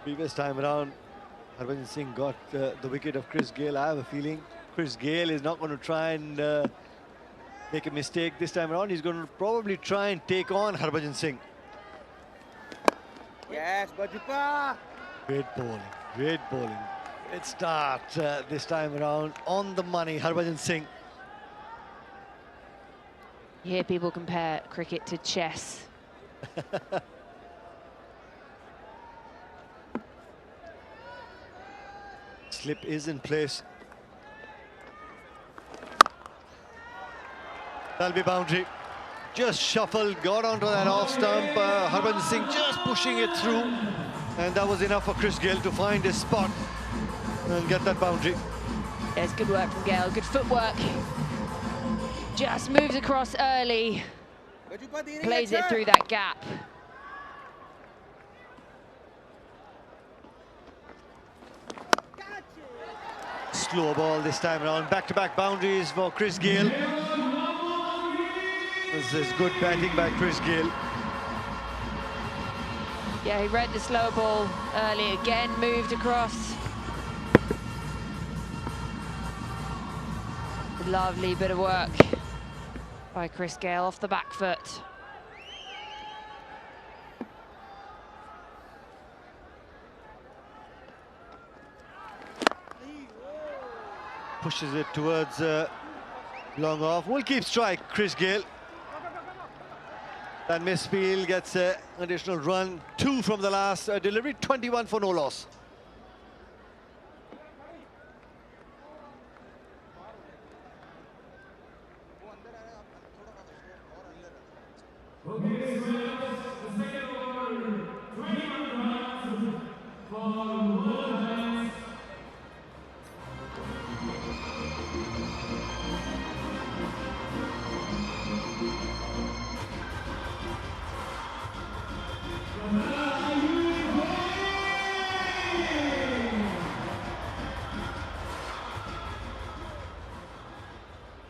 previous time around, Harbhajan Singh got the wicket of Chris Gayle. I have a feeling Chris Gayle is not going to try and make a mistake this time around. He's going to probably try and take on Harbhajan Singh. Yes, Bajupa. Great bowling, great bowling. Great start this time around. On the money, Harbhajan Singh. You hear people compare cricket to chess. Slip is in place. That'll be boundary. Just shuffled, got onto that off stump. Harbhajan Singh just pushing it through. And that was enough for Chris Gayle to find his spot and get that boundary. There's good work from Gayle, good footwork. Just moves across early. Plays it through that gap. Slow ball this time around. Back-to-back boundaries for Chris Gayle. This is good batting by Chris Gayle. Yeah, he read the slow ball early again, moved across. Lovely bit of work by Chris Gayle off the back foot. Pushes it towards long off. Will keep strike, Chris Gayle. That misfield gets an additional run. 2 from the last delivery, 21 for no loss.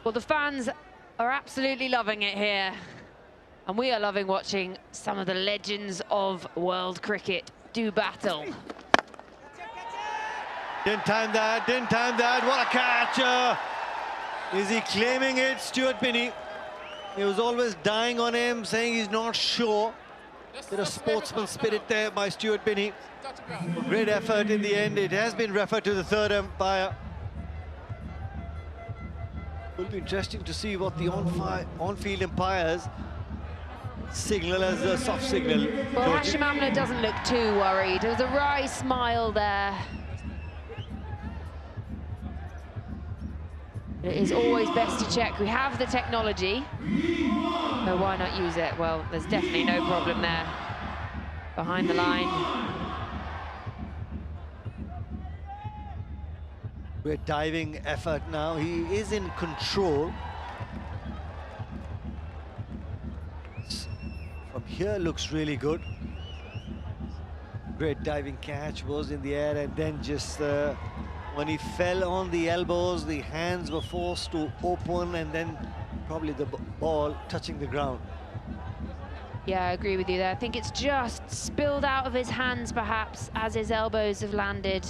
Well, the fans are absolutely loving it here. And we are loving watching some of the legends of world cricket do battle. Didn't time that, didn't time that. What a catch. Is he claiming it? Stuart Binney. He was always dying on him, saying he's not sure. Bit of sportsman spirit there by Stuart Binney. Great effort in the end. It has been referred to the third umpire. Will be interesting to see what the on-field umpires signal as a soft signal. Well, Hashim Amla doesn't look too worried. There was a wry smile there. It is always best to check. We have the technology, so why not use it? Well, there's definitely no problem there. Behind the line. Great diving effort now. He is in control. From here looks really good. Great diving catch, was in the air, and then just when he fell on the elbows, the hands were forced to open, and then probably the ball touching the ground. Yeah, I agree with you there. I think it's just spilled out of his hands, perhaps, as his elbows have landed.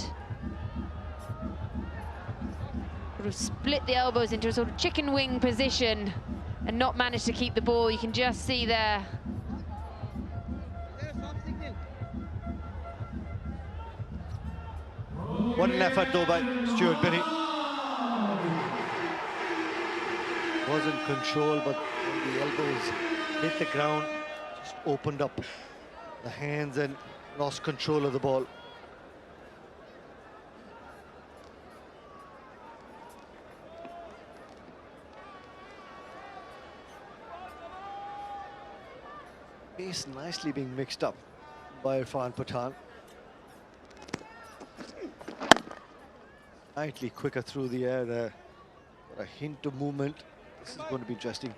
Sort of split the elbows into a sort of chicken wing position and not managed to keep the ball. You can just see there. What an effort though by Stuart Binney. Was in control, but when the elbows hit the ground, just opened up the hands and lost control of the ball. Pace nicely being mixed up by Irfan Pathan. Slightly quicker through the air there. A hint of movement. This is going to be interesting.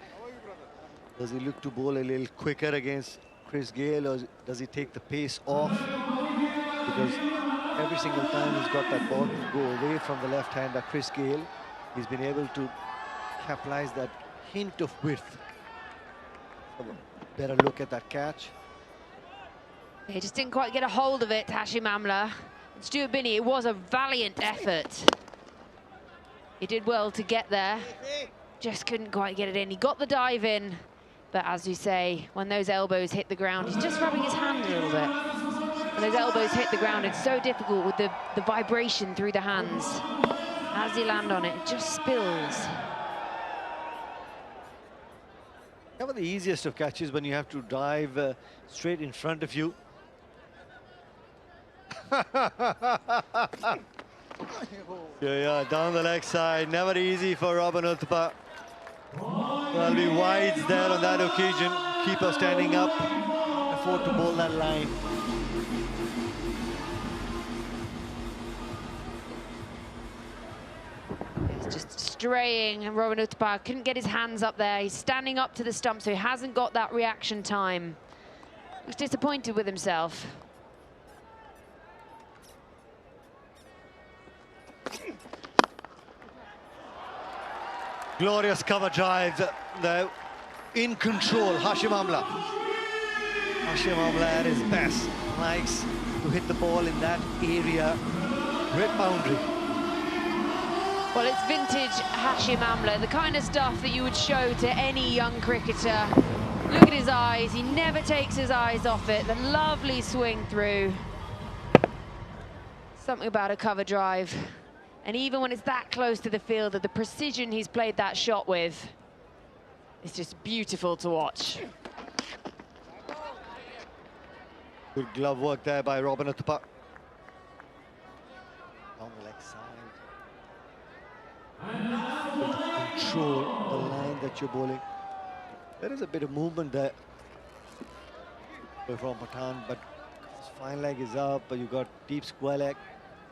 Does he look to bowl a little quicker against Chris Gayle, or does he take the pace off? Because every single time he's got that ball to go away from the left-hander, Chris Gayle, he's been able to capitalize that hint of width. better look at that catch. He just didn't quite get a hold of it, Hashim Amla. And Stuart Binney, it was a valiant effort. He did well to get there, just couldn't quite get it in. He got the dive in, but as you say, when those elbows hit the ground, he's just rubbing his hand a little bit. When those elbows hit the ground, it's so difficult with the vibration through the hands. As you land on it, it just spills. Never the easiest of catches when you have to dive straight in front of you. Yeah, down the leg side, never easy for Robin Uthappa. There'll be wides there on that occasion. Keeper standing up, afford to bowl that line. It's just straying, and Robin Uthappa couldn't get his hands up there. He's standing up to the stump, so he hasn't got that reaction time. He was disappointed with himself. Glorious cover drive there, in control, Hashim Amla. Hashim Amla at his best, likes to hit the ball in that area. Great boundary. Well, it's vintage Hashim Amla, the kind of stuff that you would show to any young cricketer. Look at his eyes, he never takes his eyes off it. The lovely swing through. Something about a cover drive. And even when it's that close to the fielder, the precision he's played that shot with is just beautiful to watch. Good glove work there by Robin Uthappa. Down the leg side. Control the line that you're bowling. There is a bit of movement there from Pathan, but his fine leg is up, but you got deep square leg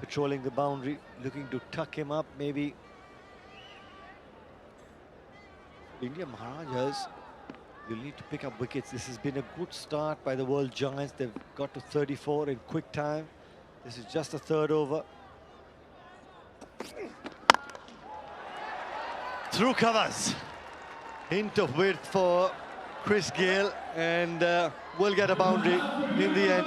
patrolling the boundary, looking to tuck him up maybe. India Maharajas, you'll need to pick up wickets. This has been a good start by the World Giants. They've got to 34 in quick time. This is just a third over. Through covers. Hint of width for Chris Gayle, and will get a boundary in the end.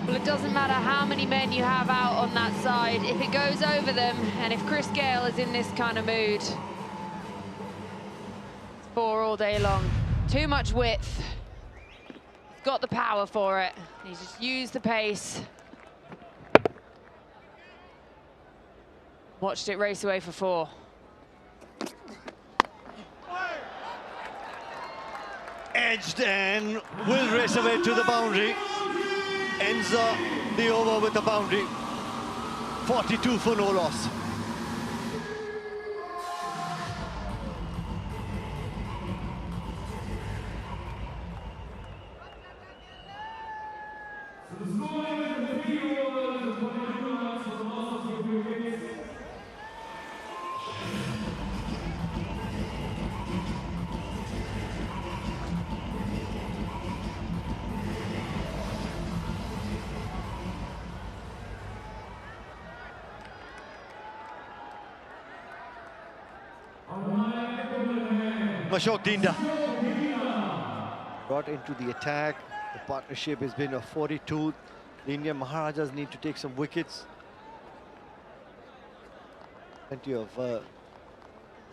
Well, it doesn't matter how many men you have out on that side. If it goes over them, and if Chris Gayle is in this kind of mood, it's 4 all day long. Too much width. He's got the power for it. He's just used the pace. Watched it race away for 4. Edged and will race away to the boundary. Ends the over with the boundary. 42 for no loss. Ashok Dinda got into the attack. The partnership has been a 42. The Indian Maharajas need to take some wickets. Plenty of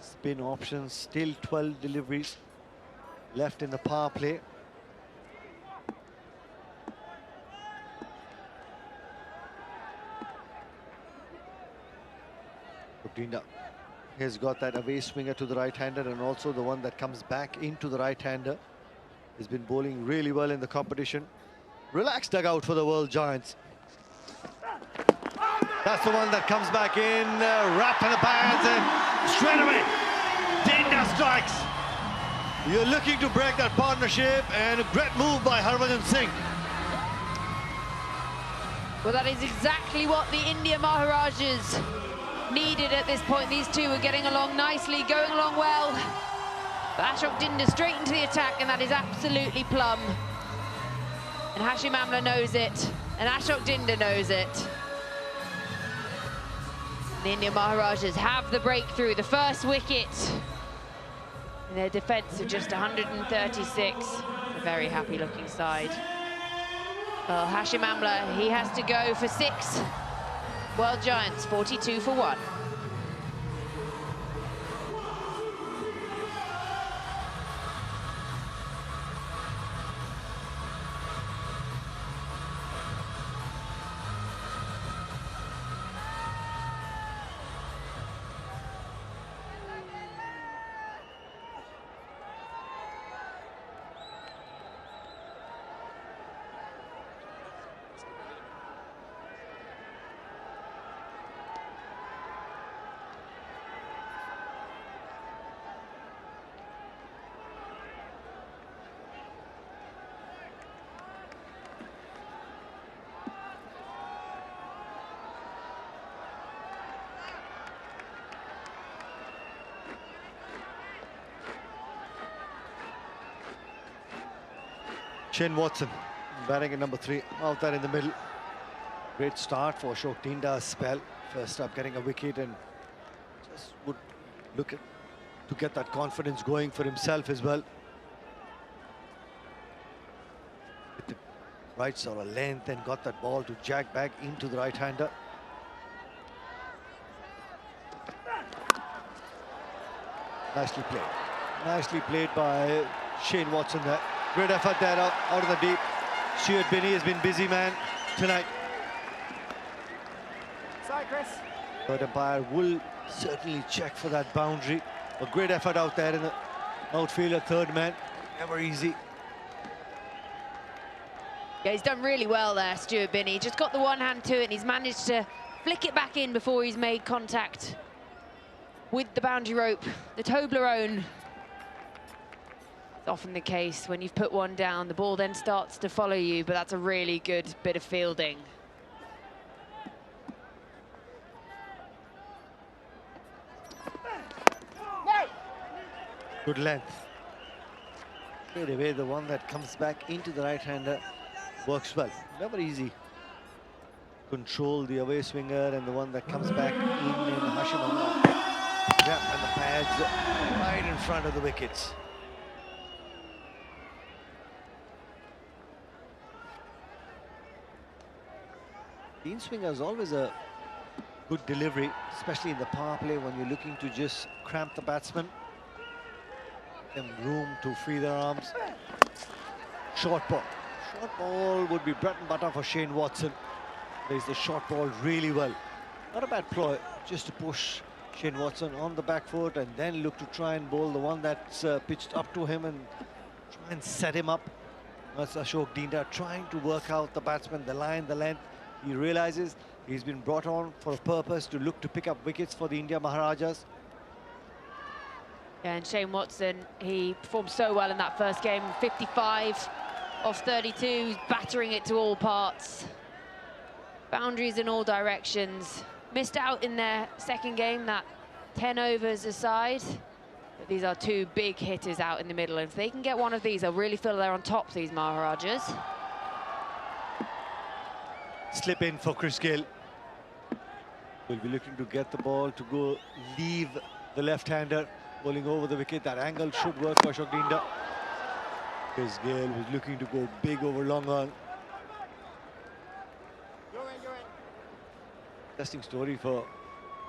spin options. Still 12 deliveries left in the power play. Dinda has got that away swinger to the right-hander, and also the one that comes back into the right-hander. Has been bowling really well in the competition. Relaxed dugout for the World Giants. That's the one that comes back in, wrap in the pads, and straight away, Dinda strikes. You're looking to break that partnership, and a great move by Harbhajan Singh. Well, that is exactly what the India Maharajas needed at this point. These two were getting along nicely, going along well. But Ashok Dinda straight into the attack, and that is absolutely plumb. And Hashim Amla knows it, and Ashok Dinda knows it. The India Maharajas have the breakthrough, the first wicket. In their defence of just 136. A very happy looking side. Well, Hashim Amla, he has to go for 6. World Giants, 42 for 1. Shane Watson batting at number 3, out there in the middle. Great start for Ashok Dinda's spell. First up, getting a wicket, and just would look at to get that confidence going for himself as well. With the right sort of length, and got that ball to Jacques back into the right-hander. Nicely played. Nicely played by Shane Watson there. Great effort there out of the deep. Stuart Binney has been busy man tonight. Sorry, Chris. Third umpire will certainly check for that boundary. A great effort out there in the outfielder, third man. Never easy. Yeah, he's done really well there, Stuart Binney. Just got the one hand to it, and he's managed to flick it back in before he's made contact with the boundary rope, the Toblerone. It's often the case when you've put one down, the ball then starts to follow you, but that's a really good bit of fielding. Good length. Straight away, the one that comes back into the right-hander works well. Never easy. Control the away swinger, and the one that comes back in Hashim Amla. Yeah, and the pads right in front of the wickets. The in-swinger is always a good delivery, especially in the power play when you're looking to just cramp the batsman. Give them room to free their arms. Short ball. Short ball would be bread and butter for Shane Watson. Plays the short ball really well. Not a bad ploy, just to push Shane Watson on the back foot and then look to try and bowl the one that's pitched up to him and try and set him up. That's Ashok Dinda trying to work out the batsman, the line, the length. He realizes he's been brought on for a purpose to look to pick up wickets for the India Maharajas. Yeah, and Shane Watson, he performed so well in that first game. 55 off 32, battering it to all parts. Boundaries in all directions. Missed out in their second game, that 10 overs aside. But these are two big hitters out in the middle. If they can get one of these, they'll really feel they're on top, these Maharajas. Slip in for Chris Gayle. Will be looking to get the ball to go leave the left-hander, bowling over the wicket. That angle should work for Ashok Dinda. Chris Gayle was looking to go big over long on. Interesting story for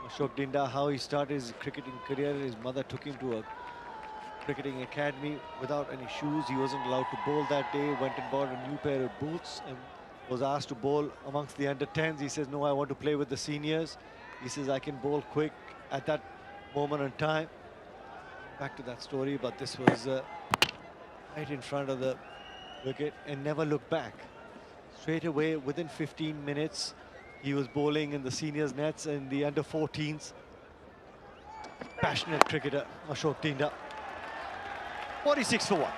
Ashok Dinda, how he started his cricketing career. His mother took him to a cricketing academy without any shoes. He wasn't allowed to bowl that day. Went and bought a new pair of boots and was asked to bowl amongst the under-10s. He says, no, I want to play with the seniors. He says, I can bowl quick at that moment in time. Back to that story, but this was right in front of the wicket and never looked back. Straight away, within 15 minutes, he was bowling in the seniors nets and the under-14s. Passionate cricketer, Ashok Dinda. 46 for 1.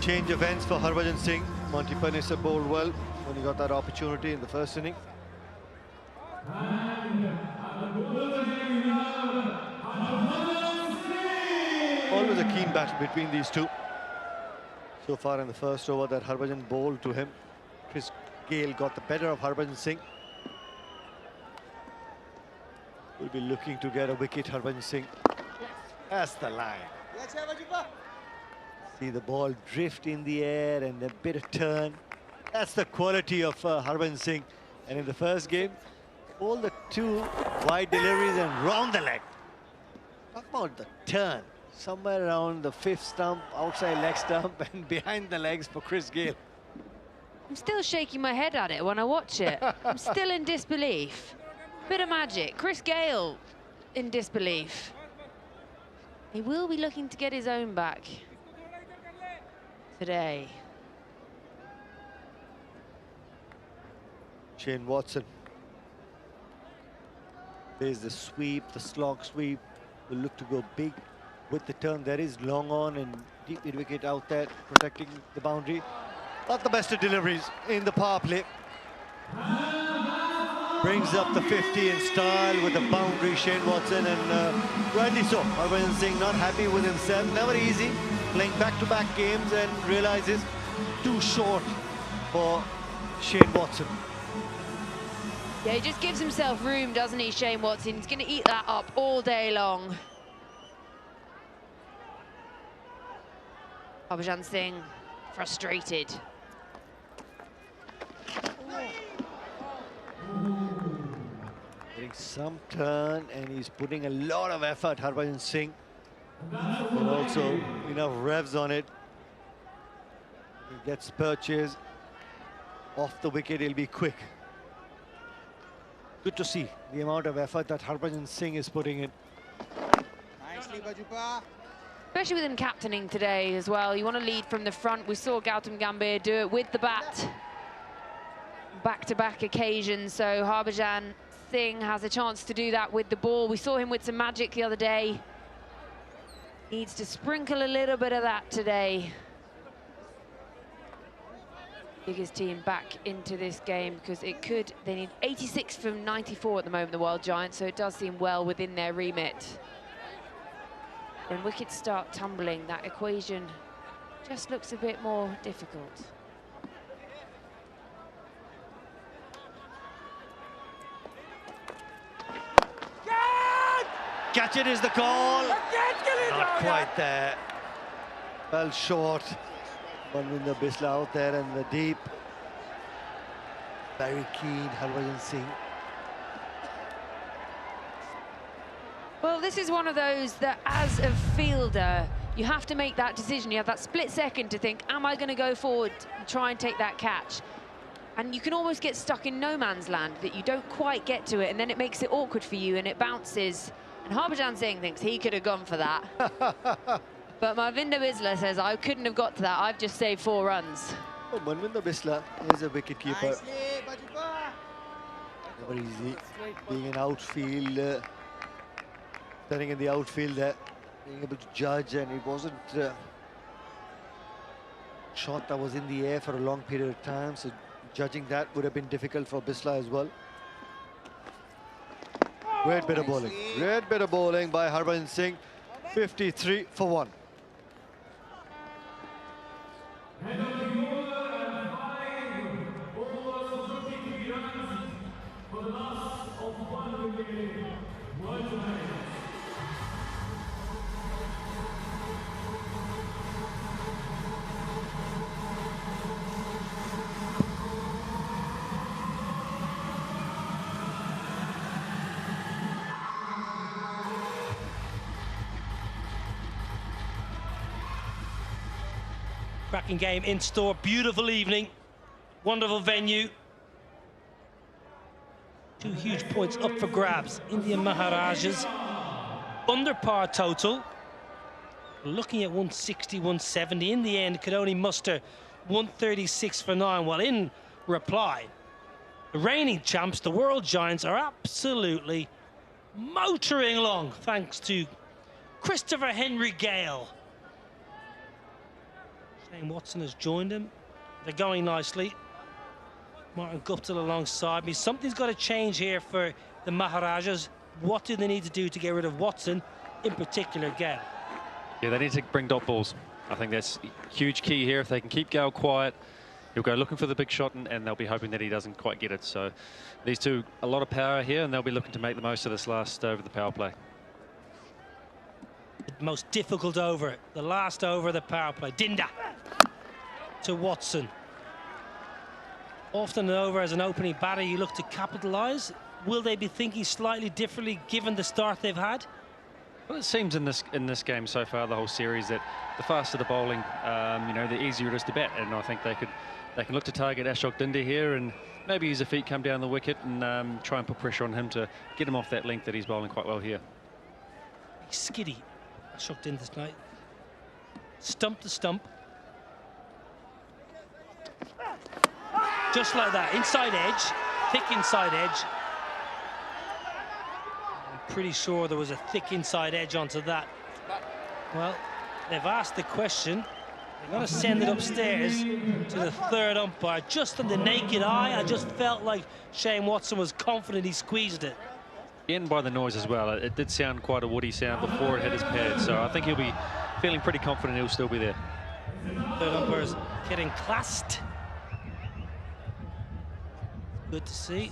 Change of ends for Harbhajan Singh. Monty Panesar bowled well when he got that opportunity in the first inning. Always a keen battle between these two. So far in the first over that Harbhajan bowled to him, Gayle got the better of Harbhajan Singh. Will be looking to get a wicket, Harbhajan Singh. That's the line. See the ball drift in the air and a bit of turn. That's the quality of Harbhajan Singh. And in the first game, all the two wide deliveries and round the leg. Talk about the turn. Somewhere around the fifth stump, outside leg stump, and behind the legs for Gayle. I'm still shaking my head at it when I watch it. I'm still in disbelief. Bit of magic. Gayle in disbelief. He will be looking to get his own back today. Shane Watson. There's the sweep, the slog sweep. Will look to go big with the turn. There is long on and deep mid wicket out there protecting the boundary. Not the best of deliveries in the power play. Brings up the 50 in style with the boundary, Shane Watson, and rightly so. Harbhajan Singh not happy with himself. Never easy playing back-to-back games and realizes too short for Shane Watson. Yeah, he just gives himself room, doesn't he, Shane Watson? He's going to eat that up all day long. Harbhajan Singh frustrated. Getting some turn, and he's putting a lot of effort, Harbhajan Singh. And also enough revs on it. He gets purchased off the wicket, he'll be quick. Good to see the amount of effort that Harbhajan Singh is putting in. Nicely, Bajupa. Especially with him captaining today as well. You want to lead from the front. We saw Gautam Gambhir do it with the bat. Back-to-back occasions, so Harbhajan Singh has a chance to do that with the ball. We saw him with some magic the other day. Needs to sprinkle a little bit of that today. Dig his team back into this game because it could, they need 86 from 94 at the moment, the World Giants, so it does seem well within their remit. When wickets start tumbling, that equation just looks a bit more difficult. Catch it is the call. Not quite there. Fell short. Manvinder Bisla out there in the deep. Very keen, Harbhajan Singh. Well, this is one of those that, as a fielder, you have to make that decision. You have that split second to think, am I going to go forward and try and take that catch? And you can almost get stuck in no man's land, that you don't quite get to it, and then it makes it awkward for you, and it bounces. And Harbhajan Singh thinks he could have gone for that. But Manvinder Bisla says, I couldn't have got to that. I've just saved 4 runs. Oh, Manvinder Bisla is a wicketkeeper. Never easy. Being an outfield, standing in the outfield there, being able to judge, and it wasn't a shot that was in the air for a long period of time, so judging that would have been difficult for Bisla as well. Great bit of bowling. Great bit of bowling by Harbhajan Singh. 53 for 1. Cracking game in store, beautiful evening, wonderful venue. 2 huge points up for grabs. India Maharajas under par total. Looking at 160, 170. In the end, could only muster 136 for 9. Well, in reply, the reigning champs, the World Giants, are absolutely motoring along thanks to Christopher Henry Gayle. Shane Watson has joined him. They're going nicely. Martin Guptill alongside me. Something's got to change here for the Maharajas. What do they need to do to get rid of Watson, in particular, Gayle? Yeah, they need to bring dot balls. I think that's a huge key here. If they can keep Gayle quiet, he'll go looking for the big shot, and they'll be hoping that he doesn't quite get it. So these two, a lot of power here, and they'll be looking to make the most of this last over the power play. The most difficult over, the last over of the power play. Dinda to Watson. Often an over as an opening batter, you look to capitalise. Will they be thinking slightly differently given the start they've had? Well, it seems in this game so far, the whole series, that the faster the bowling, you know, the easier it is to bat. And I think they can look to target Ashok Dinda here and maybe use a feet come down the wicket and try and put pressure on him to get him off that length that he's bowling quite well here. Skiddy, Ashok Dinda tonight. Stump to stump. Just like that, inside edge, thick inside edge. I'm pretty sure there was a thick inside edge onto that. Well, they've asked the question. They're going to send it upstairs to the third umpire. Just on the naked eye, I just felt like Shane Watson was confident he squeezed it. In by the noise as well. It did sound quite a woody sound before it hit his pad, so I think he'll be feeling pretty confident he'll still be there. Third umpire's getting classed. Good to see.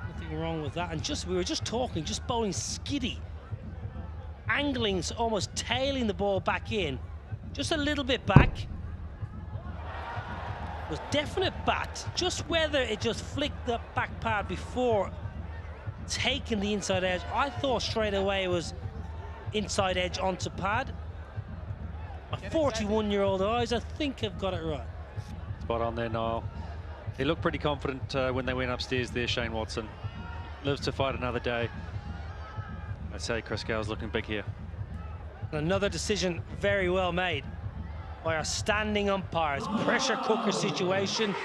Nothing wrong with that. And we were just talking, just bowling skiddy. Angling, almost tailing the ball back in. Just a little bit back. It was definite bat. Just whether it just flicked the back pad before taking the inside edge. I thought straight away it was inside edge onto pad. My 41-year-old eyes, I think I've got it right. Spot on there, Niall. He looked pretty confident when they went upstairs there, Shane Watson. Lives to fight another day. I'd say Chris Gayle's looking big here. Another decision very well made by our standing umpires. Pressure cooker situation.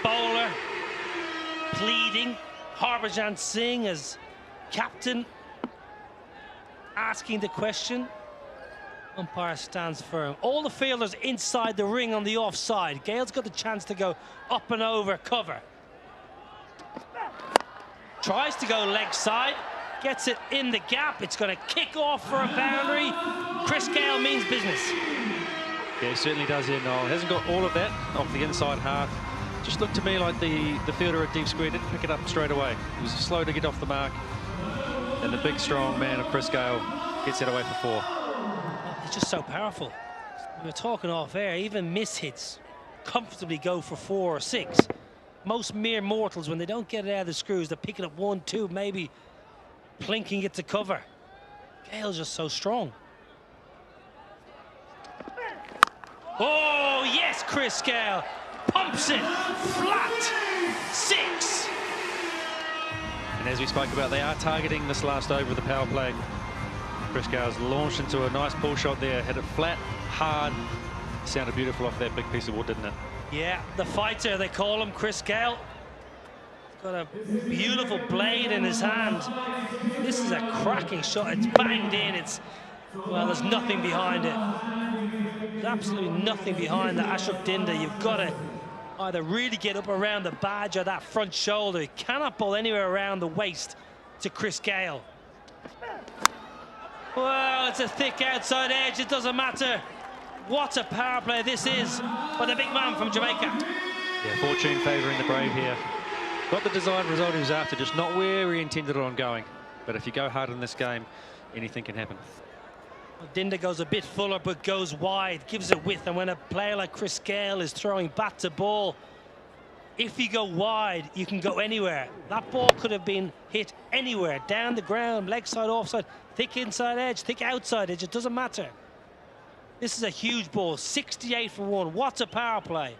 Bowler pleading. Harbhajan Singh as captain asking the question. Umpire stands firm. All the fielders inside the ring on the offside. Gayle's got the chance to go up and over cover. Tries to go leg side. Gets it in the gap. It's going to kick off for a boundary. Chris Gayle means business. Yeah, he certainly does here, Noel. Hasn't got all of that off the inside half. Just looked to me like the fielder at deep square didn't pick it up straight away. He was slow to get off the mark. And the big, strong man of Chris Gayle gets it away for 4. It's just so powerful. We were talking off air, even miss hits comfortably go for 4 or 6. Most mere mortals, when they don't get it out of the screws, they're picking up 1, 2, maybe plinking it to cover. Gayle's just so strong. Oh, yes, Chris Gayle pumps it flat. 6. And as we spoke about, they are targeting this last over of the power play. Chris Gayle's launched into a nice pull shot there, hit it flat, hard. Sounded beautiful off that big piece of wood, didn't it? Yeah, the fighter, they call him, Chris Gayle. Got a beautiful blade in his hand. This is a cracking shot. It's banged in. Well, there's nothing behind it. There's absolutely nothing behind the Ashok Dinda. You've got to either really get up around the badge or that front shoulder. You cannot bowl anywhere around the waist to Chris Gayle. Well, it's a thick outside edge. It doesn't matter. What a power play this is by the big man from Jamaica. Yeah, fortune favouring the Brave here. Got the desired result he was after, just not where he intended it on going. But if you go hard in this game, anything can happen. Well, Dinda goes a bit fuller, but goes wide, gives it width. And when a player like Chris Gayle is throwing bat to ball, if you go wide, you can go anywhere. That ball could have been hit anywhere, down the ground, leg side, offside, thick inside edge, thick outside edge, it doesn't matter. This is a huge ball, 68 for 1. What a power play.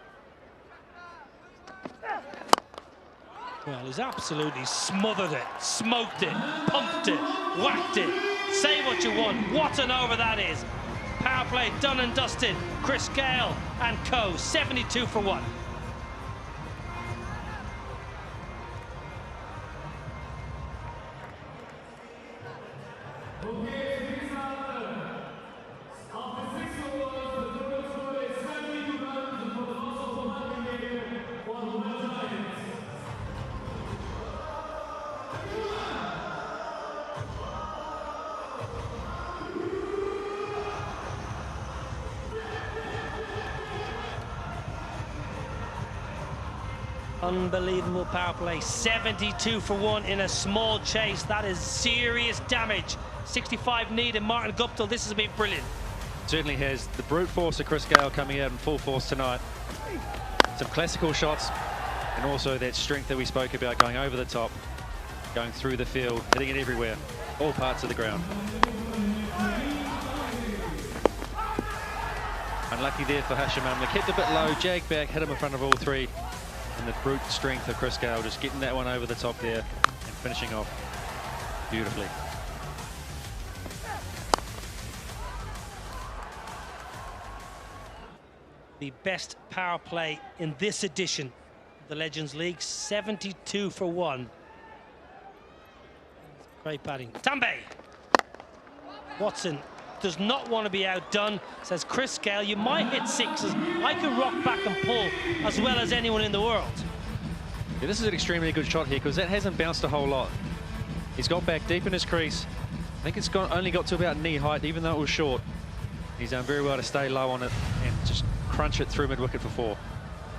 Well, he's absolutely smothered it, smoked it, pumped it, whacked it. Say what you want. What an over that is. Power play done and dusted. Chris Gayle and co, 72 for 1. Unbelievable power play. 72 for 1 in a small chase. That is serious damage. 65 needed. Martin Guptill, this has been brilliant. Certainly has. The brute force of Chris Gayle coming out in full force tonight. Some classical shots, and also that strength that we spoke about, going over the top, going through the field, hitting it everywhere, all parts of the ground. Unlucky there for Hashim. Kept a bit low, jagged back, hit him in front of all three. And the brute strength of Chris Gayle just getting that one over the top there and finishing off beautifully. The best power play in this edition of the Legends League, 72 for 1. Great batting. Tambe! Watson does not want to be outdone, says Chris Gayle. You might hit sixes. I can rock back and pull as well as anyone in the world. Yeah, this is an extremely good shot here because that hasn't bounced a whole lot. He's got back deep in his crease. I think it's only got to about knee height, even though it was short. He's done very well to stay low on it and just crunch it through mid-wicket for 4.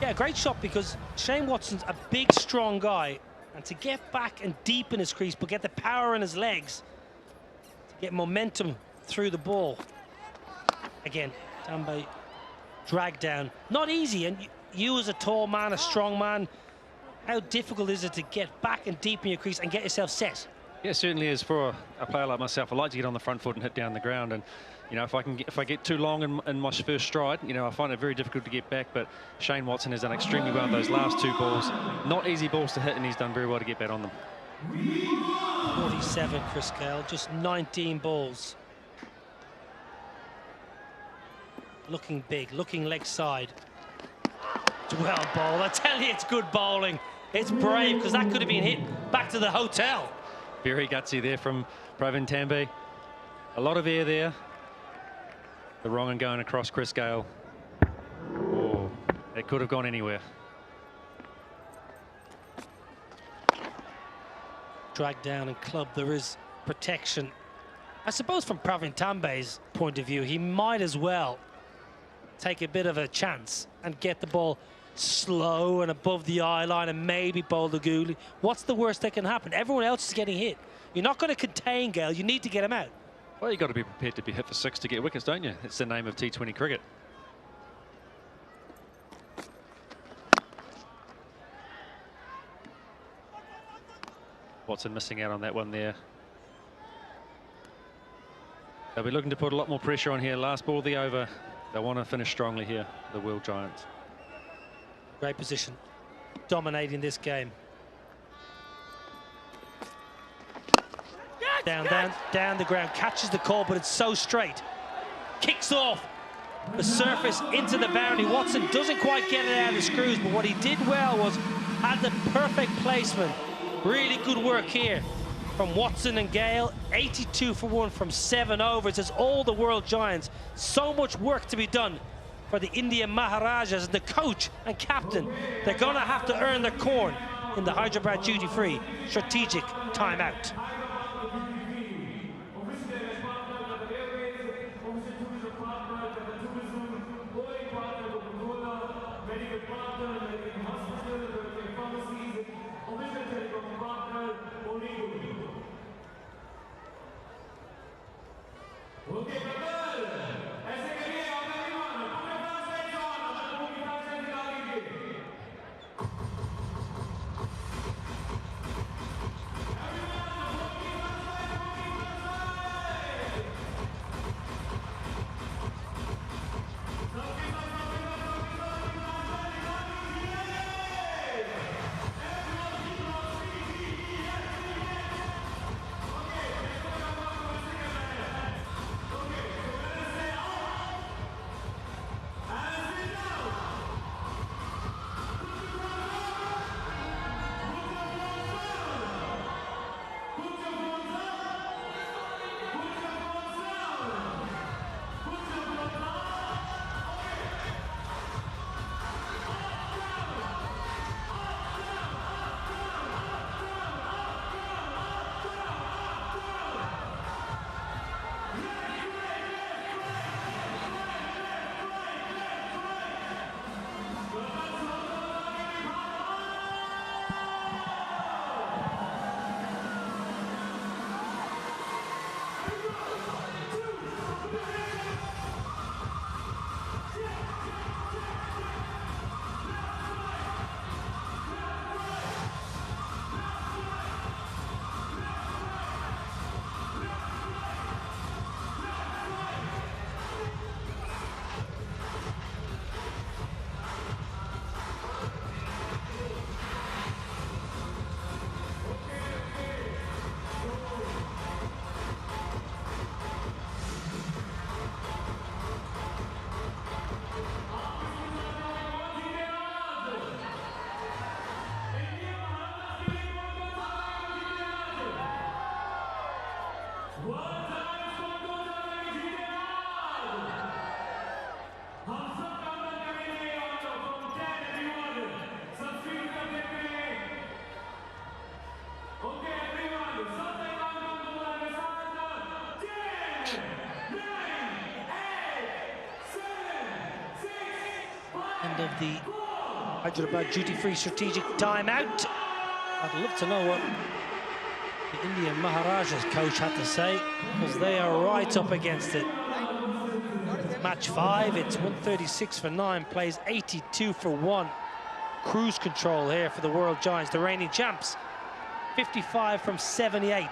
Yeah, great shot because Shane Watson's a big, strong guy. And to get back and deep in his crease, but get the power in his legs, to get momentum through the ball. Again, Tambe dragged down. Not easy, and you as a tall man, a strong man, how difficult is it to get back and deep in your crease and get yourself set? Yeah, it certainly is for a player like myself. I like to get on the front foot and hit down the ground, and you know, if I get too long in my first stride, you know, I find it very difficult to get back. But Shane Watson has done extremely well those last 2 balls. Not easy balls to hit, and he's done very well to get back on them. 47, Chris Gayle, just 19 balls. Looking big, looking leg side. Well bowled. I tell you, it's good bowling. It's brave, because that could have been hit back to the hotel. Very gutsy there from Pravin Tambe. A lot of air there. The wrong and going across Chris Gayle. Oh, it could have gone anywhere. Dragged down and clubbed. There is protection. I suppose from Pravin Tambe's point of view, he might as well take a bit of a chance and get the ball slow and above the eye line and maybe bowl the googly. What's the worst that can happen? Everyone else is getting hit. You're not going to contain Gayle. You need to get him out. Well, you've got to be prepared to be hit for 6 to get wickets, don't you? It's the name of T20 cricket. Watson missing out on that one there. They'll be looking to put a lot more pressure on here. Last ball of the over. They want to finish strongly here, the World Giants. Great position, dominating this game. Down the ground, catches the call, but it's so straight. Kicks off the surface into the boundary. Watson doesn't quite get it out of the screws, but what he did well was had the perfect placement. Really good work here from Watson and Gayle. 82 for 1 from 7 overs. It's all the World Giants. So much work to be done for the India Maharajas and the coach and captain. They're going to have to earn their corn in the Hyderabad duty-free strategic timeout. of the Hyderabad duty-free strategic timeout. I'd love to know what the Indian Maharajas coach had to say, because they are right up against it. Match 5, it's 136 for 9, plays 82 for 1. Cruise control here for the World Giants, the reigning champs. 55 from 78. What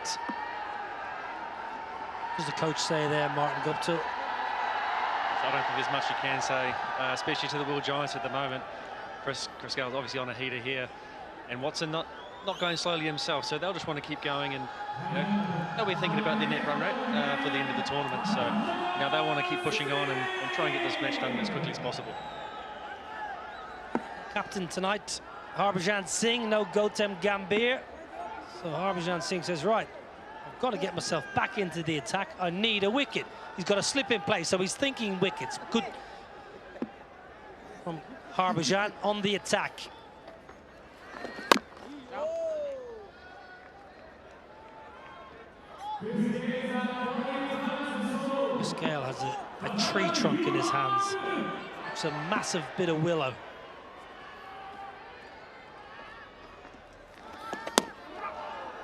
does the coach say there, Martin Guptill? I don't think there's much you can say, especially to the World Giants at the moment. Chris Gayle's obviously on a heater here, and Watson not going slowly himself, so they'll just want to keep going, and they'll be thinking about their net run rate for the end of the tournament. So they'll want to keep pushing on and try and get this match done as quickly as possible. Captain tonight, Harbhajan Singh, no Gautam Gambhir. So Harbhajan Singh says, right, I've got to get myself back into the attack. I need a wicket. He's got a slip in play, so he's thinking wickets. Good from Harbhajan on the attack. Chris Gayle has a tree trunk in his hands. It's a massive bit of willow.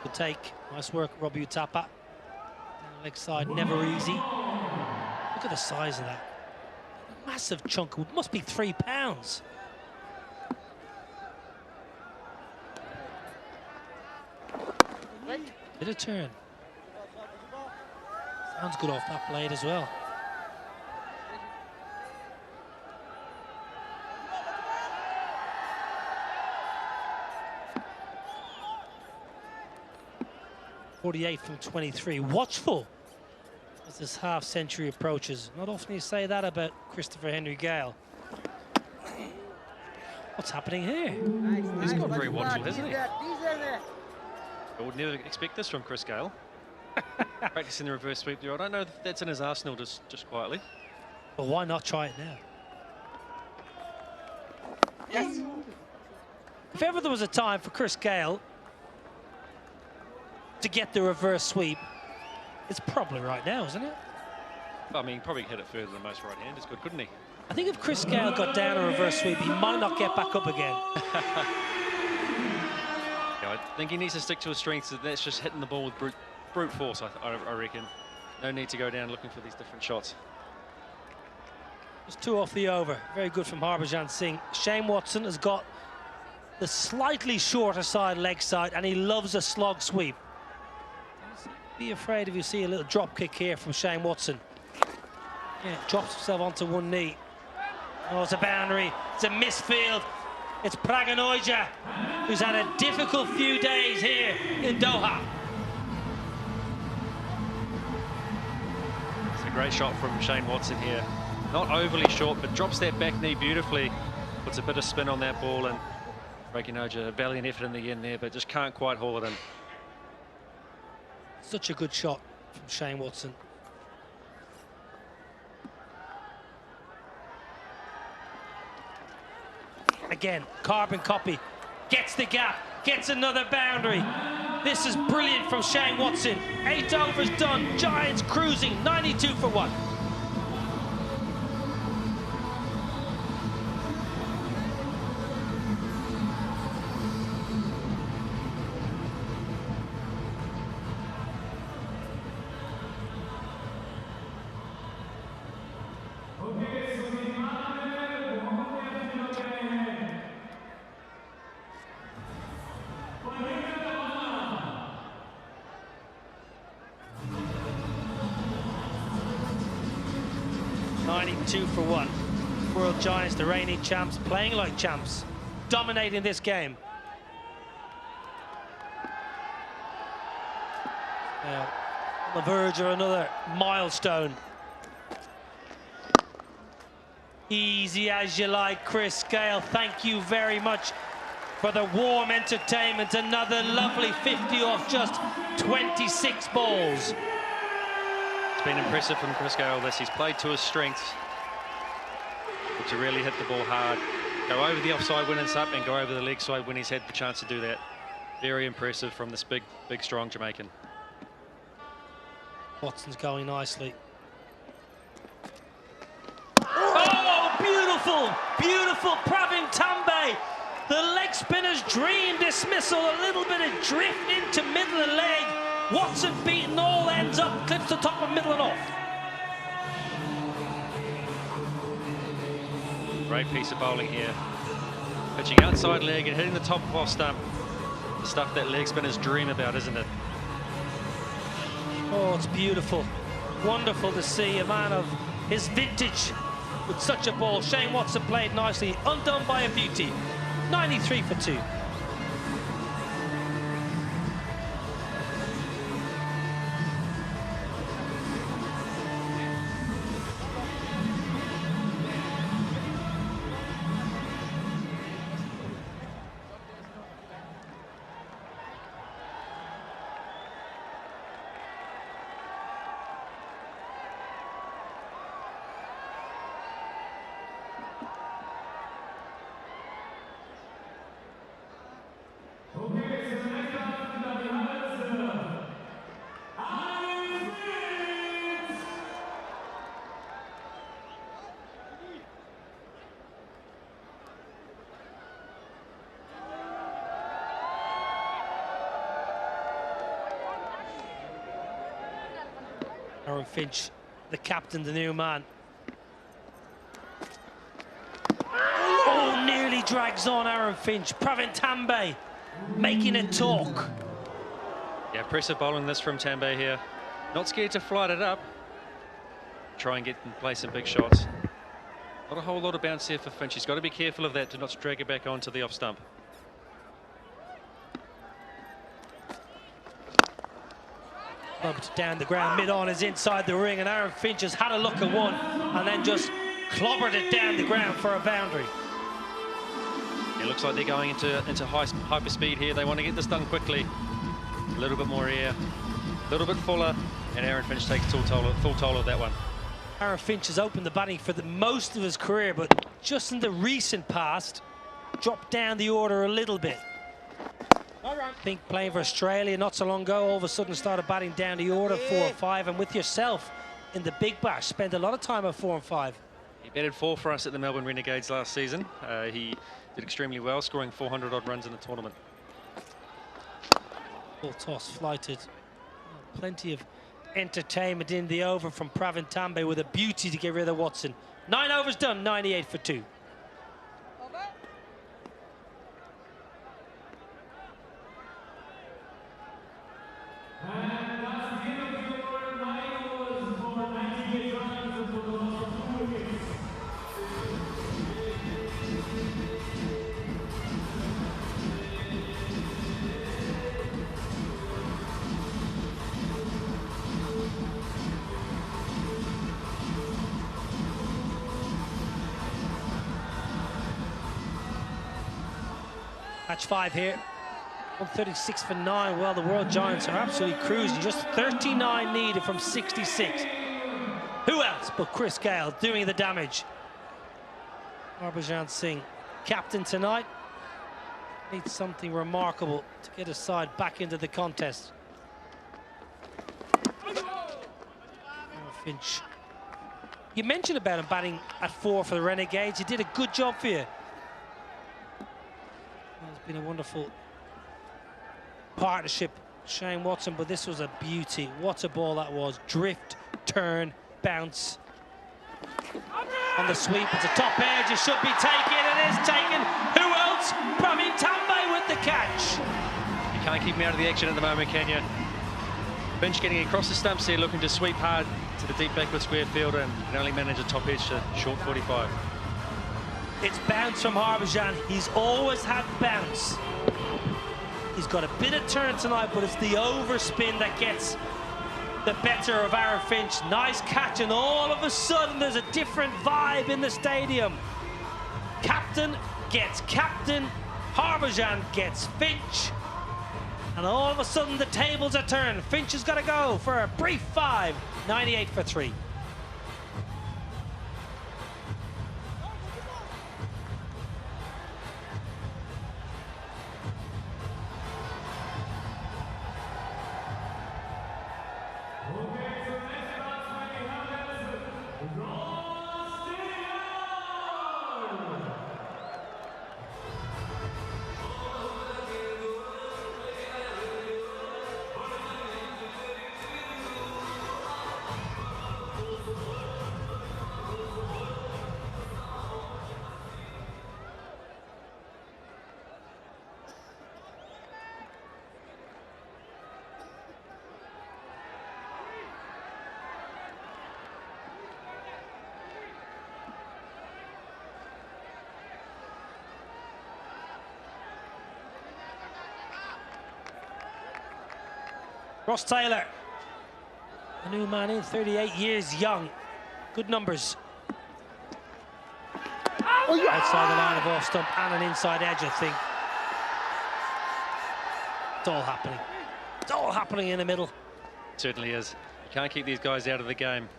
Good take. Nice work, Robbie Utapa. Down the leg side, never easy. Look at the size of that. Massive chunk. It must be 3 pounds. Bit of turn. Sounds good off that blade as well. .48 from 23. Watchful as this half-century approaches. Not often you say that about Christopher Henry Gayle. What's happening here? He's got very watchful, hasn't he? I would never expect this from Chris Gayle. Practicing the reverse sweep there. I don't know if that's in his arsenal just quietly. Well, why not try it now? Yes. If ever there was a time for Chris Gayle to get the reverse sweep, it's probably right now, isn't it? I mean, he probably hit it further than most right-handers could, couldn't he? I think if Chris Gayle got down a reverse sweep, he might not get back up again. Yeah, I think he needs to stick to his strengths. That's just hitting the ball with brute force, I reckon. No need to go down looking for these different shots. Just 2 off the over. Very good from Harbhajan Singh. Shane Watson has got the slightly shorter side, leg side, and he loves a slog sweep. Be afraid if you see a little drop kick here from Shane Watson. Yeah, drops himself onto one knee. Oh, it's a boundary. It's a misfield. It's Praganoija, who's had a difficult few days here in Doha. It's a great shot from Shane Watson here. Not overly short, but drops that back knee beautifully. Puts a bit of spin on that ball, and Praganoija, a valiant effort in the end there, but just can't quite haul it in. Such a good shot from Shane Watson. Again, carbon copy, gets the gap, gets another boundary. This is brilliant from Shane Watson. 8 overs done, Giants cruising, 92 for 1. For 1. World Giants, the reigning champs, playing like champs, dominating this game. Now, on the verge of another milestone. Easy as you like, Chris Gayle. Thank you very much for the warm entertainment. Another lovely 50 off just 26 balls. It's been impressive from Chris Gayle this. He's played to his strengths. To really hit the ball hard, go over the offside when it's up and go over the leg side when he's had the chance to do that. Very impressive from this big, strong Jamaican. Watson's going nicely. Oh, beautiful, beautiful Pravin Tambe. The leg spinner's dream dismissal, a little bit of drift into middle and leg. Watson beaten all ends up, clips the top of middle and off. Great piece of bowling here. Pitching outside leg and hitting the top of off stump. The stuff that leg spinners dream about, isn't it? Oh, it's beautiful. Wonderful to see a man of his vintage with such a ball. Shane Watson played nicely, undone by a beauty. 93 for 2. Aaron Finch, the captain, the new man. Oh, nearly drags on Aaron Finch. Pravin Tambe making it talk. Yeah, impressive bowling this from Tambe here. Not scared to flight it up. Try and get and play some big shots. Not a whole lot of bounce here for Finch. He's got to be careful of that to not drag it back onto the off stump. Bumped down the ground, mid-on is inside the ring, and Aaron Finch has had a look at one and then just clobbered it down the ground for a boundary. It looks like they're going into hyper speed here. They want to get this done quickly. A little bit more air, a little bit fuller, and Aaron Finch takes full toll of that one. Aaron Finch has opened the batting for the most of his career, but just in the recent past, dropped down the order a little bit. I think playing for Australia not so long ago, all of a sudden started batting down the order 4 or 5, and with yourself in the Big Bash, spent a lot of time at 4 and 5. He batted 4 for us at the Melbourne Renegades last season. He did extremely well, scoring 400 odd runs in the tournament. Full toss flighted. Plenty of entertainment in the over from Pravin Tambe with a beauty to get rid of Watson. 9 overs done, 98 for 2. Match 5 here. 136 for 9. Well, the World Giants are absolutely cruising. Just 39 needed from 66. Who else but Chris Gayle doing the damage? Harbhajan Singh, captain tonight, needs something remarkable to get his side back into the contest. Finch. You mentioned about him batting at 4 for the Renegades. He did a good job for you. It's been a wonderful partnership, Shane Watson, but this was a beauty. What a ball that was. Drift, turn, bounce. On the sweep, it's a top edge. It should be taken. It is taken. Who else? Pravin Tambe with the catch. You can't keep him out of the action at the moment, can you? Finch getting across the stumps here, looking to sweep hard to the deep backward square fielder, and can only manage a top edge to short 45. It's bounce from Harbhajan. He's always had bounce. He's got a bit of turn tonight, but it's the overspin that gets the better of Aaron Finch. Nice catch, and all of a sudden there's a different vibe in the stadium. Captain gets captain, Harbhajan gets Finch, and all of a sudden the tables are turned. Finch has got to go for a brief 5, 98 for 3. Ross Taylor, a new man in, 38 years young. Good numbers. Outside the line of off stump and an inside edge, I think. It's all happening. It's all happening in the middle. Certainly is. You can't keep these guys out of the game.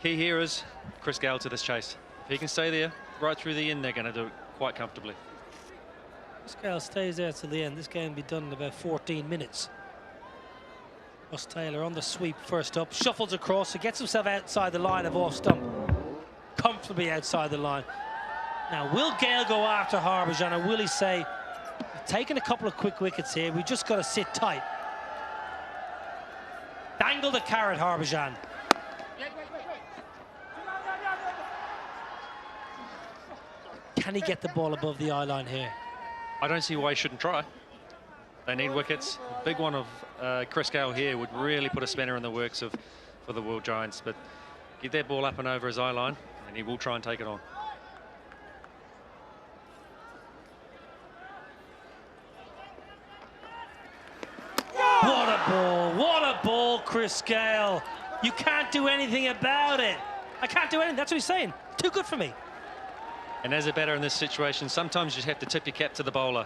Key here is Chris Gayle to this chase. If he can stay there right through the end, they're going to do it quite comfortably. Chris Gayle stays there till the end. This game will be done in about 14 minutes. Ross Taylor on the sweep first up, shuffles across, he gets himself outside the line of off stump. Comfortably outside the line. Now, will Gayle go after Harbhajan, or will he say, we've taken a couple of quick wickets here, we've just got to sit tight. Dangle the carrot, Harbhajan. Can he get the ball above the eye line here? I don't see why he shouldn't try. They need wickets. Big one of Chris Gayle here would really put a spanner in the works for the World Giants, but get that ball up and over his eye line, and he will try and take it on. What a ball, what a ball, Chris Gayle. You can't do anything about it. I can't do anything, that's what he's saying. Too good for me. And as a batter in this situation, sometimes you just have to tip your cap to the bowler.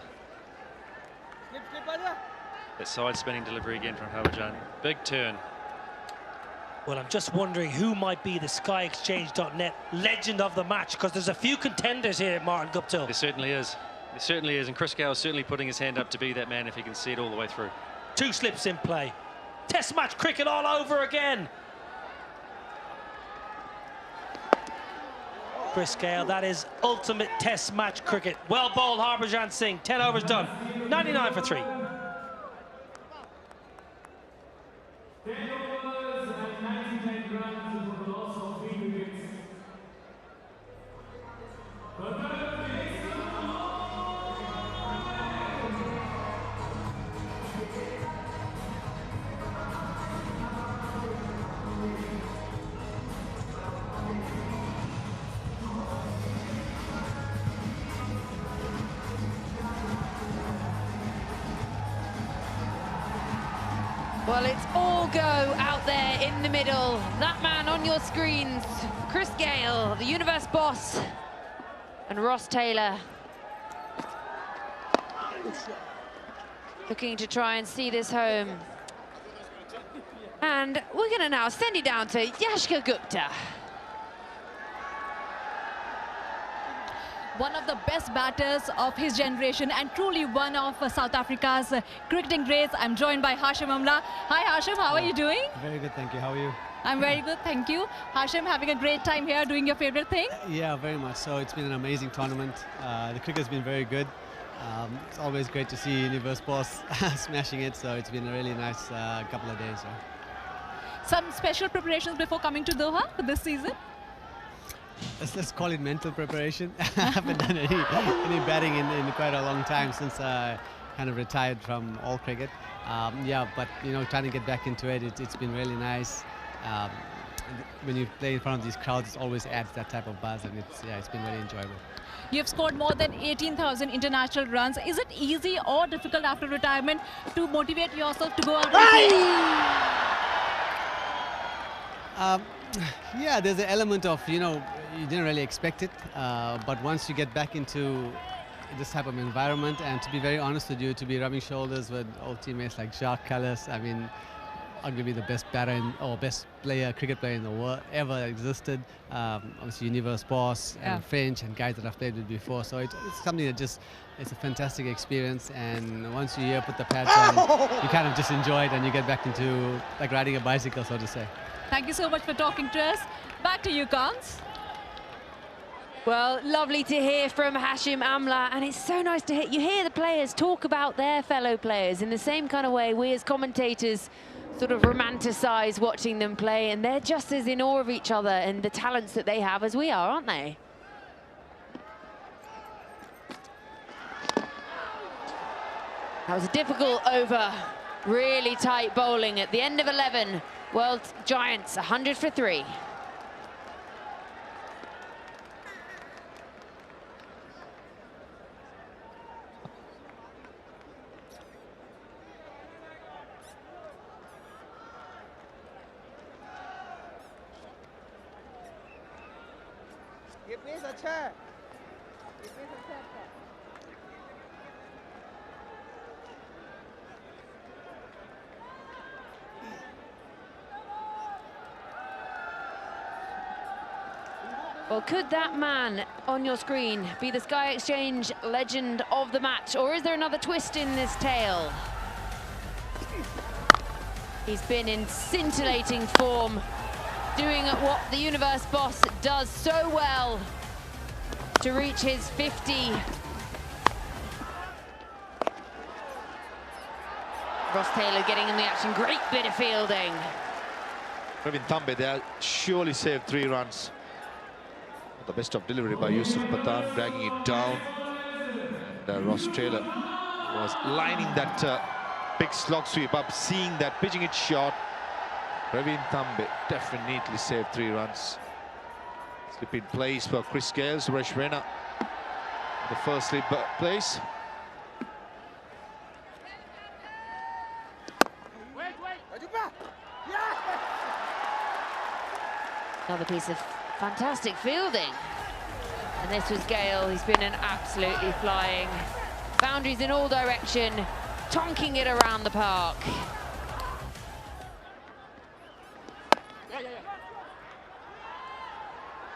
That side spinning delivery again from Harbhajan. Big turn. Well, I'm just wondering who might be the SkyExchange.net legend of the match, because there's a few contenders here, Martin Guptill. There certainly is. There certainly is, and Chris Gayle is certainly putting his hand up to be that man if he can see it all the way through. 2 slips in play. Test match cricket all over again. Chris Gayle, that is ultimate test match cricket. Well bowled, Harbhajan Singh. 10 overs done. 99 for 3. Well, it's all go out there in the middle. That man on your screens, Chris Gayle, the universe boss, and Ross Taylor. Looking to try and see this home. And we're going to now send it down to Yashka Gupta. One of the best batters of his generation and truly one of South Africa's cricketing greats. I'm joined by Hashim Amla. Hi Hashim, how are you doing? Very good, thank you. How are you? I'm very good, thank you. Hashim, having a great time here doing your favorite thing? Yeah, very much so. It's been an amazing tournament. The cricket's been very good. It's always great to see Universe Boss smashing it, so it's been a really nice couple of days. Some special preparations before coming to Doha for this season? Let's call it mental preparation. I haven't done any batting in quite a long time since I kind of retired from all cricket. Yeah, but you know, trying to get back into it, it's been really nice. When you play in front of these crowds, it always adds that type of buzz, and it's been very enjoyable. You've scored more than 18,000 international runs. Is it easy or difficult after retirement to motivate yourself to go out and play? Yeah, there's an element of, you know, you didn't really expect it, but once you get back into this type of environment, and to be very honest with you, to be rubbing shoulders with old teammates like Jacques, Kallis, I mean, arguably the best batter or best cricket player in the world ever existed. Obviously Universe Boss and Finch and guys that I've played with before. So it's something that it's a fantastic experience. And once you here put the pads on, you kind of just enjoy it and you get back into like riding a bicycle, so to say. Thank you so much for talking to us. Back to you, Kans. Well, lovely to hear from Hashim Amla, and it's so nice to hear the players talk about their fellow players in the same kind of way we as commentators sort of romanticize watching them play, and they're just as in awe of each other and the talents that they have as we are, aren't they? That was a difficult over, really tight bowling at the end of 11. World Giants 100 for 3. Well, could that man on your screen be the Sky Exchange legend of the match, or is there another twist in this tale? He's been in scintillating form, doing what the Universe boss does so well to reach his 50. Ross Taylor getting in the action, great bit of fielding. Praveen Tambe there surely saved 3 runs. The best of delivery by Yusuf Pathan, dragging it down. And Ross Taylor was lining that big slog sweep up, seeing that, pitching it short. Praveen Tambe definitely saved 3 runs. Slip in place for Chris Gayle, Suresh Raina. The first slip place. Another piece of fantastic fielding. And this was Gayle. He's been absolutely flying. Boundaries in all direction, tonking it around the park.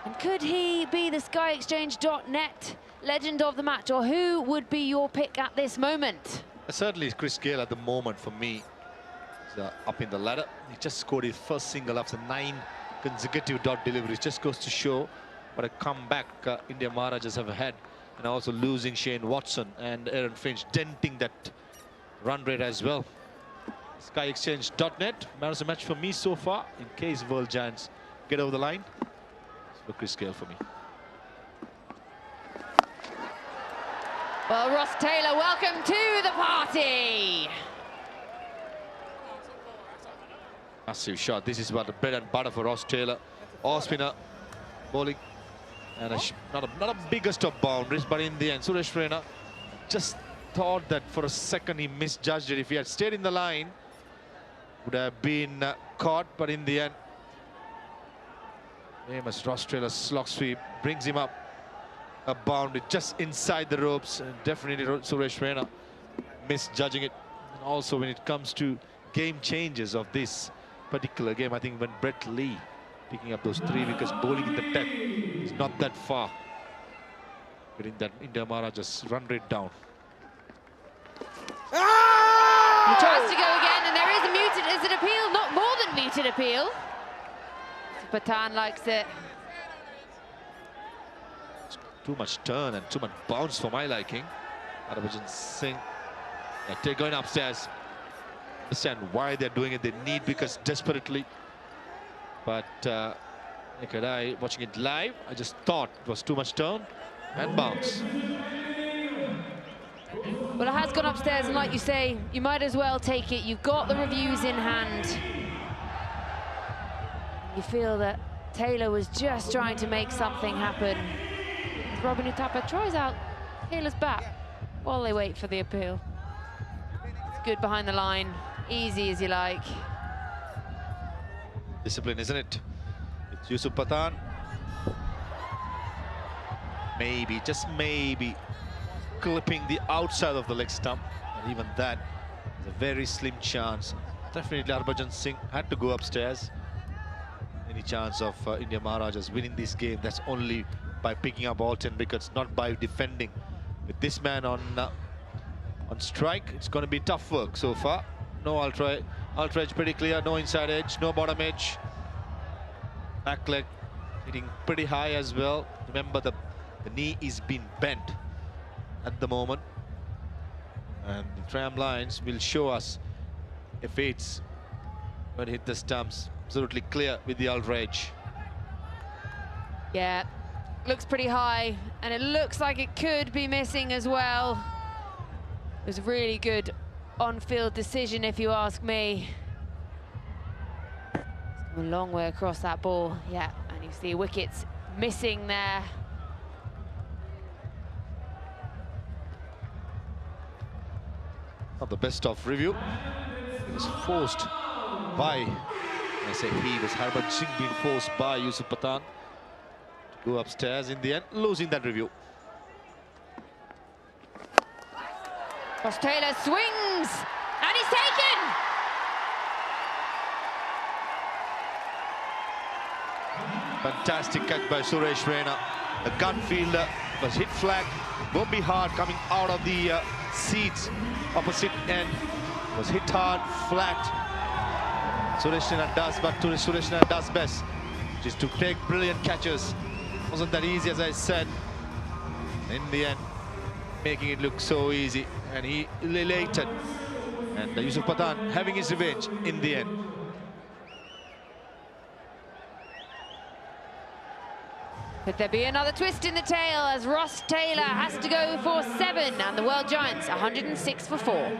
And could he be the SkyExchange.net legend of the match, or who would be your pick at this moment? Certainly Chris Gayle at the moment for me. He's up in the ladder. He just scored his first single after 9 consecutive dot deliveries. Just goes to show what a comeback India Maharajas have had, and also losing Shane Watson and Aaron Finch, denting that run rate as well. SkyExchange.net, man of the match for me so far, in case World Giants get over the line. So Chris Gayle for me. Well, Ross Taylor, welcome to the party. Massive shot. This is about the bread and butter for Ross Taylor. Off spinner bowling, and not a biggest of boundaries, but in the end, Suresh Raina just thought that for a second he misjudged it. If he had stayed in the line, would have been caught, but in the end, famous Ross Taylor's slog sweep brings him up a boundary just inside the ropes, and definitely Suresh Raina misjudging it. And also when it comes to game changes of this particular game, I think when Brett Lee picking up those 3 wickets, bowling in the 10th is not that far, getting that India Maharajas run rate down. He tries to go again, and there is a muted, is it appeal? Not more than muted appeal. Pathan likes it. Too much turn and too much bounce for my liking. Harbhajan Singh, they're going upstairs. Understand why they're doing it. They need wickets desperately. But naked eye, watching it live, I just thought it was too much turn and bounce. Well, it has gone upstairs, and like you say, you might as well take it. You've got the reviews in hand. You feel that Taylor was just trying to make something happen. Robin Uthappa tries out Taylor's bat while they wait for the appeal. It's good behind the line, easy as you like. Discipline, isn't it? It's Yusuf Pathan. Maybe, just maybe, clipping the outside of the leg stump. And even that is a very slim chance. Definitely Harbhajan Singh had to go upstairs. Any chance of India Maharajas winning this game, that's only by picking up all 10 wickets, not by defending. With this man on strike, it's going to be tough work so far. No ultra edge pretty clear, no inside edge, no bottom edge. Back leg hitting pretty high as well. Remember, the knee is being bent at the moment. And the tram lines will show us if it's going to hit the stumps. Absolutely clear with the ultra edge. Yeah, looks pretty high, and it looks like it could be missing as well. It was a really good on-field decision, if you ask me. It's come a long way across that ball, yeah, and you see wickets missing there. Not the best of review. He was forced by, I say he was Harbhajan Singh being forced by Yusuf Pathan to go upstairs in the end, losing that review. Ross Taylor swings, and he's taken! Fantastic catch by Suresh Raina. The gun fielder was hit flag. Won't be hard coming out of the seats opposite end. Was hit hard, flat. Suresh Raina does, but Suresh Raina does best, which is to take brilliant catches. Wasn't that easy, as I said. In the end, making it look so easy, and he elated. And Yusuf Pathan having his revenge in the end. Could there be another twist in the tail as Ross Taylor has to go for 7 and the World Giants 106 for 4.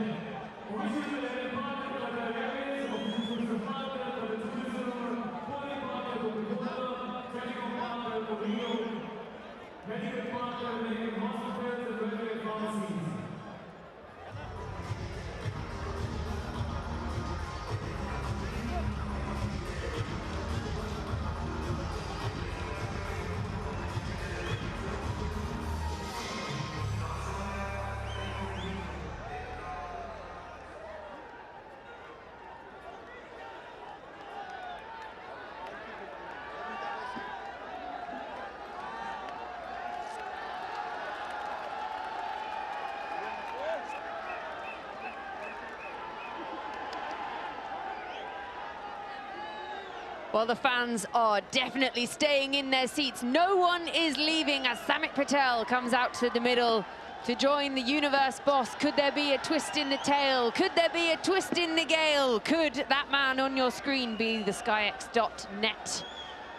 Well, the fans are definitely staying in their seats. No one is leaving as Samit Patel comes out to the middle to join the universe boss. Could there be a twist in the tail? Could there be a twist in the gale? Could that man on your screen be the SkyX.net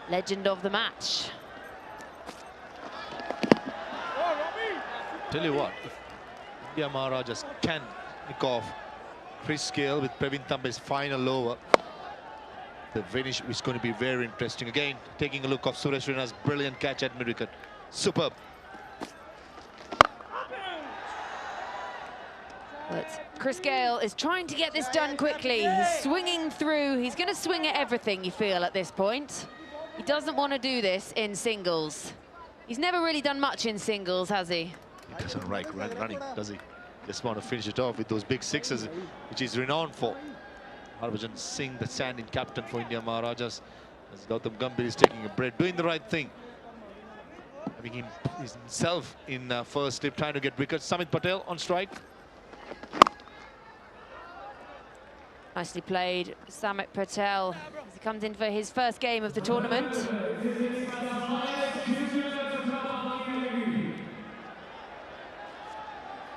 legend of the match? Tell you what, if India Maharajas can nick off Chris Gayle with Praveen Tambe's final over, the finish is going to be very interesting. Again, taking a look of Suresh Raina's brilliant catch at mid-wicket. Superb. But Chris Gayle is trying to get this done quickly. He's swinging through. He's going to swing at everything, you feel, at this point. He doesn't want to do this in singles. He's never really done much in singles, has he? He doesn't like running, does he? Just want to finish it off with those big sixes, which he's renowned for. Harbhajan Singh, the stand-in captain for India Maharajas, as Gautam Gambhir is taking a break, doing the right thing. Having himself in first slip, trying to get wickets. Samit Patel on strike. Nicely played, Samit Patel, as he comes in for his first game of the tournament.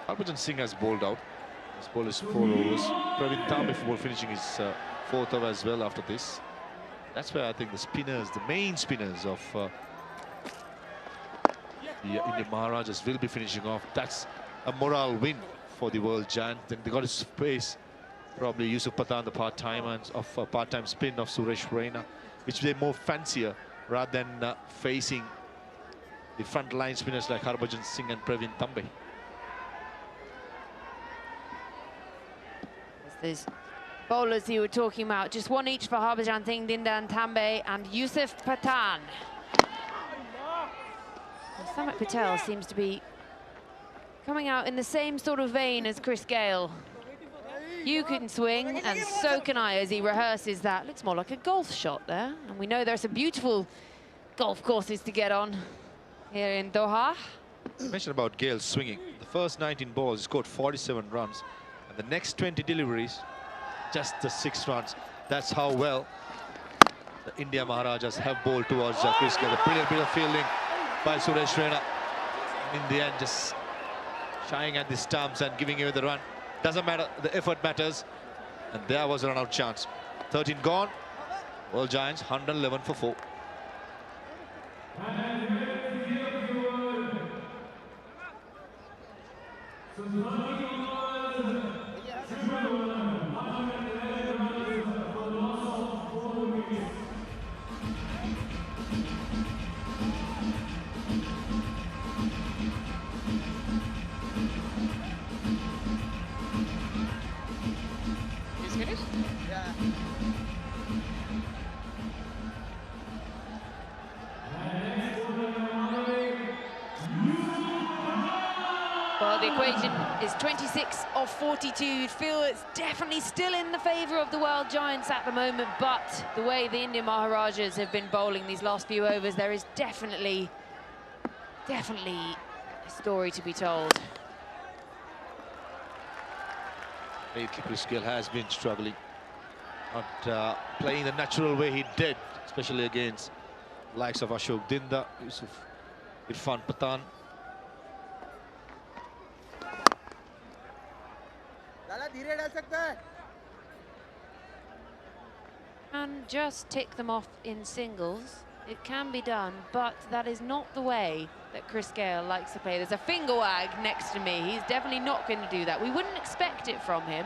Harbhajan Singh has bowled out. His ball is 4 overs. Praveen Tambe finishing his 4th over as well after this. That's where I think the spinners, the main spinners of the Indian Maharajas will be finishing off. That's a morale win for the World Giant. Then they got his space. Probably Yusuf Pathan, the part-time spin of Suresh Raina, which they more fancier rather than facing the front line spinners like Harbhajan Singh and Praveen Tambe. These bowlers you were talking about, just one each for Harbhajan Singh, Dindan Tambe and Yusuf Pathan. And Samit Patel seems to be coming out in the same sort of vein as Chris Gayle. You can swing, and so can I, as he rehearses that. Looks more like a golf shot there. And we know there are some beautiful golf courses to get on here in Doha. You mentioned about Gayle swinging. The first 19 balls, he scored 47 runs. And the next 20 deliveries, just the 6 runs. That's how well the India Maharajas have bowled towards Chris Gayle. A brilliant bit of fielding by Suresh Raina. In the end, just shying at the stumps and giving away the run. Doesn't matter, the effort matters. And there was a run-out chance. 13 gone. World Giants 111 for 4. is 26 of 42. You'd feel it's definitely still in the favour of the World Giants at the moment, but the way the Indian Maharajas have been bowling these last few overs, there is definitely a story to be told. Lately, Chris Gayle has been struggling, not playing the natural way he did, especially against likes of Ashok Dinda, Yusuf Irfan Pathan. And just tick them off in singles. It can be done, but that is not the way that Chris Gayle likes to play. There's a finger wag next to me. He's definitely not going to do that. We wouldn't expect it from him.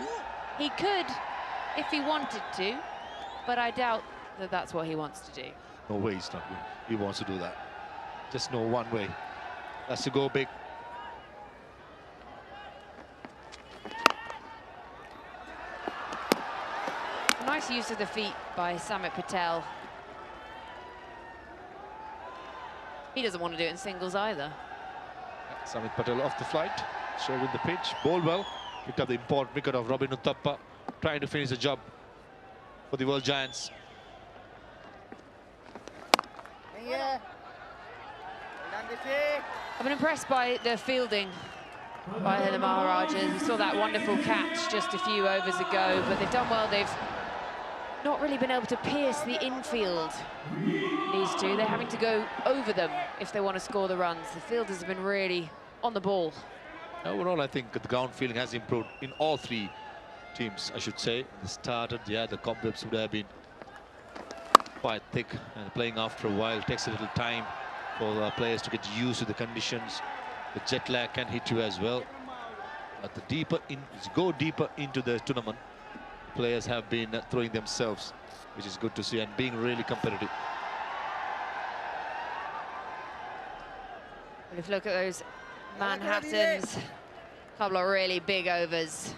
He could if he wanted to, but I doubt that that's what he wants to do. No way he's not. He wants to do that. Just know one way. That's to go big. Nice use of the feet by Samit Patel. He doesn't want to do it in singles either. Samit Patel off the flight, straight with the pitch, bowled well, picked up the important wicket of Robin Uthappa, trying to finish the job for the World Giants. I've been impressed by the fielding by the Maharajas. We saw that wonderful catch just a few overs ago, but they've done well. They've not really been able to pierce the infield, these two. They're having to go over them if they want to score the runs. The fielders have been really on the ball. Overall, I think the ground fielding has improved in all three teams, I should say. They started, yeah, the cobwebs would have been quite thick, and playing after a while takes a little time for players to get used to the conditions. The jet lag can hit you as well. But the deeper go deeper into the tournament, players have been throwing themselves, which is good to see, and being really competitive. If you look at those Manhattans, a couple of really big overs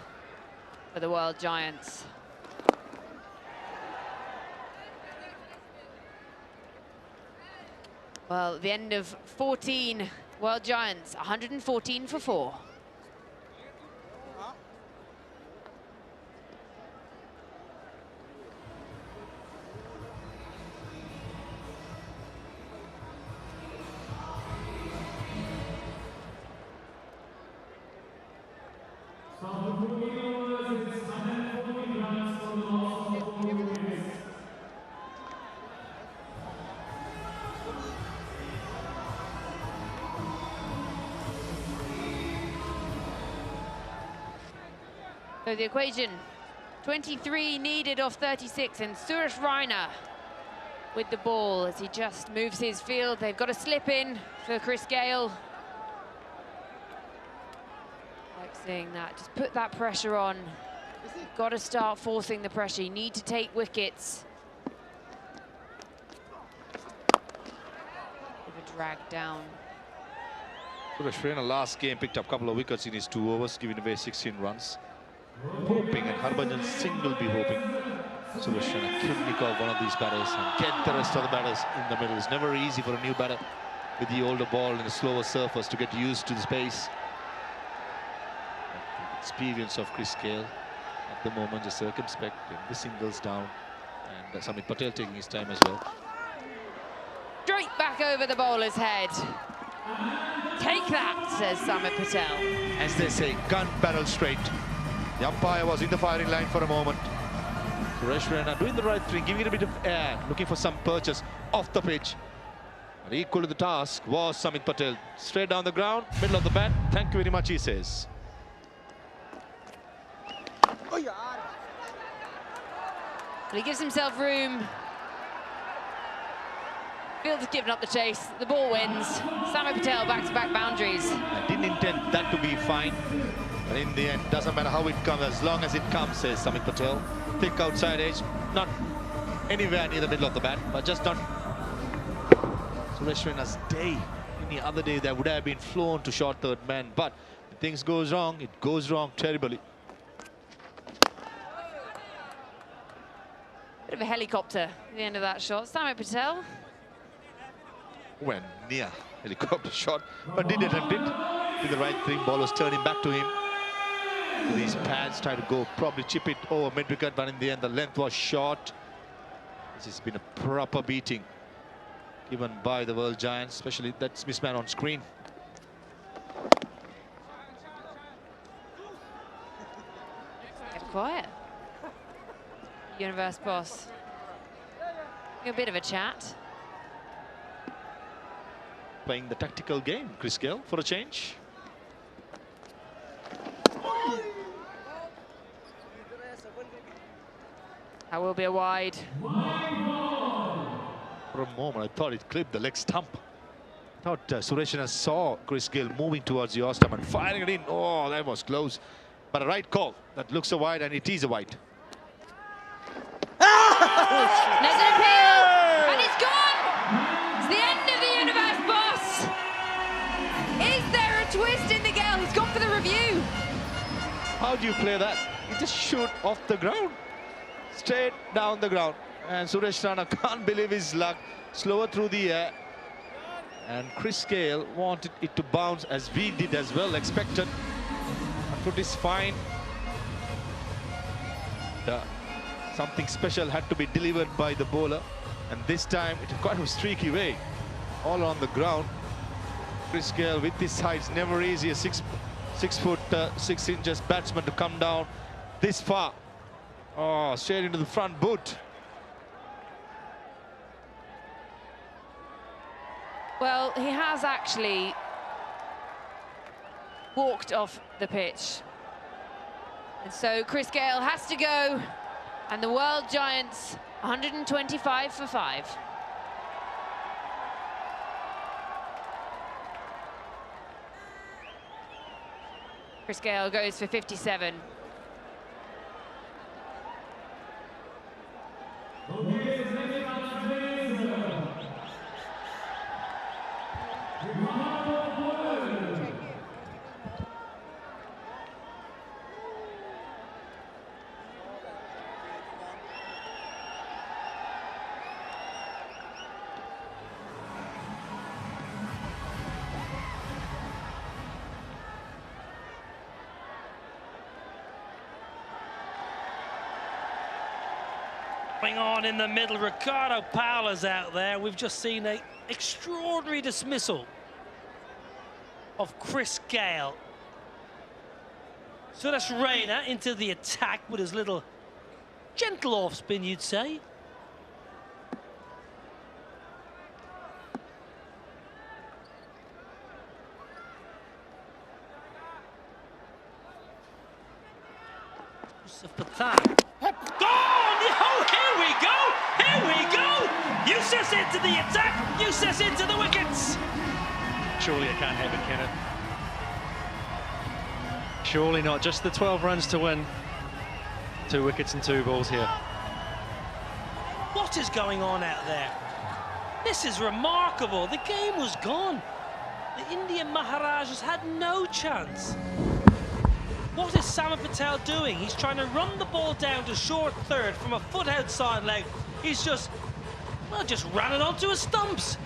for the World Giants. Well, the end of 14 World Giants, 114 for 4. So the equation, 23 needed off 36, and Suresh Raina with the ball as he just moves his field. They've got a slip in for Chris Gayle. Like seeing that, just put that pressure on. You've got to start forcing the pressure. You need to take wickets. Bit of a drag down. Suresh Raina last game picked up a couple of wickets in his 2 overs, giving away 16 runs. Hoping, and Harbhajan Singh will be hoping Suresh Raina can nick off one of these batters and get the rest of the batters in the middle. It's never easy for a new batter with the older ball and a slower surface to get used to the space. The experience of Chris Gayle at the moment, just circumspect, getting the singles down, and Samit Patel taking his time as well. Straight back over the bowler's head. Take that, says Samit Patel. As they say, gun barrel straight. The umpire was in the firing line for a moment. Suresh Raina doing the right thing, giving it a bit of air, looking for some purchase off the pitch. But equal to the task was Samit Patel. Straight down the ground, middle of the bat. Thank you very much, he says. Well, he gives himself room. Fielder's given up the chase. The ball wins. Samit Patel back-to-back boundaries. I didn't intend that to be fine. But in the end, doesn't matter how it comes, as long as it comes, says Samit Patel. Thick outside edge, not anywhere near the middle of the bat, but just not Suresh Raina's day. Any other day, that would have been flown to short third man, but if things goes wrong, it goes wrong terribly. Bit of a helicopter at the end of that shot. Samit Patel. Went near helicopter shot, but did attempt it. Did the right thing, ball was turning back to him. to these pads, try to go, probably chip it over mid-wicket, but in the end the length was short. This has been a proper beating given by the world giants, especially that Smithman on screen. Get quiet. Universe boss. A bit of a chat. Playing the tactical game, Chris Gayle, for a change. That will be a wide. For a moment, I thought it clipped the leg stump. I thought Sureshana saw Chris Gayle moving towards the off stump and firing it in. Oh, that was close. But a right call. That looks a wide, and it is a wide. There's an appeal, and it's gone. It's the end of the universe, boss. Is there a twist in the Gayle? He's gone for the review. How do you play that? You just shoot off the ground, straight down the ground. And Suresh Rana can't believe his luck. Slower through the air. And Chris Gayle wanted it to bounce, as we did as well, expected. The foot is fine. Something special had to be delivered by the bowler. And this time, it quite a streaky way. All on the ground. Chris Gayle with his heights, never easy. A 6 foot 6 inches batsman to come down this far. Oh, straight into the front boot. Well, he has actually walked off the pitch. And so Chris Gayle has to go, and the world giants 125 for 5. Chris Gayle goes for 57. On in the middle, Ricardo Powell is out there. We've just seen an extraordinary dismissal of Chris Gayle. So that's Rayner into the attack with his little gentle off spin, you'd say. Pathan. Oh, here we go! Here we go! Yusuf into the attack, Yusuf into the wickets. Surely I can't have it, can it? Surely not. Just the 12 runs to win. 2 wickets and 2 balls here. What is going on out there? This is remarkable. The game was gone. The Indian Maharajas had no chance. What is Sam Patel doing? He's trying to run the ball down to short third from a foot outside leg. He's just, well, just ran it onto his stumps.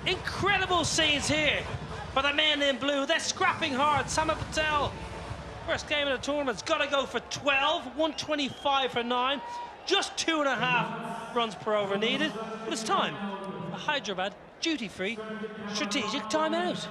Incredible scenes here for the men in blue. They're scrapping hard. Sam Patel, first game of the tournament's got to go for 12, 125 for 9. Just 2.5 runs per over needed. But it's time. A Hyderabad duty-free strategic timeout.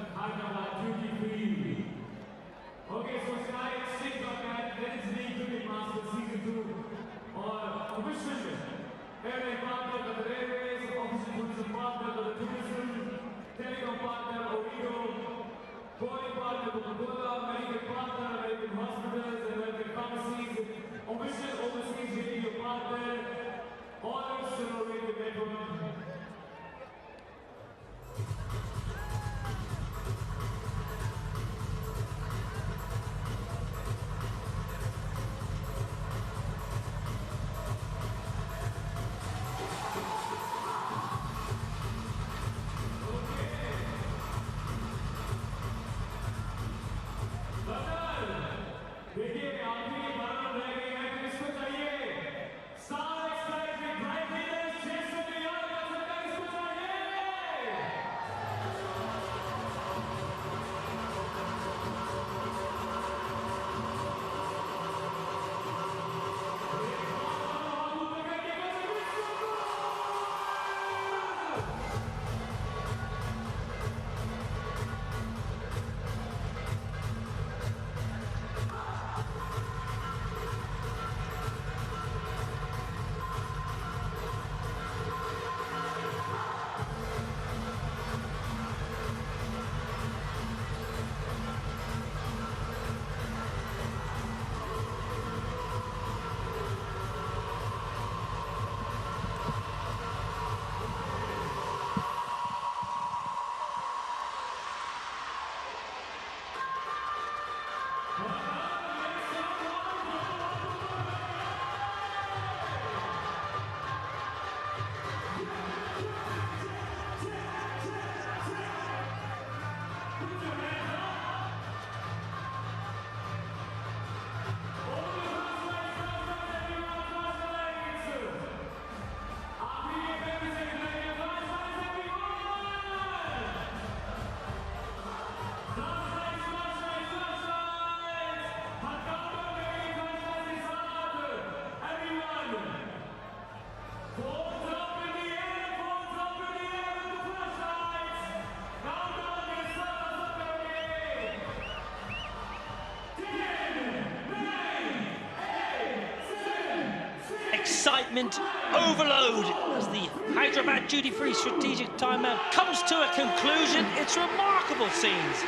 excitement overload as the Hyderabad duty-free strategic timeout comes to a conclusion. It's remarkable scenes.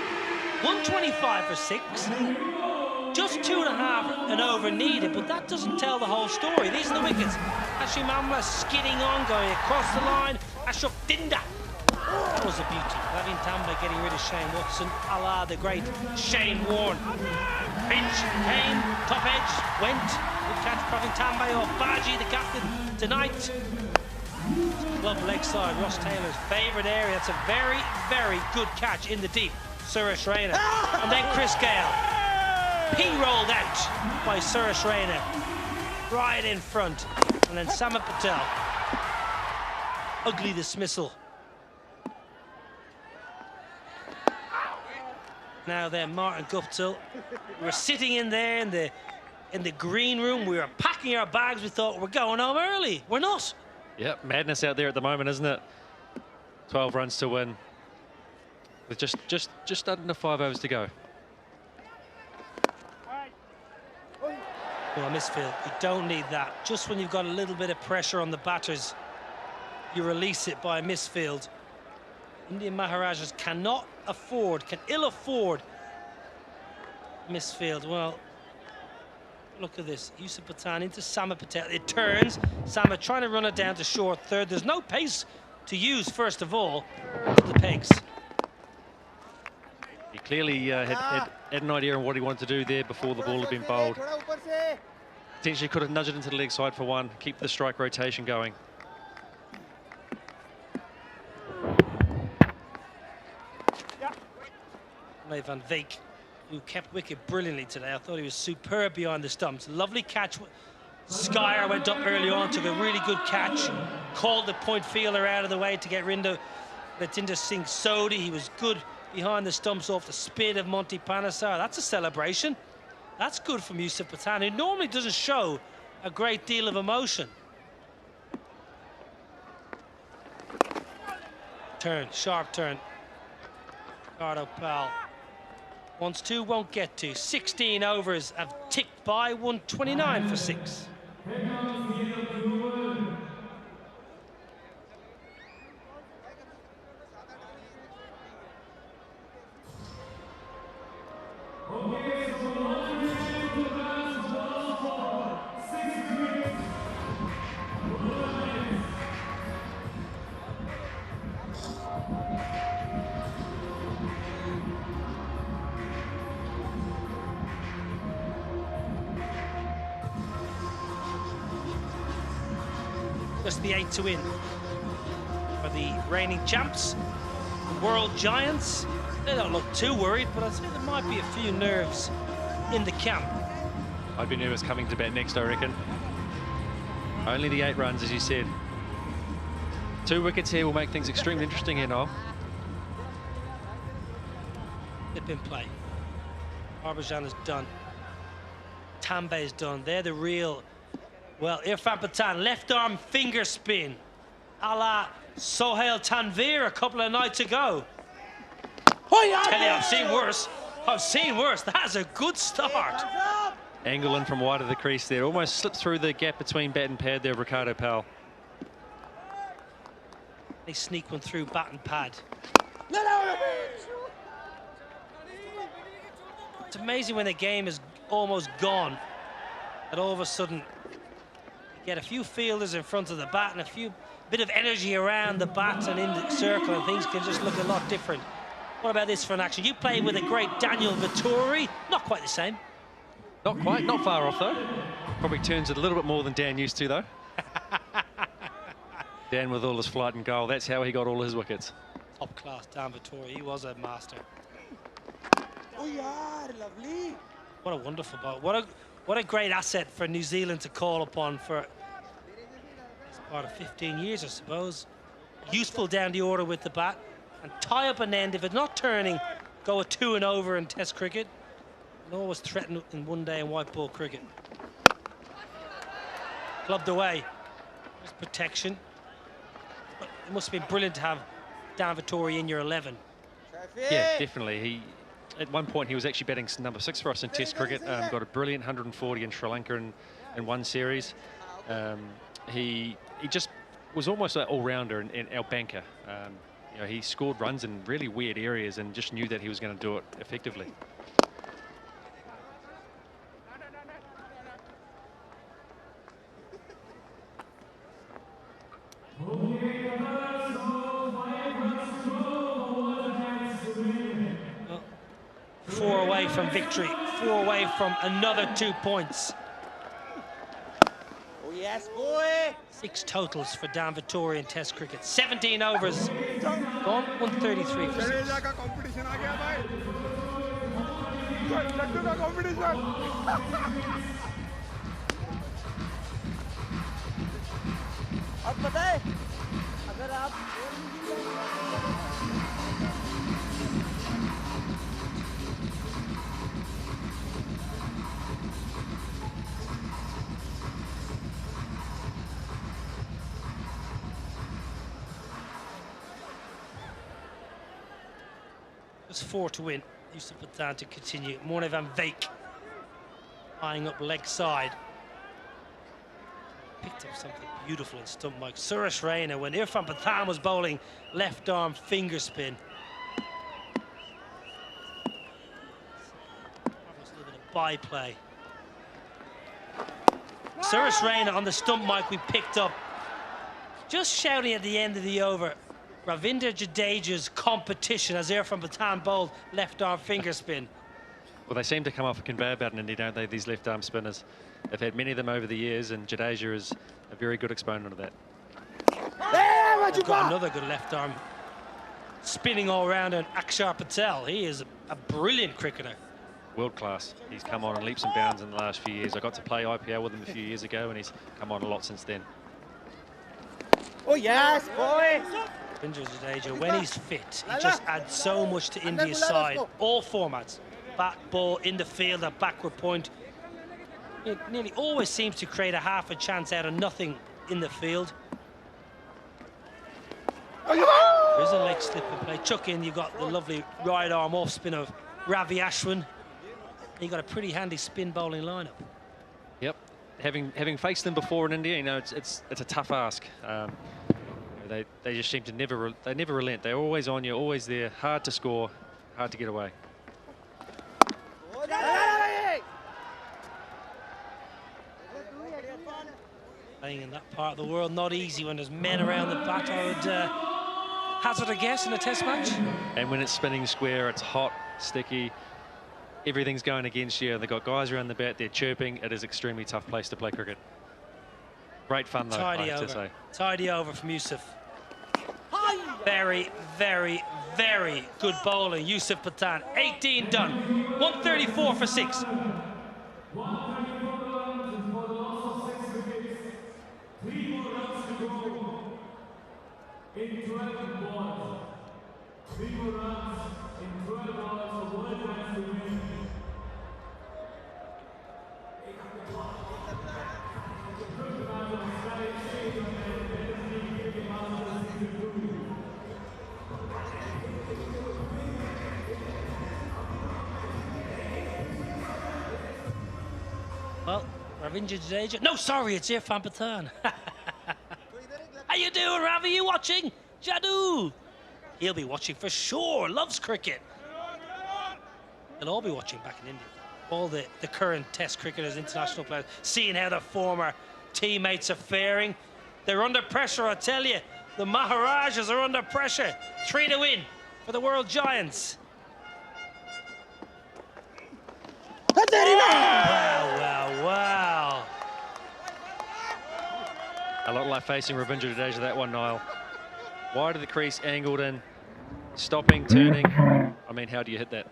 125 for 6. Just 2.5 and over needed, but that doesn't tell the whole story. These are the wickets. Hashim Amla skidding on, going across the line. Ashraf Dinda. That was a beauty. Lavin Tamba getting rid of Shane Watson. Allah, the great Shane Warne. Finch came, top edge, went. Good catch, Pravin Tambe off Baji, the captain, tonight. Club leg side, Ross Taylor's favourite area. It's a very, very good catch in the deep. Suresh Raina. And then Chris Gayle. P-rolled out by Suresh Raina. Right in front. And then Samit Patel. Ugly dismissal. Now then, Martin Guptill. We were sitting in there in the green room. We were packing our bags. We thought we're going home early. We're not. Yep, madness out there at the moment, isn't it? 12 runs to win. With just under 5 overs to go. Well, misfield. You don't need that. Just when you've got a little bit of pressure on the batters, you release it by a misfield. Indian Maharajas cannot afford, can ill afford misfield. Well, look at this. Yusuf Pathan into Samit Patel. It turns. Samit trying to run it down to short third. There's no pace to use, first of all, to the pegs. He clearly had an idea on what he wanted to do there before the ball had been bowled. Potentially could have nudged it into the leg side for one, keep the strike rotation going. Van Veek, who kept wicket brilliantly today. I thought he was superb behind the stumps. Lovely catch. Skyer went up early on, took a really good catch, called the point fielder out of the way to get rid of Latinder Singh Sodhi. He was good behind the stumps off the spin of Monty Panesar. That's a celebration. That's good from Yusuf Pathan, who normally doesn't show a great deal of emotion. Turn, sharp turn. Ricardo Powell. Wants to, won't get to. 16 overs have ticked by, 129 for 6. Just the 8 to win for the reigning champs, the world giants. They don't look too worried, but I'd say there might be a few nerves in the camp. I'd be nervous coming to bat next, I reckon. Only the 8 runs, as you said. 2 wickets here will make things extremely interesting here, Noel. They've been played. Harbhajan is done. Tambe is done. They're the real. Well, Irfan Pathan, left arm finger spin, a la Sohail Tanvir a couple of nights ago. Tell you, I've seen worse. I've seen worse. That's a good start. Angle in from wide of the crease there. Almost slipped through the gap between bat and pad there, Ricardo Powell. They sneak one through bat and pad. It's amazing when the game is almost gone, that all of a sudden get a few fielders in front of the bat and a bit of energy around the bat and in the circle, and things can just look a lot different. What about this for an action? You played with a great Daniel Vettori. Not quite the same. Not quite, not far off though. Probably turns it a little bit more than Dan used to though. Dan with all his flight and goal, that's how he got all his wickets. Top class Dan Vettori, he was a master. What a wonderful ball. What a great asset for New Zealand to call upon for as part of 15 years, I suppose. Useful down the order with the bat and tie up an end. If it's not turning, go a 2 and over in Test cricket. And always threaten in one day in white ball cricket. Clubbed away. There's protection. But it must have been brilliant to have Dan Vettori in your 11. Yeah, definitely. At one point, he was actually batting number 6 for us in Test cricket. Got a brilliant 140 in Sri Lanka in one series. He just was almost an all-rounder and our banker. You know, he scored runs in really weird areas and just knew that he was going to do it effectively. Well, 4 away from victory, 4 away from another 2 points. Oh yes, boy! 6 totals for Dan Vittori in Test cricket. 17 overs gone, 133 for 6. अब पता है अगर आप Just 4 to win. Yusuf Pathan to continue. Morne van Veek eyeing up leg side. Picked up something beautiful in stump mic. Suresh Raina when Irfan Pathan was bowling left arm finger spin. Almost a little bit of byplay. Suresh Raina on the stump mic we picked up. Just shouting at the end of the over. Ravinder Jadeja's competition as Irfan Pathan bowled left arm finger spin. Well, they seem to come off a conveyor belt in India, don't they, these left arm spinners? They've had many of them over the years, and Jadeja is a very good exponent of that. We've got another good left arm spinning all round, and Akshar Patel. He is a brilliant cricketer. World class. He's come on in leaps and bounds in the last few years. I got to play IPL with him a few years ago, and he's come on a lot since then. Oh yes, boy! Ravinder Jadeja, when he's fit, he just adds so much to India's side. All formats, bat, ball, in the field, at backward point. It nearly always seems to create a half a chance out of nothing in the field. There's a leg slip and play. Chuck in, you've got the lovely right arm off spin of Ravi Ashwin. You've got a pretty handy spin bowling lineup. Yep, having faced them before in India, you know, it's a tough ask. They just seem to never relent. They're always on you, always there, hard to score, hard to get away. Playing in that part of the world, not easy when there's men around the bat. I would hazard a guess in a test match. And when it's spinning square, it's hot, sticky, everything's going against you. They've got guys around the bat, they're chirping. It is an extremely tough place to play cricket. Great fun though, I have to say. Tidy over from Yusuf. Very, very, very good bowling. Yusuf Pathan, 18 done. 134 for 6. Well, Ravinder Jadeja. No, sorry, it's Irfan Pathan. How you doing, Ravi? You watching? Jadoo. He'll be watching for sure. Loves cricket. They'll all be watching back in India. All the current Test cricketers, international players, seeing how their former teammates are faring. They're under pressure, I tell you. The Maharajas are under pressure. 3 to win for the World Giants. Wow, wow, wow. A lot like facing Ravinder Jadeja, that one, Niall. Wide of the crease, angled in, stopping, turning. I mean, how do you hit that?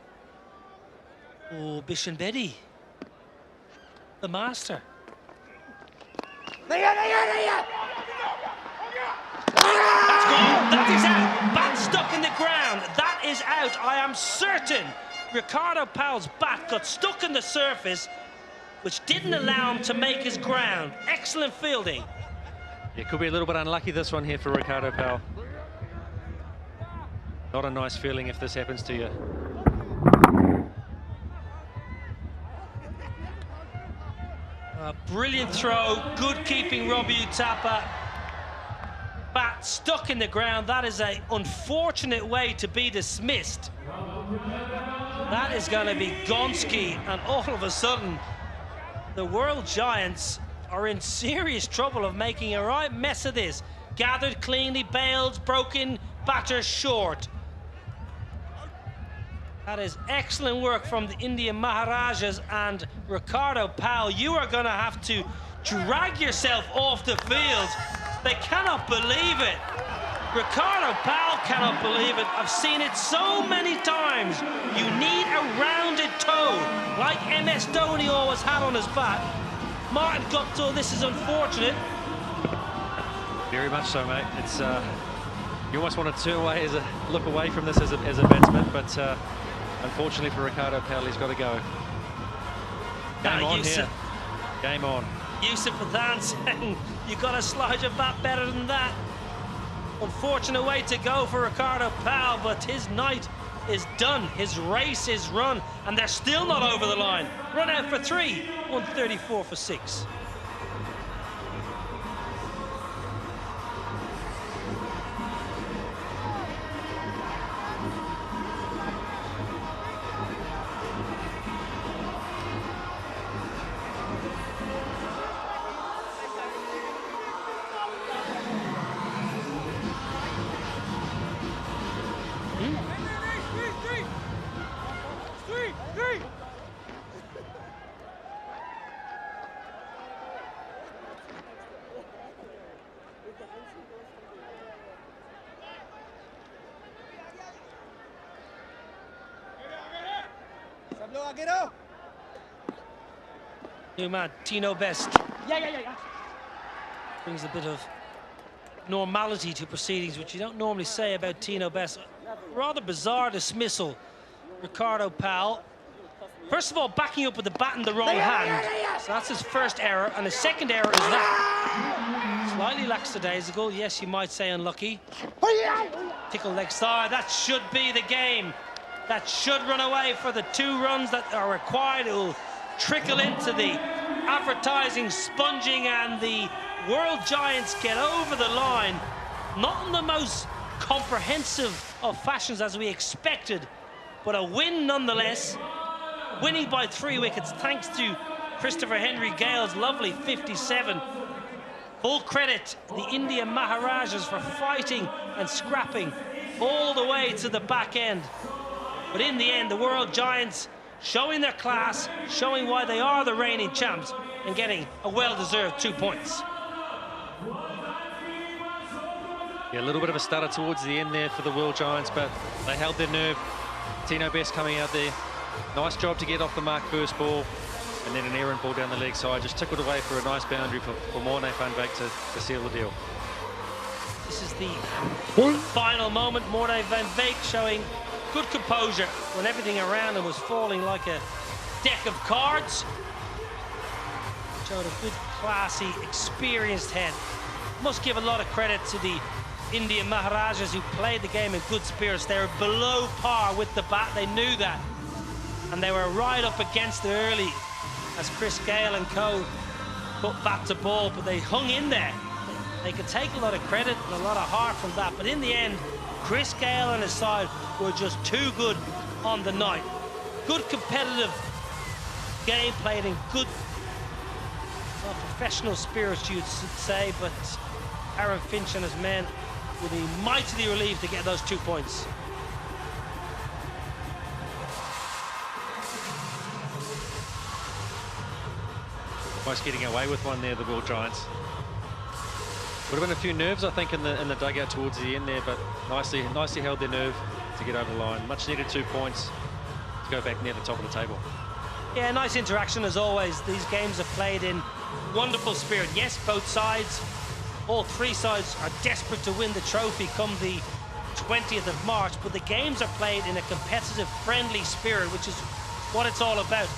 Oh, Bishan Bedi, the master. That's gone. That is out. Bat stuck in the ground. That is out. I am certain Ricardo Powell's bat got stuck in the surface, which didn't allow him to make his ground. Excellent fielding. It could be a little bit unlucky, this one here for Ricardo Powell. Not a nice feeling if this happens to you. Brilliant throw, good keeping Robbie Utapa. Bat stuck in the ground. That is an unfortunate way to be dismissed. That is going to be Gonski, and all of a sudden, the World Giants are in serious trouble of making a right mess of this. Gathered cleanly, bailed, broken, batter short. That is excellent work from the Indian Maharajas, and Ricardo Powell, you are going to have to drag yourself off the field. They cannot believe it. Ricardo Powell cannot believe it. I've seen it so many times. You need a rounded toe, like MS Dhoni always had on his bat. Martin Guptill, this is unfortunate. Very much so, mate. It's you almost want to turn away, look away from this as a batsman, but unfortunately for Ricardo Powell, he's got to go. Game on here. Game on. Yusuf Pathan saying, you got to slide your bat better than that. Unfortunate way to go for Ricardo Powell, but his night is done. His race is run, and they're still not over the line. Run out for 3, 134 for 6. New man, Tino best. Yeah. Brings a bit of normality to proceedings, which you don't normally say about Tino best. Rather bizarre dismissal, Ricardo Powell. First of all, backing up with the bat in the wrong hand. So that's his first error, and his second error is that. Slightly lackadaisical, yes, you might say unlucky. Tickle leg side, that should be the game. That should run away for the 2 runs that are required. It will trickle into the advertising sponging, and the World Giants get over the line. Not in the most comprehensive of fashions as we expected, but a win nonetheless. Winning by 3 wickets thanks to Christopher Henry Gayle's lovely 57. Full credit the Indian Maharajas for fighting and scrapping all the way to the back end. But in the end, the World Giants showing their class, showing why they are the reigning champs, and getting a well-deserved 2 points. Yeah, a little bit of a stutter towards the end there for the World Giants, but they held their nerve. Tino best coming out there. Nice job to get off the mark first ball, and then an errant ball down the leg side. Just tickled away for a nice boundary for Morne van Beek to seal the deal. This is the final moment. Morne van Beek showing good composure when everything around him was falling like a deck of cards. Showed a good, classy, experienced head. Must give a lot of credit to the Indian Maharajas who played the game in good spirits. They were below par with the bat, they knew that. And they were right up against it early as Chris Gayle and co put bat to ball, but they hung in there. They could take a lot of credit and a lot of heart from that, but in the end, Chris Gayle and his side were just too good on the night. Good competitive game played in good professional spirits, you'd say, but Aaron Finch and his men will be mightily relieved to get those 2 points. Almost getting away with one there, the World Giants. Would have been a few nerves, I think, in the dugout towards the end there, but nicely held their nerve to get over the line. Much needed 2 points to go back near the top of the table. Yeah, nice interaction as always. These games are played in wonderful spirit. Yes, both sides, all 3 sides are desperate to win the trophy come the 20th of March, but the games are played in a competitive, friendly spirit, which is what it's all about.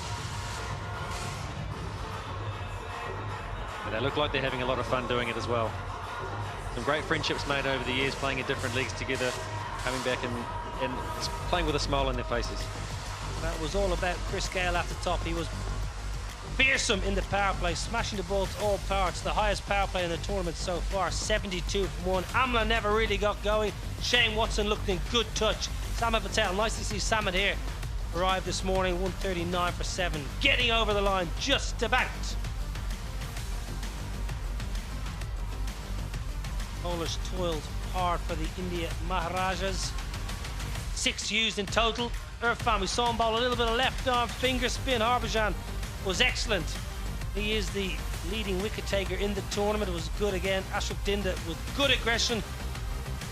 And they look like they're having a lot of fun doing it as well. Some great friendships made over the years, playing in different leagues together, coming back and playing with a smile on their faces. That was all about Chris Gayle at the top. He was fearsome in the power play, smashing the ball to all power. It's the highest power play in the tournament so far, 72 from 1. Amla never really got going. Shane Watson looked in good touch. Samad Patel, nice to see Samad here. Arrived this morning, 139 for 7. Getting over the line just about. Polish toiled hard for the India Maharajas. 6 used in total. Irfan, we saw him bowl a little bit of left arm finger spin. Harbhajan was excellent. He is the leading wicket taker in the tournament. It was good again. Ashok Dinda with good aggression.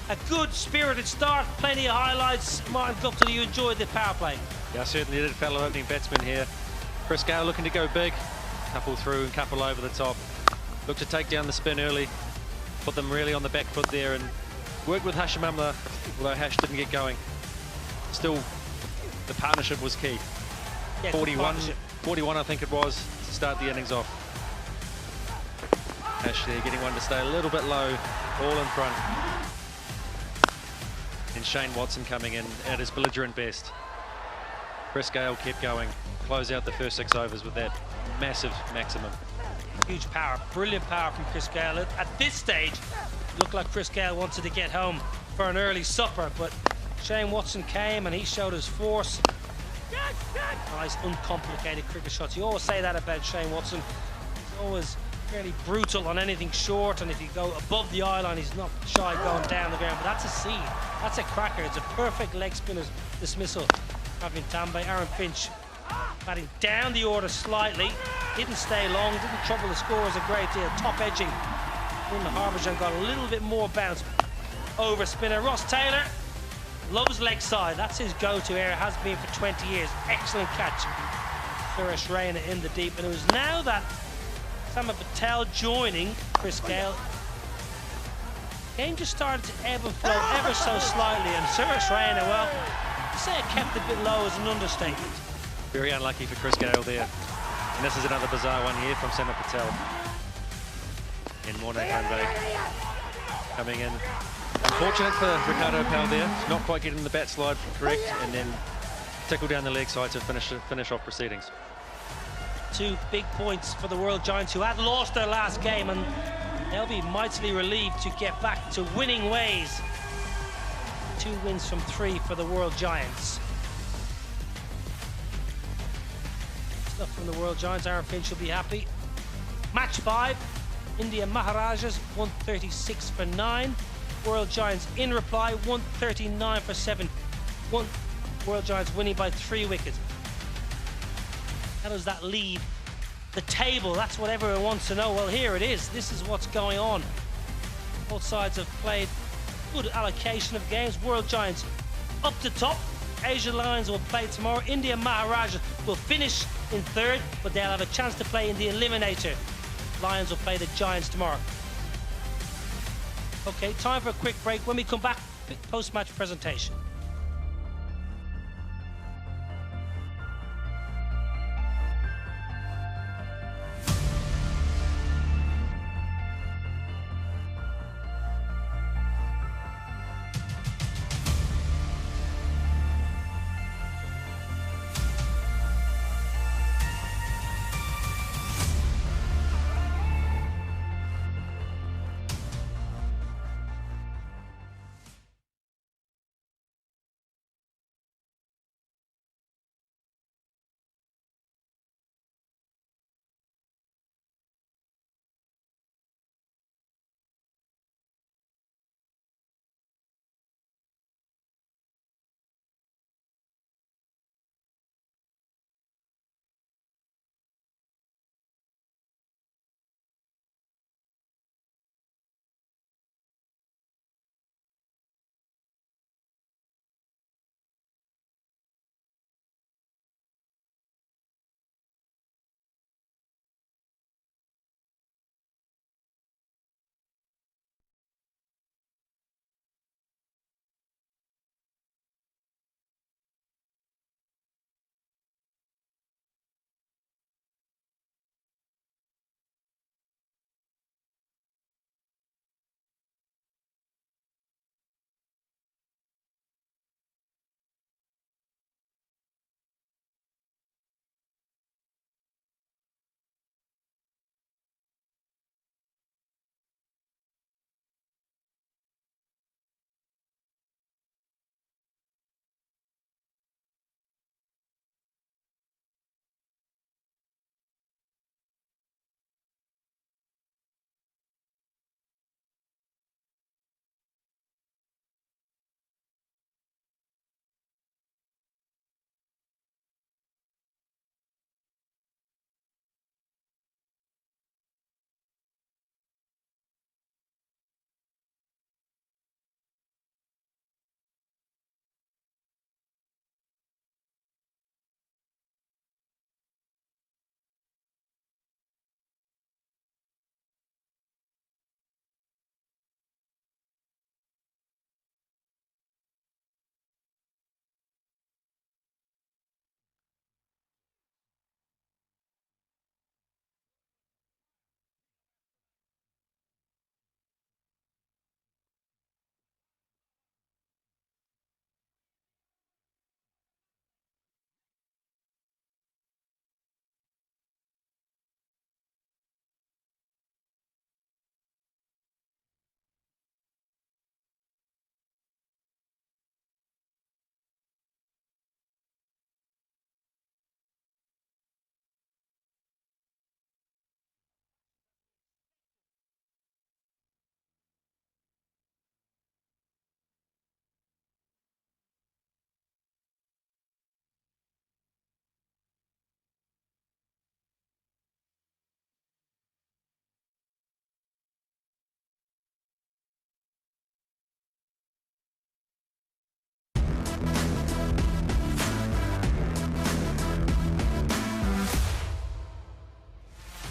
A good spirited start. Plenty of highlights. Martin Gupta, you enjoyed the power play? Yeah, I certainly did. Fellow opening batsman here. Chris Gayle looking to go big. Couple through and couple over the top. Looked to take down the spin early. Put them really on the back foot there and worked with Hashim Amla, although Hash didn't get going. Still, the partnership was key. Yeah, 41 I think it was to start the innings off. Hash there getting one to stay a little bit low, all in front. And Shane Watson coming in at his belligerent best. Chris Gayle kept going, close out the first 6 overs with that massive maximum. Huge power, brilliant power from Chris Gayle. At this stage, it looked like Chris Gayle wanted to get home for an early supper, but Shane Watson came and he showed his force. Nice, uncomplicated cricket shots. You always say that about Shane Watson. He's always fairly brutal on anything short, and if you go above the eye line, he's not shy going down the ground. But that's a seed. That's a cracker. It's a perfect leg spinner's dismissal. Having Tambe, Aaron Finch batting down the order slightly. Didn't stay long, didn't trouble the scorers a great deal. Top edging. Then the Harbhajan got a little bit more bounce. Over spinner. Ross Taylor loves leg side. That's his go-to area, has been for 20 years. Excellent catch. Suresh Raina in the deep. And it was now that Samad Patel joining Chris Gayle. Game just started to ebb and flow ever so slightly. And Suresh Raina, well, to say it kept a bit low is an understatement. Very unlucky for Chris Gayle there. And this is another bizarre one here from Samad Patel. And Morne coming in. Unfortunate for Ricardo Powell there. Not quite getting the bat slide correct, and then tickle down the leg side to finish off proceedings. 2 big points for the World Giants, who had lost their last game, and they'll be mightily relieved to get back to winning ways. 2 wins from 3 for the World Giants. Stuff from the World Giants. Aaron Finch will be happy. Match 5, India Maharajas, 136 for 9. World Giants in reply, 139 for 7. World Giants winning by 3 wickets. How does that leave the table? That's what everyone wants to know. Well, here it is. This is what's going on. Both sides have played good allocation of games. World Giants up the top. Asian Lions will play tomorrow. India Maharajas will finish in 3rd, but they'll have a chance to play in the eliminator. Lions will play the Giants tomorrow. Okay, time for a quick break. When we come back, post-match presentation.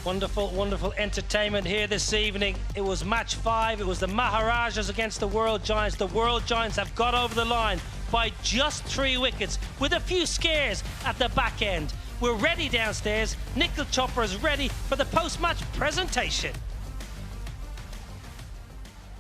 Wonderful, wonderful entertainment here this evening. It was match 5. It was the Maharajas against the World Giants. The World Giants have got over the line by just 3 wickets with a few scares at the back end. We're ready downstairs. Nickel Chopper is ready for the post-match presentation.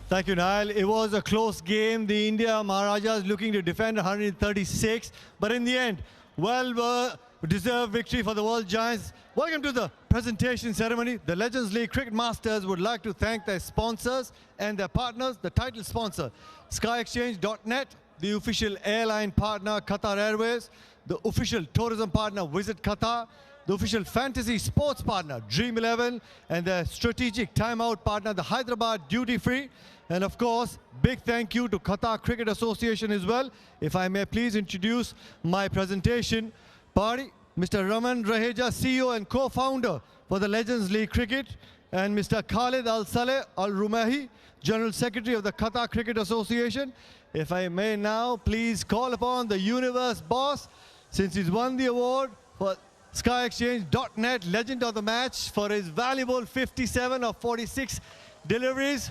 Thank you, Niall. It was a close game. The India Maharajas looking to defend 136. But in the end, well-deserved victory for the World Giants. Welcome to the presentation ceremony. The Legends League Cricket Masters would like to thank their sponsors and their partners. The title sponsor, SkyExchange.net, the official airline partner, Qatar Airways, the official tourism partner, Visit Qatar, the official fantasy sports partner, Dream 11, and the strategic timeout partner, the Hyderabad Duty Free. And of course, big thank you to Qatar Cricket Association as well. If I may please introduce my presentation party, Mr. Raman Raheja, CEO and co-founder for the Legends League Cricket, and Mr. Khalid Al-Saleh Al-Rumahi, General Secretary of the Qatar Cricket Association. If I may now please call upon the universe boss, since he's won the award for SkyExchange.net Legend of the Match for his valuable 57 of 46 deliveries.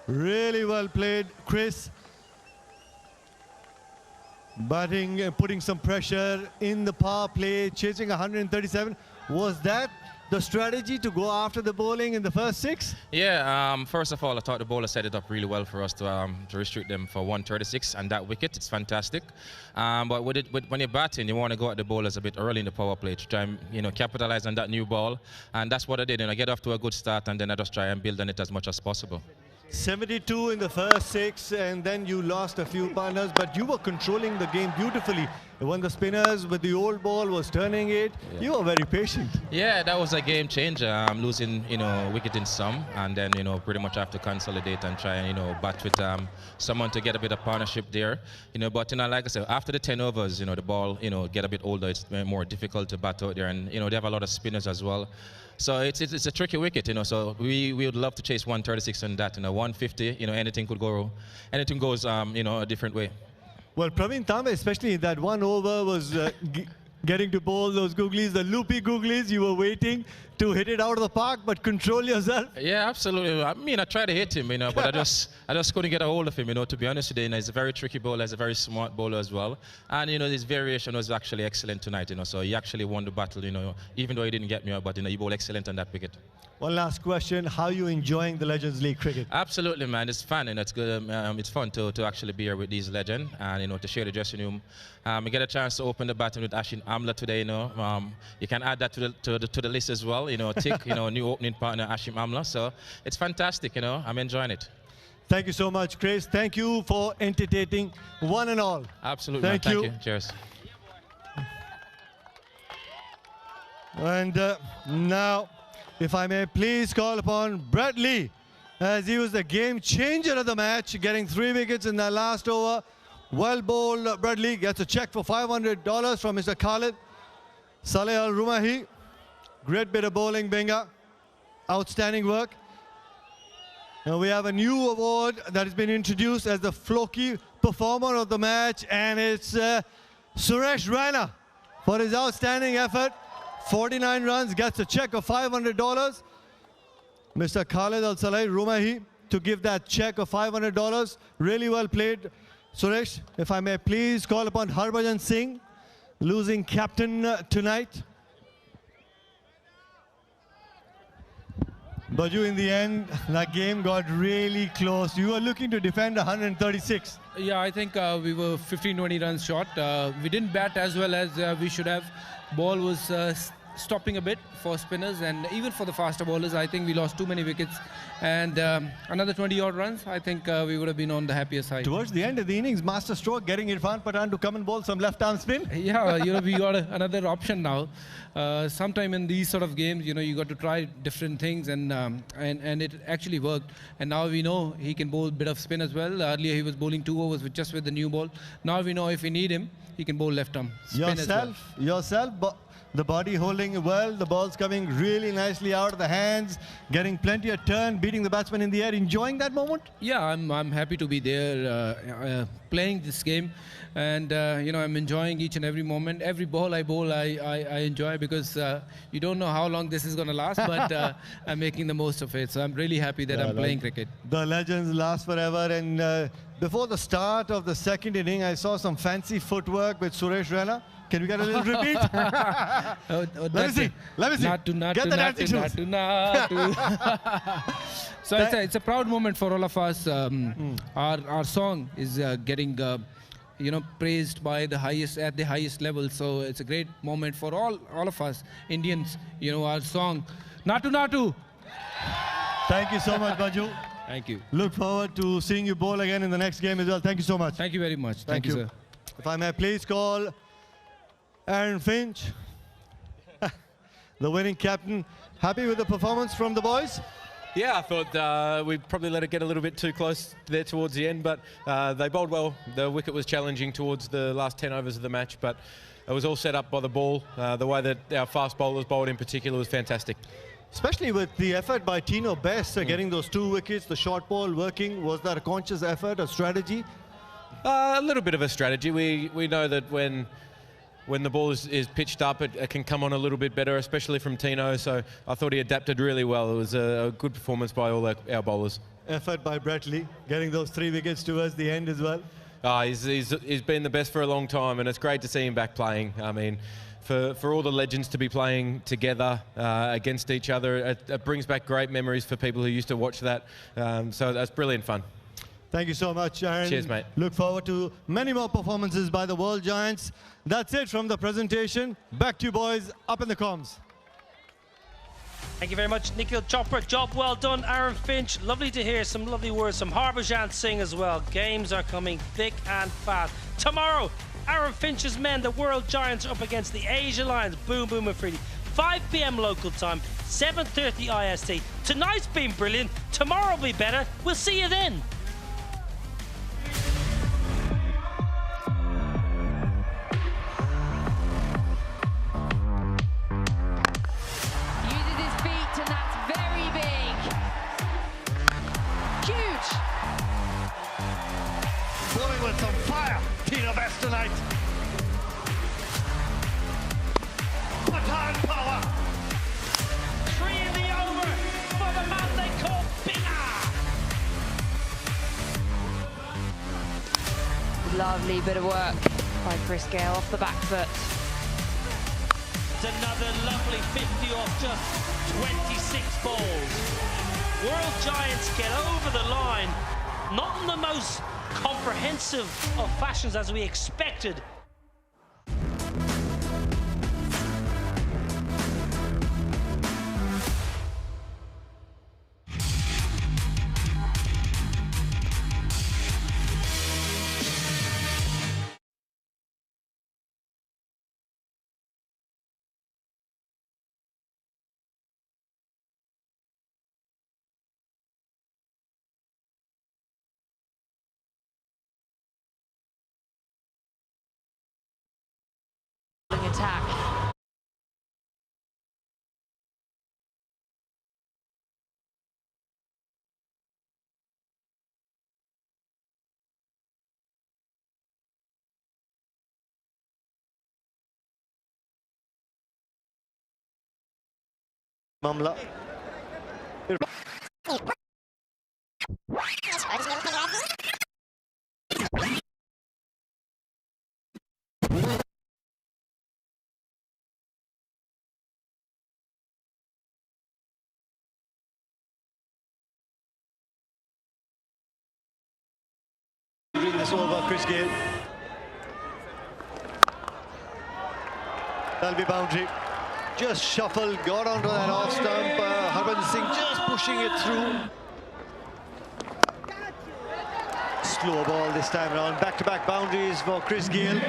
Really well played, Chris. Batting, putting some pressure in the power play, chasing 137. Was that the strategy to go after the bowling in the first 6? Yeah, first of all, I thought the bowler set it up really well for us to restrict them for 136 and that wicket. It's fantastic. But when you're batting, you want to go at the bowlers a bit early in the power play to try and capitalize on that new ball. And that's what I did. Get off to a good start, and then I just try and build on it as much as possible. 72 in the first 6, and then you lost a few partners, but you were controlling the game beautifully. When the spinners with the old ball was turning it, you were very patient. Yeah, that was a game changer. I'm losing, wicket in some, and then, pretty much have to consolidate and try and, bat with someone to get a bit of partnership there. But, like I said, after the 10 overs, the ball, get a bit older, it's more difficult to bat out there, and, they have a lot of spinners as well. So it's a tricky wicket, so we would love to chase 136 and that, 150, anything goes, a different way. Well, Praveen Tambe, especially in that 1 over, was getting to bowl those googlies, the loopy googlies. You were waiting to hit it out of the park, but control yourself. Yeah, absolutely. I tried to hit him, but I just couldn't get a hold of him, to be honest today. He's a very tricky bowler, he's a very smart bowler as well. And, his variation was actually excellent tonight, so he actually won the battle, even though he didn't get me out, but, he bowled excellent on that wicket. One last question, how are you enjoying the Legends League cricket? Absolutely, man. It's fun, and it's good. It's fun to actually be here with these legends and, to share the dressing room. We get a chance to open the batting with Hashim Amla today, You can add that to the list as well, tick, new opening partner, Hashim Amla. So it's fantastic, I'm enjoying it. Thank you so much, Chris. Thank you for entertaining one and all. Absolutely, Thank man. you. Thank you. Cheers. And now, if I may please call upon Bradley, as he was the game changer of the match, getting 3 wickets in that last over. Well bowled, Bradley gets a check for $500 from Mr. Khalid Saleh Al-Rumahi. Great bit of bowling, Benga. Outstanding work. Now we have a new award that has been introduced as the Floki Performer of the Match, and it's Suresh Raina for his outstanding effort. 49 runs, gets a check of $500. Mr. Khalid Al-Saleh Rumahi to give that check of $500. Really well played, Suresh. If I may please call upon Harbhajan Singh, losing captain tonight. But you, in the end, that game got really close. You were looking to defend 136. Yeah, I think we were 15-20 runs short. We didn't bat as well as we should have. Ball was stopping a bit for spinners, and even for the faster bowlers. I think we lost too many wickets, and another 20-odd runs, I think we would have been on the happier side. Towards the end of the innings, master stroke, getting Irfan Pathan to come and bowl some left-arm spin. Yeah, we got another option now. Sometime in these sort of games, you got to try different things, and it actually worked. And now we know he can bowl a bit of spin as well. Earlier he was bowling 2 overs just with the new ball. Now we know if we need him, he can bowl left-arm spin as well. Yourself, The body holding well. The ball's coming really nicely out of the hands, getting plenty of turn, beating the batsman in the air. Enjoying that moment? Yeah, I'm happy to be there playing this game, and you know, I'm enjoying each and every moment. Every ball I bowl, I enjoy, because you don't know how long this is going to last, but I'm making the most of it. So I'm really happy that I'm playing cricket. The legends last forever. And before the start of the second inning, I saw some fancy footwork with Suresh Raina. Can we get a little repeat? Let me see. Let me see. Get the dancing shoes. So it's a proud moment for all of us. Our song is getting you know, praised by the highest at the highest level. So it's a great moment for all of us Indians. You know, our song, Natu Natu. Thank you so much, Baju. Thank you. Look forward to seeing you bowl again in the next game as well. Thank you so much. Thank you very much. Thank you, sir. If I may please call Aaron Finch, the winning captain. Happy with the performance from the boys? Yeah, I thought we probably let it get a little bit too close there towards the end, but they bowled well. The wicket was challenging towards the last 10 overs of the match, but it was all set up by the ball. The way that our fast bowlers bowled in particular was fantastic. Especially with the effort by Tino Best, getting those 2 wickets, the short ball working. Was that a conscious effort, a strategy? A little bit of a strategy. We know that when the ball is pitched up, it can come on a little bit better, especially from Tino. So I thought he adapted really well. It was a good performance by all our bowlers. Effort by Brett Lee, getting those 3 wickets towards the end as well. He's been the best for a long time, and it's great to see him back playing. I mean, for all the legends to be playing together against each other, it brings back great memories for people who used to watch that. So that's brilliant fun. Thank you so much, Aaron. Cheers, mate. Look forward to many more performances by the World Giants. That's it from the presentation. Back to you, boys, up in the comms. Thank you very much, Nikhil Chopra. Job well done, Aaron Finch. Lovely to hear some lovely words from Harbhajan Singh as well. Games are coming thick and fast. Tomorrow, Aaron Finch's men, the World Giants, are up against the Asia Lions. Boom, boom, Afridi. 5 p.m. local time, 7:30 IST. Tonight's been brilliant. Tomorrow will be better. We'll see you then. Uses his feet, and that's very big. Huge. Bowling with some fire. Tino Best tonight. Patan power. 3 in the over for the man they call Binger. Lovely bit of work by Chris Gayle off the back foot. It's another lovely 50 off just 26 balls. World Giants get over the line, not in the most comprehensive of fashions as we expected. Attack. Amla. Bring this over, Chris Gayle. That'll be boundary. Just shuffled, got onto that off stump. Harbhajan Singh just pushing it through. Slow ball this time around. Back-to-back boundaries for Chris Gayle.